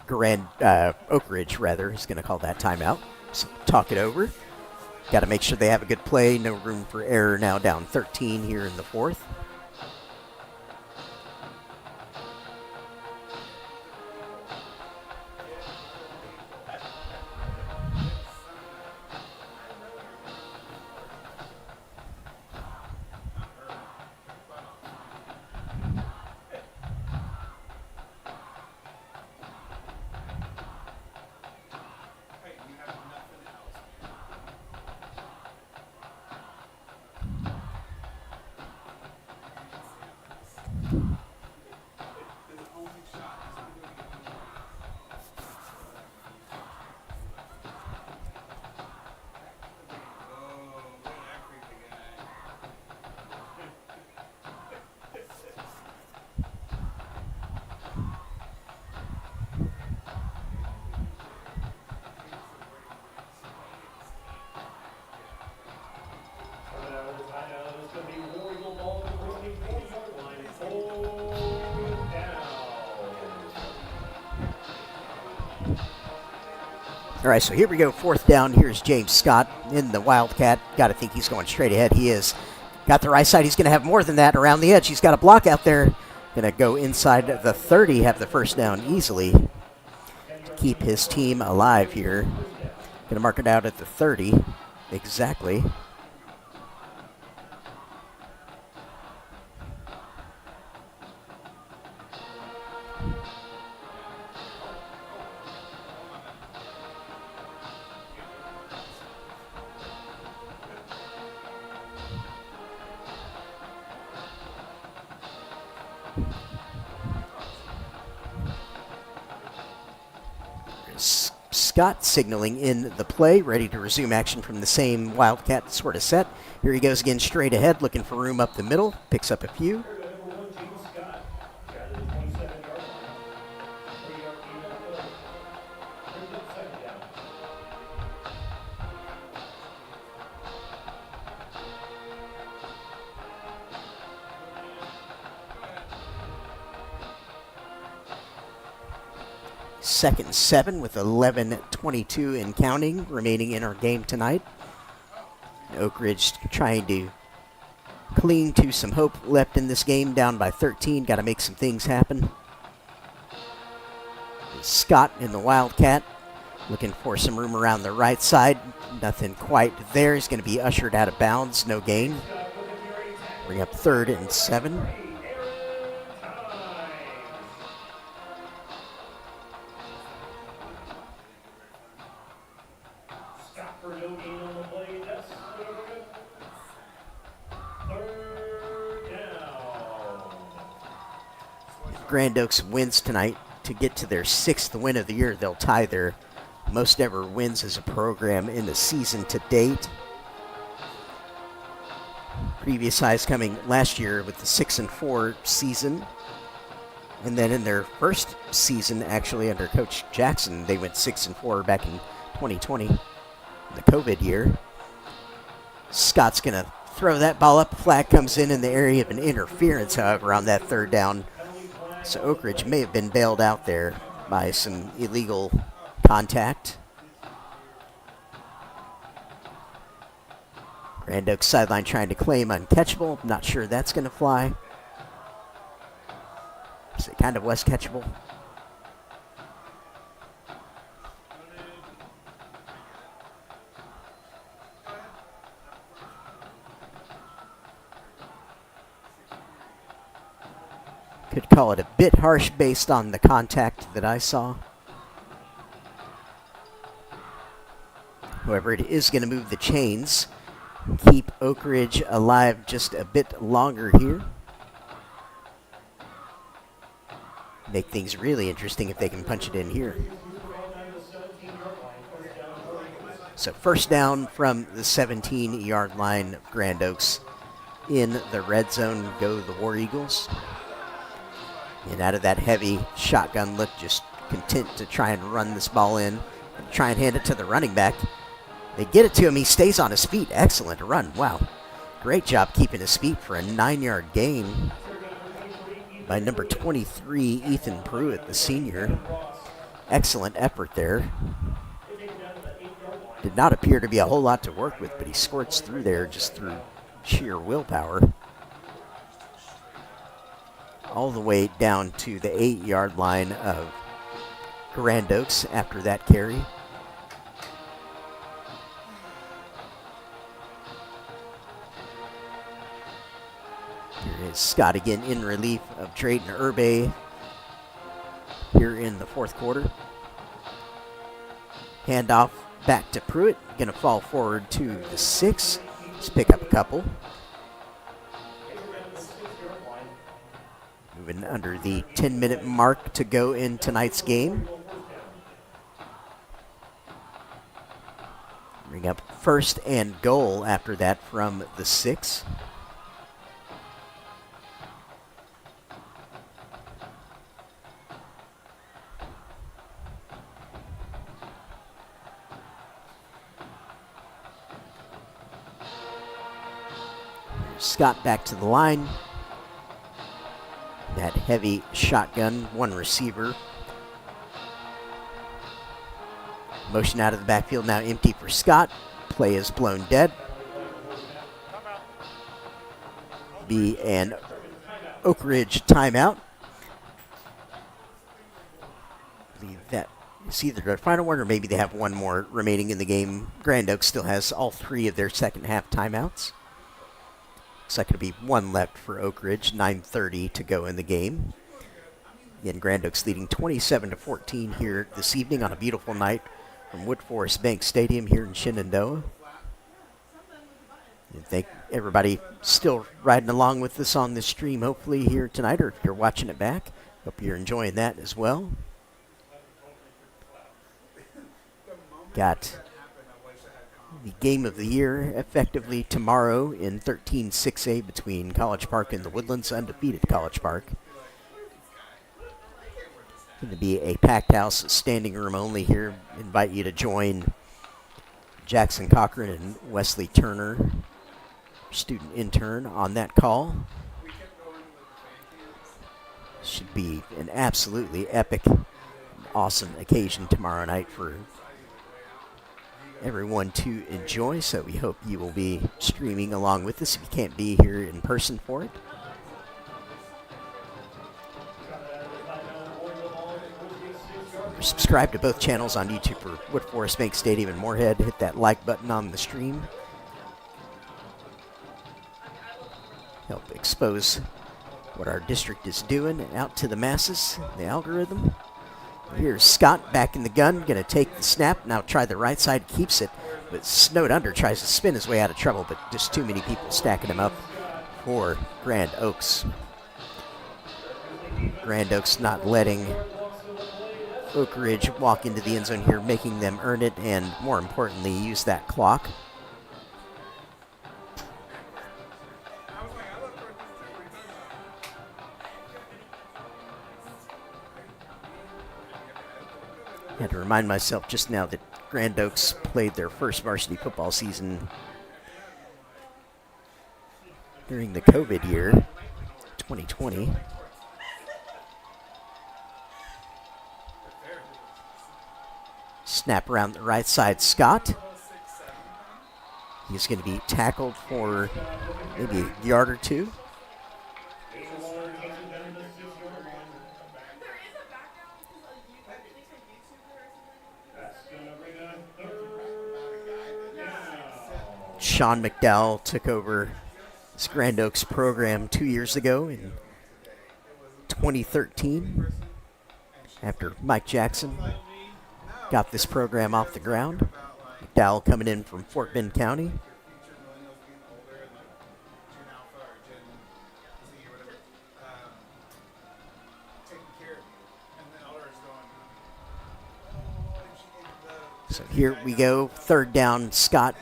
Oak Ridge, rather. He's going to call that timeout. So talk it over. Got to make sure they have a good play. No room for error now, down 13 here in the 4th. All right, so here we go, 4th down. Here's James Scott in the Wildcat. Got to think he's going straight ahead. He is. Got the right side. He's going to have more than that around the edge. He's got a block out there. Going to go inside the 30, have the first down easily. Keep his team alive here. Going to mark it out at the 30 exactly. Scott signaling in the play, ready to resume action from the same Wildcat sort of set. Here he goes again, straight ahead, looking for room up the middle. Picks up a few. Second and 7 with 11:22 and counting remaining in our game tonight. Oak Ridge trying to cling to some hope left in this game, down by 13. Got to make some things happen. Scott in the Wildcat looking for some room around the right side. Nothing quite there. He's going to be ushered out of bounds. No gain. Bring up 3rd and 7. For no gain on the play, that's 3rd Grand Oaks wins tonight to get to their 6th win of the year, they'll tie their most ever wins as a program in the season to date. Previous highs coming last year with the 6-4 season. And then in their first season, actually under Coach Jackson, they went 6-4 back in 2020, the COVID year. Scott's going to throw that ball up. Flag comes in the area of an interference, however, on that 3rd down. So Oak Ridge may have been bailed out there by some illegal contact. Grand Oaks sideline trying to claim uncatchable. Not sure that's going to fly. Is it kind of was catchable? Could call it a bit harsh based on the contact that I saw. However, it is going to move the chains. Keep Oak Ridge alive just a bit longer here. Make things really interesting if they can punch it in here. So first down from the 17-yard line of Grand Oaks. In the red zone go the War Eagles. And out of that heavy shotgun look, just content to try and run this ball in. And try and hand it to the running back. They get it to him. He stays on his feet. Excellent run. Wow. Great job keeping his feet for a 9-yard gain by number 23, Ethan Pruitt, the senior. Excellent effort there. Did not appear to be a whole lot to work with, but he squirts through there just through sheer willpower. All the way down to the 8-yard line of Grand Oaks after that carry. Here is Scott again in relief of Drayton Urbay here in the 4th quarter. Handoff back to Pruitt. Going to fall forward to the 6. Just pick up a couple. Moving under the 10-minute mark to go in tonight's game. Bring up 1st and goal after that from the 6. Scott back to the line. That heavy shotgun, one receiver. Motion out of the backfield, now empty for Scott. Play is blown dead. Be an Oak Ridge timeout. I believe that is either their final one or maybe they have one more remaining in the game. Grand Oaks still has all 3 of their second half timeouts. Looks like it'll be one left for Oak Ridge, 9:30 to go in the game. Again, Grand Oaks leading 27-14 here this evening on a beautiful night from Woodforest Bank Stadium here in Shenandoah. And thank everybody still riding along with us on this stream, hopefully here tonight, or if you're watching it back. Hope you're enjoying that as well. Got the game of the year effectively tomorrow in 13-6A between College Park and the Woodlands, undefeated College Park. Going to be a packed house, standing room only here. Invite you to join Jackson Cochran and Wesley Turner, student intern, on that call. Should be an absolutely epic, awesome occasion tomorrow night for everyone to enjoy, so we hope you will be streaming along with us if you can't be here in person for it. Subscribe to both channels on YouTube for Woodforest Bank Stadium and Moorhead. Hit that like button on the stream. Help expose what our district is doing out to the masses, the algorithm. Here's Scott back in the gun, going to take the snap. Now try the right side, keeps it, but snowed under, tries to spin his way out of trouble, but just too many people stacking him up for Grand Oaks. Grand Oaks not letting Oak Ridge walk into the end zone here, making them earn it, and more importantly, use that clock. I had to remind myself just now that Grand Oaks played their first varsity football season during the COVID year, 2020. Snap around the right side, Scott. He's going to be tackled for maybe a yard or two. Sean McDowell took over this Grand Oaks program 2 years ago in 2013 after Mike Jackson got this program off the ground. McDowell coming in from Fort Bend County. So here we go, third down, Scott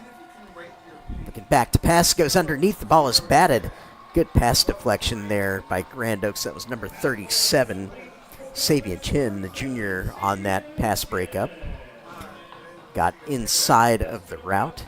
looking back to pass, goes underneath, the ball is batted. Good pass deflection there by Grand Oaks. That was number 37, Savian Chin, the junior, on that pass breakup. Got inside of the route.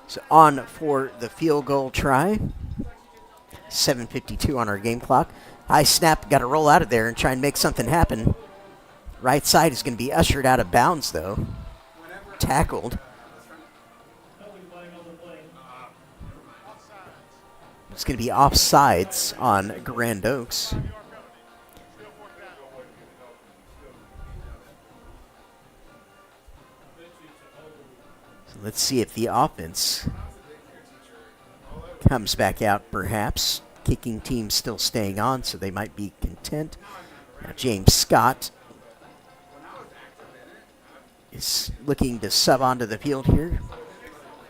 So on for the field goal try. 7:52 on our game clock. High snap, got to roll out of there and try and make something happen. Right side is going to be ushered out of bounds, though. Tackled. It's going to be offsides on Grand Oaks. Let's see if the offense comes back out, perhaps. Kicking team still staying on, so they might be content. Now James Scott is looking to sub onto the field here.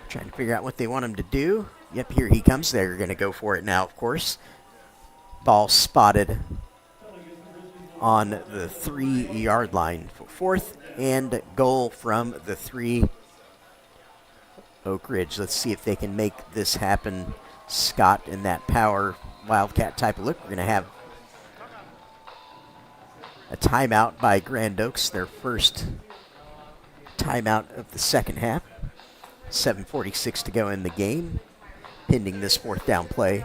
Trying to figure out what they want him to do. Yep, here he comes. They're going to go for it now, of course. Ball spotted on the 3-yard line. Fourth and goal from the 3. Oak Ridge. Let's see if they can make this happen. Scott in that power Wildcat type of look. We're going to have a timeout by Grand Oaks, their first timeout of the second half. 7:46 to go in the game, pending this fourth down play.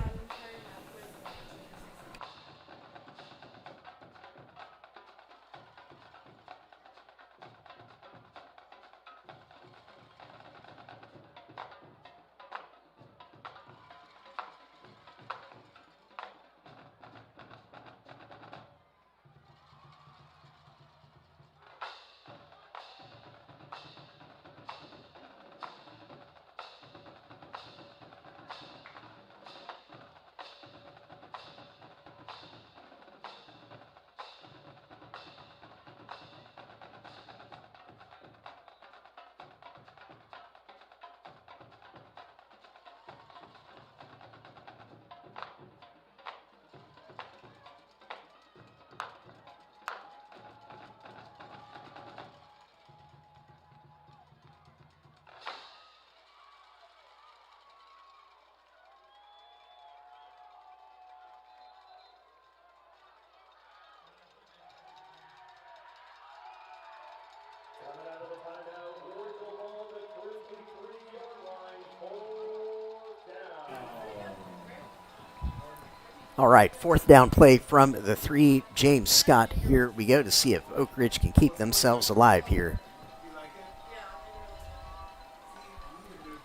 All right, fourth down play from the 3, James Scott. Here we go to see if Oak Ridge can keep themselves alive here.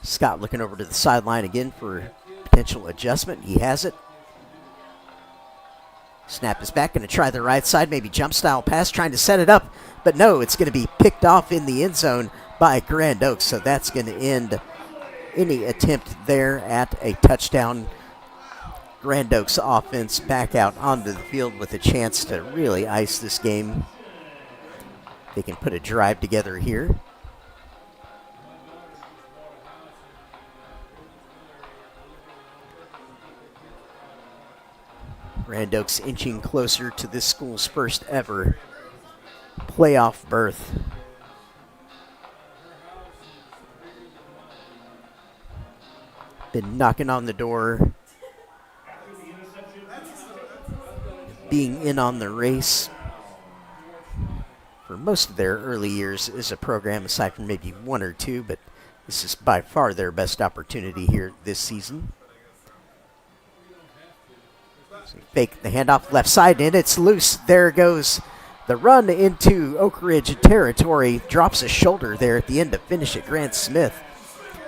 Scott looking over to the sideline again for potential adjustment. He has it. Snap is back, going to try the right side, maybe jump style pass, trying to set it up. But no, it's going to be picked off in the end zone by Grand Oaks. So that's going to end any attempt there at a touchdown. Grand Oaks offense back out onto the field with a chance to really ice this game. They can put a drive together here. Grand Oaks inching closer to this school's first ever playoff berth. Been knocking on the door, being in on the race for most of their early years as a program, aside from maybe one or two, but this is by far their best opportunity here this season. So fake the handoff left side, and it's loose. There goes the run into Oak Ridge territory. Drops a shoulder there at the end to finish it. Grant Smith,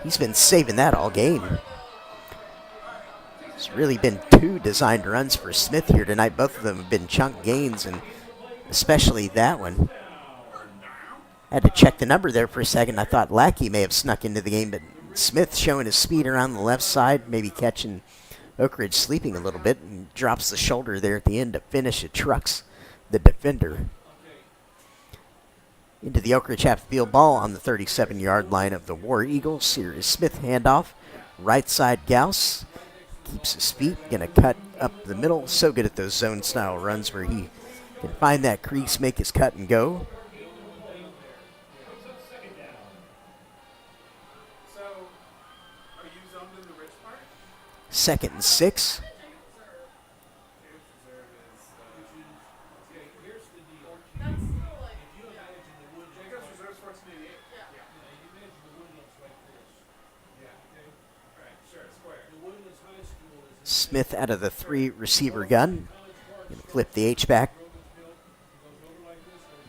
he's been saving that all game. It's really been two designed runs for Smith here tonight. Both of them have been chunk gains, and especially that one. Had to check the number there for a second. I thought Lackey may have snuck into the game, but Smith showing his speed around the left side, maybe catching Oak Ridge sleeping a little bit, and drops the shoulder there at the end to finish it. Trucks the defender. Into the Oak Ridge half-field ball on the 37-yard line of the War Eagles. Here is Smith handoff. Right side Gauss. Keeps his feet. Going to cut up the middle. So good at those zone-style runs where he can find that crease, make his cut, and go. Second and 6. Smith out of the 3 receiver gun. Gonna flip the H-back.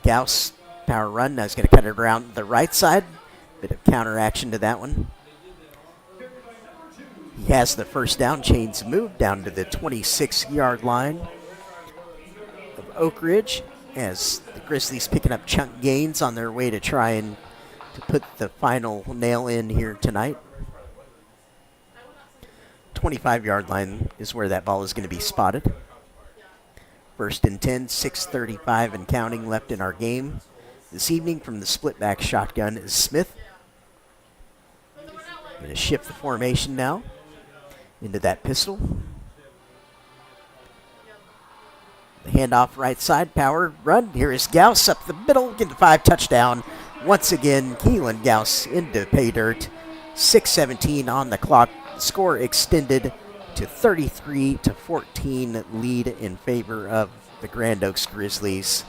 Gauss, power run. Now he's going to cut it around the right side. Bit of counter action to that one. He has the first down. Chains moved down to the 26-yard line of Oak Ridge as the Grizzlies picking up chunk gains on their way to try and to put the final nail in here tonight. 25-yard line is where that ball is going to be spotted. First and 10, 6:35 and counting left in our game. This evening from the split back shotgun is Smith. Going to shift the formation now into that pistol. The handoff right side, power run. Here is Gauss up the middle, get the 5 touchdown. Once again, Keelan Gauss into pay dirt. 6:17 on the clock. Score extended to 33-14 lead in favor of the Grand Oaks Grizzlies.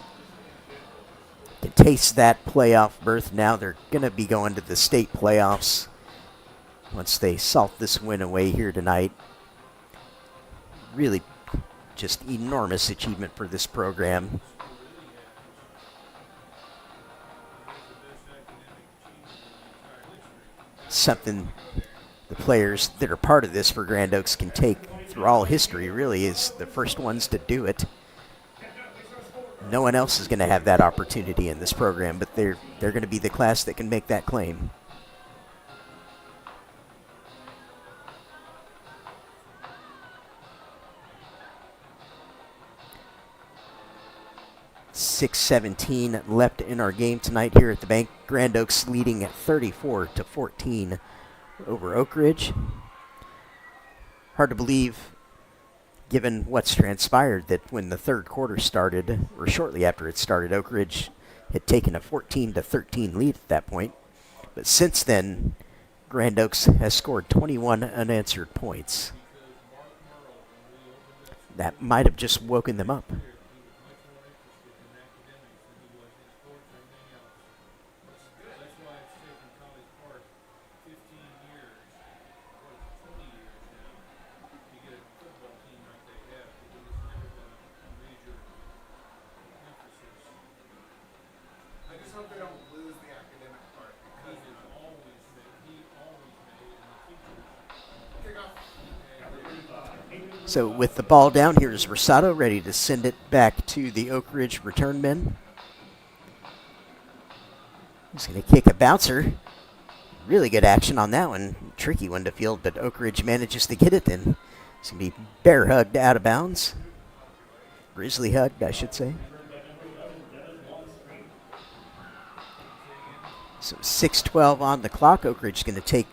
Can taste that playoff berth now. They're going to be going to the state playoffs once they salt this win away here tonight. Really just enormous achievement for this program. Something the players that are part of this for Grand Oaks can take through all history, really, is the first ones to do it. No one else is going to have that opportunity in this program, but they're going to be the class that can make that claim. .6:17 left in our game tonight here at the bank. Grand Oaks leading at 34-14 over Oak Ridge. Hard to believe, given what's transpired, that when the third quarter started, or shortly after it started, Oak Ridge had taken a 14-13 lead at that point. But since then, Grand Oaks has scored 21 unanswered points. That might have just woken them up. So with the ball down, here's Rosado ready to send it back to the Oak Ridge return men. He's going to kick a bouncer. Really good action on that one. Tricky one to field, but Oak Ridge manages to get it then. It's going to be bear hugged out of bounds. Grizzly hugged, I should say. So 6:12 on the clock. Oak Ridge is going to take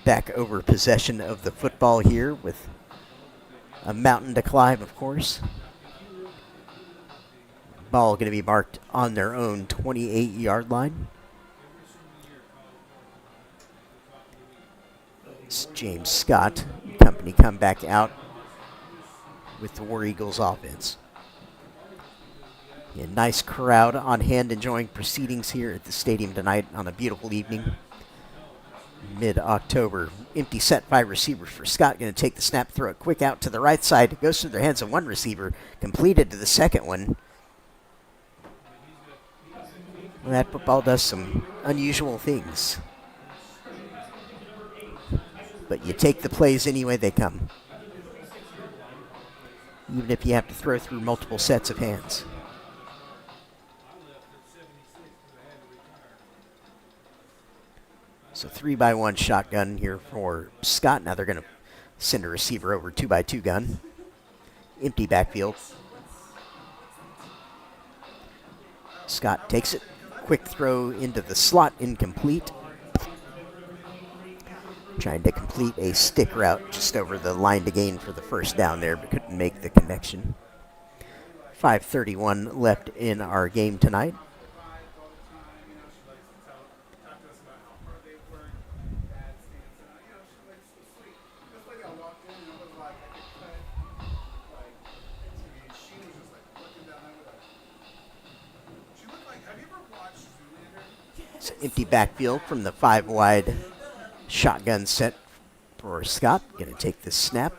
back over possession of the football here with a mountain to climb, of course. Ball going to be marked on their own 28-yard line. It's James Scott. Company come back out with the War Eagles offense. A nice crowd on hand enjoying proceedings here at the stadium tonight on a beautiful evening. Mid-October. Empty set, 5 receivers for Scott. Going to take the snap, throw it quick out to the right side. It goes through the hands of one receiver. Completed to the second one. Well, that football does some unusual things. But you take the plays any way they come. Even if you have to throw through multiple sets of hands. So 3-by-1 shotgun here for Scott. Now they're going to send a receiver over 2-by-2 gun. Empty backfield. Scott takes it. Quick throw into the slot, incomplete. Trying to complete a stick route just over the line to gain for the first down there, but couldn't make the connection. 5:31 left in our game tonight. It's an empty backfield from the 5-wide shotgun set for Scott. Going to take this snap.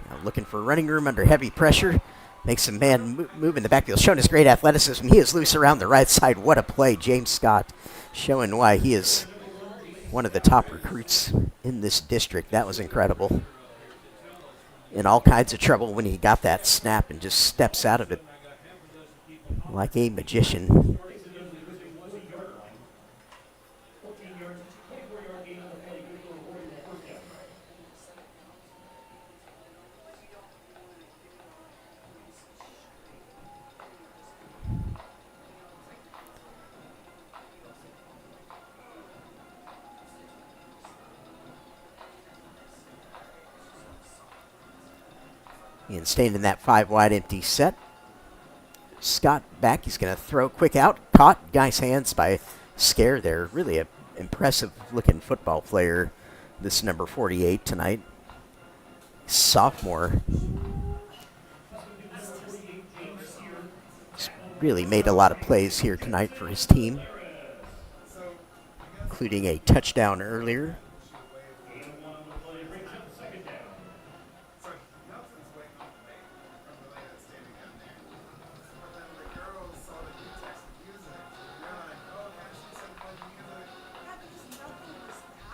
Now looking for running room under heavy pressure. Makes a man move in the backfield. Showing his great athleticism. He is loose around the right side. What a play. James Scott showing why he is one of the top recruits in this district. That was incredible. In all kinds of trouble when he got that snap and just steps out of it like a magician. And staying in that 5-wide empty set. Scott back. He's going to throw quick out. Caught. Nice hands by Scare there. Really an impressive looking football player. This number 48 tonight. Sophomore. He's really made a lot of plays here tonight for his team, including a touchdown earlier.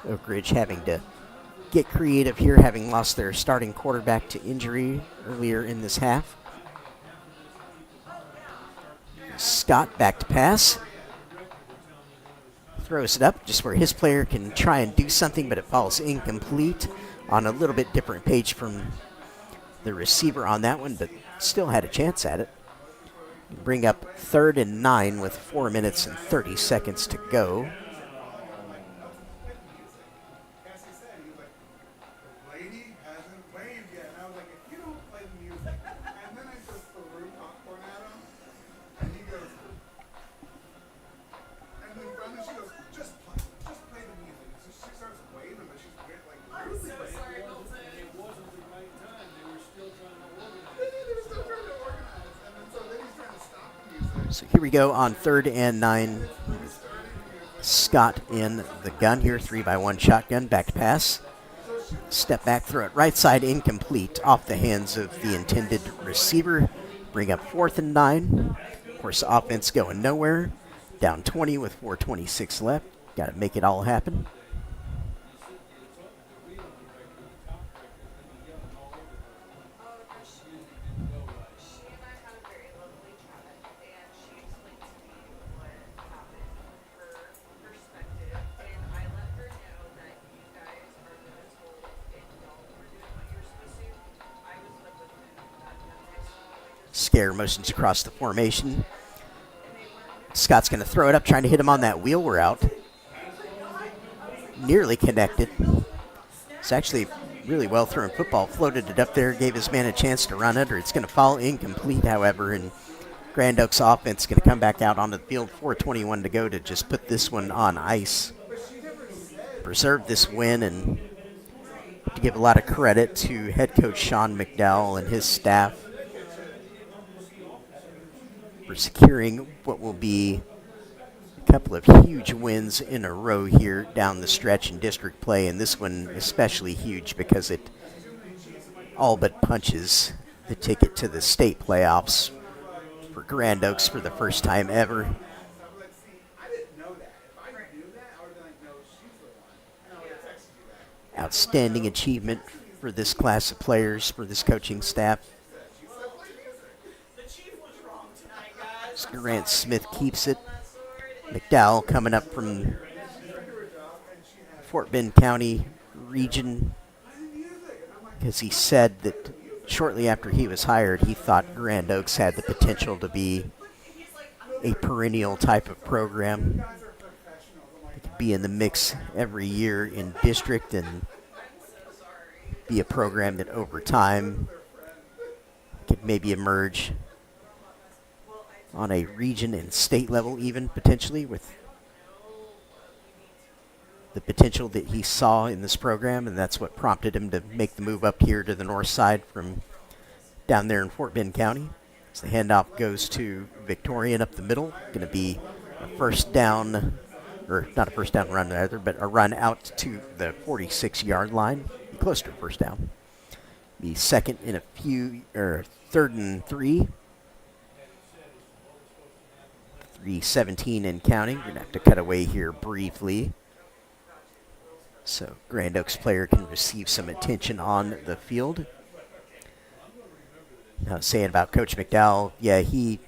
Oak Ridge having to get creative here, having lost their starting quarterback to injury earlier in this half. Scott back to pass. Throws it up just where his player can try and do something, but it falls incomplete on a little bit different page from the receiver on that one, but still had a chance at it. Bring up 3rd and 9 with 4 minutes and 30 seconds to go. So here we go on 3rd and 9. Scott in the gun here, 3-by-1 shotgun, back to pass. Step back, throw it right side, incomplete, off the hands of the intended receiver. Bring up 4th and 9. Of course, offense going nowhere. Down 20 with 4:26 left. Got to make it all happen. Scare motions across the formation. Scott's going to throw it up, trying to hit him on that wheel route. Nearly connected. It's actually really well thrown football. Floated it up there, gave his man a chance to run under. It's going to fall incomplete, however, and Grand Oaks offense is going to come back out onto the field. 4:21 to go to just put this one on ice. Preserve this win, and to give a lot of credit to head coach Sean McDowell and his staff for securing what will be a couple of huge wins in a row here down the stretch in district play, and this one especially huge because it all but punches the ticket to the state playoffs for Grand Oaks for the first time ever. Outstanding achievement for this class of players, for this coaching staff. Grant Smith keeps it. McDowell coming up from Fort Bend County region, because he said that shortly after he was hired, he thought Grand Oaks had the potential to be a perennial type of program. It could be in the mix every year in district and be a program that over time could maybe emerge on a region and state level even, potentially, with the potential that he saw in this program, and that's what prompted him to make the move up here to the north side from down there in Fort Bend County. As the handoff goes to Victorian up the middle, going to be a first down, or not a first down run rather, but a run out to the 46-yard line, close to a first down. Be second in a few, or 3rd and 3. 3:17 and counting. We're going to have to cut away here briefly, so Grand Oaks player can receive some attention on the field. Now, saying about Coach McDowell, yeah, he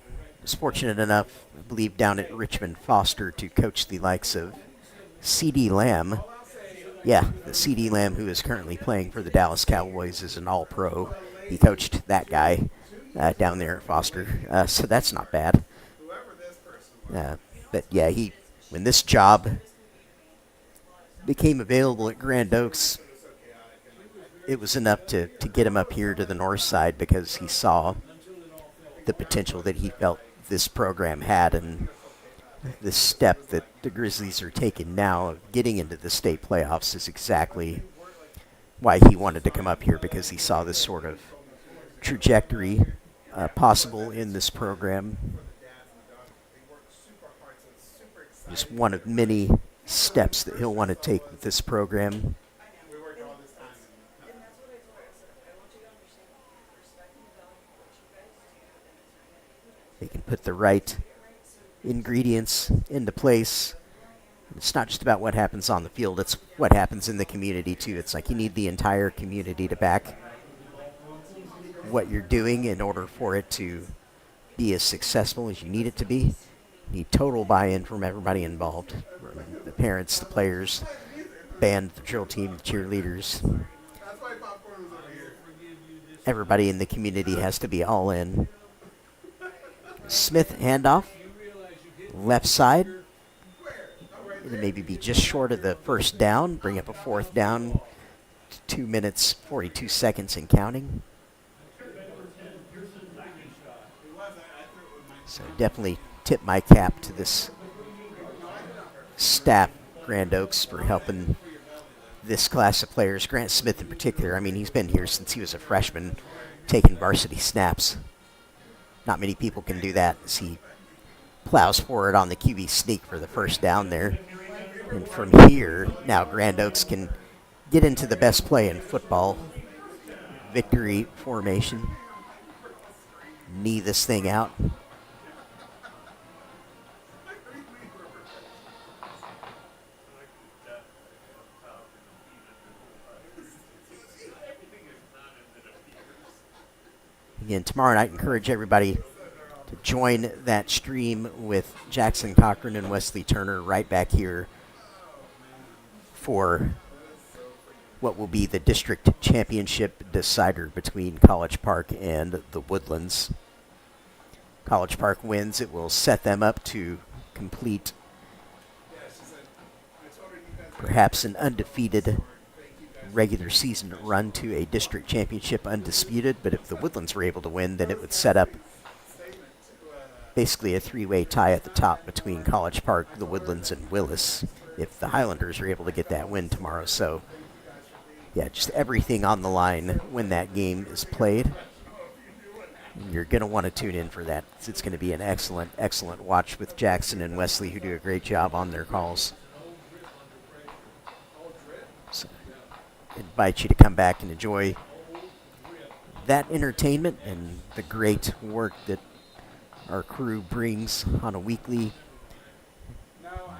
was fortunate enough, I believe, down at Richmond Foster to coach the likes of C.D. Lamb. Yeah, the C.D. Lamb, who is currently playing for the Dallas Cowboys, is an all-pro. He coached that guy down there at Foster, so that's not bad. But yeah, when this job became available at Grand Oaks, it was enough to get him up here to the north side because he saw the potential that he felt this program had, and this step that the Grizzlies are taking now of getting into the state playoffs is exactly why he wanted to come up here, because he saw this sort of trajectory possible in this program. Just one of many steps that he'll want to take with this program. They can put the right ingredients into place. It's not just about what happens on the field, it's what happens in the community too. It's like you need the entire community to back what you're doing in order for it to be as successful as you need it to be. You need total buy-in from everybody involved. The parents, the players, band, the drill team, the cheerleaders. Everybody in the community has to be all in. Smith handoff. Left side. It'll maybe be just short of the first down. Bring up a 4th down. 2 minutes, 42 seconds and counting. So definitely tip my cap to this staff, Grand Oaks, for helping this class of players. Grant Smith in particular, I mean, he's been here since he was a freshman, taking varsity snaps. Not many people can do that as he plows forward on the QB sneak for the first down there. And from here, now Grand Oaks can get into the best play in football. Victory formation. Knee this thing out. Again, tomorrow night, encourage everybody to join that stream with Jackson Cochran and Wesley Turner right back here for what will be the district championship decider between College Park and the Woodlands. College Park wins, it will set them up to complete perhaps an undefeated regular season run to a district championship undisputed. But if the Woodlands were able to win, then it would set up basically a three-way tie at the top between College Park, the Woodlands, and Willis if the Highlanders are able to get that win tomorrow. So, yeah, just everything on the line when that game is played. You're going to want to tune in for that. It's going to be an excellent, excellent watch with Jackson and Wesley, who do a great job on their calls. So, I invite you to come back and enjoy that entertainment and the great work that our crew brings on a weekly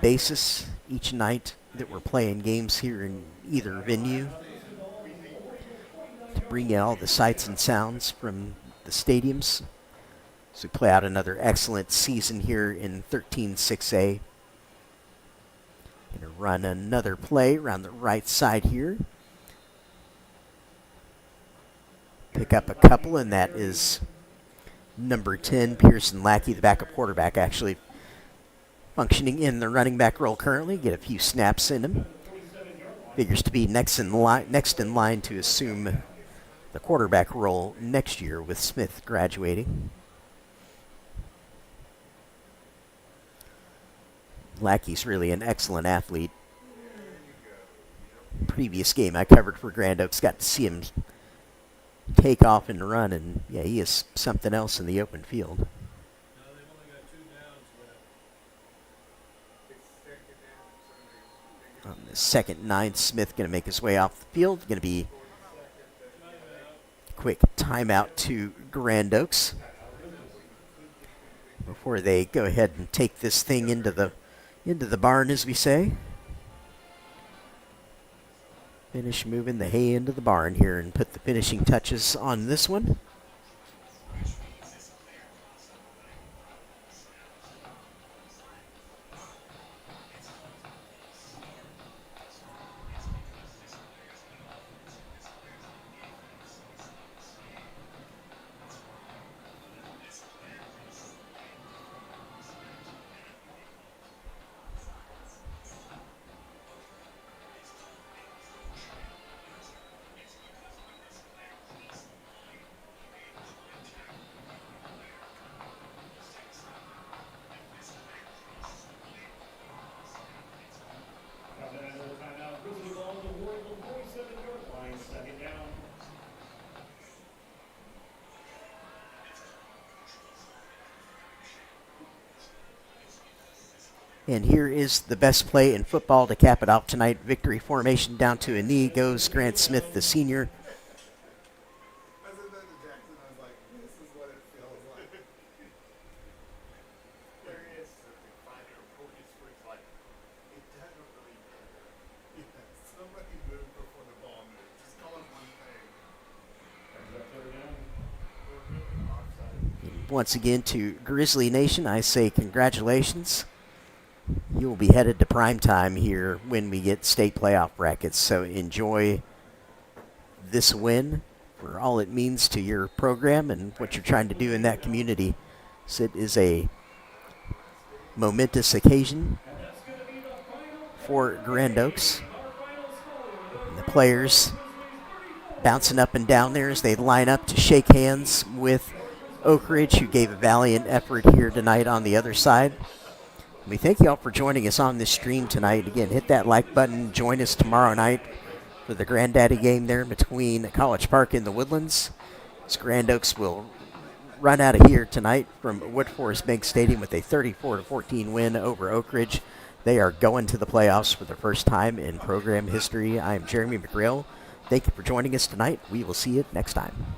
basis each night that we're playing games here in either venue, to bring you all the sights and sounds from the stadiums. So we play out another excellent season here in 13-6A. Going to run another play around the right side here. Pick up a couple, and that is number 10, Pearson Lackey, the backup quarterback, actually functioning in the running back role currently. Get a few snaps in him. Figures to be next in line to assume the quarterback role next year with Smith graduating. Lackey's really an excellent athlete. Previous game I covered for Grand Oaks, got to see him take off and run, and yeah, he is something else in the open field. On the second 9, Smith going to make his way off the field. Going to be a quick timeout to Grand Oaks before they go ahead and take this thing into the barn, as we say. Finish moving the hay into the barn here and put the finishing touches on this one. And here is the best play in football to cap it off tonight. Victory formation down to a knee goes Grant Smith, the senior. I said that to Jackson. I was like, this is what it feels like. There is something finer. It's like, it doesn't really matter. Yeah, somebody moved before the ball moved. Just call it one thing. Once again to Grizzly Nation, I say congratulations. You will be headed to prime time here when we get state playoff brackets, so enjoy this win for all it means to your program and what you're trying to do in that community. So it is a momentous occasion for Grand Oaks. And the players bouncing up and down there as they line up to shake hands with Oak Ridge, who gave a valiant effort here tonight on the other side. We thank you all for joining us on this stream tonight. Again, hit that like button. Join us tomorrow night for the Granddaddy game there between College Park and the Woodlands. As Grand Oaks will run out of here tonight from Wood Forest Bank Stadium with a 34-14 win over Oak Ridge. They are going to the playoffs for the first time in program history. I am Jeremy McGrail. Thank you for joining us tonight. We will see you next time.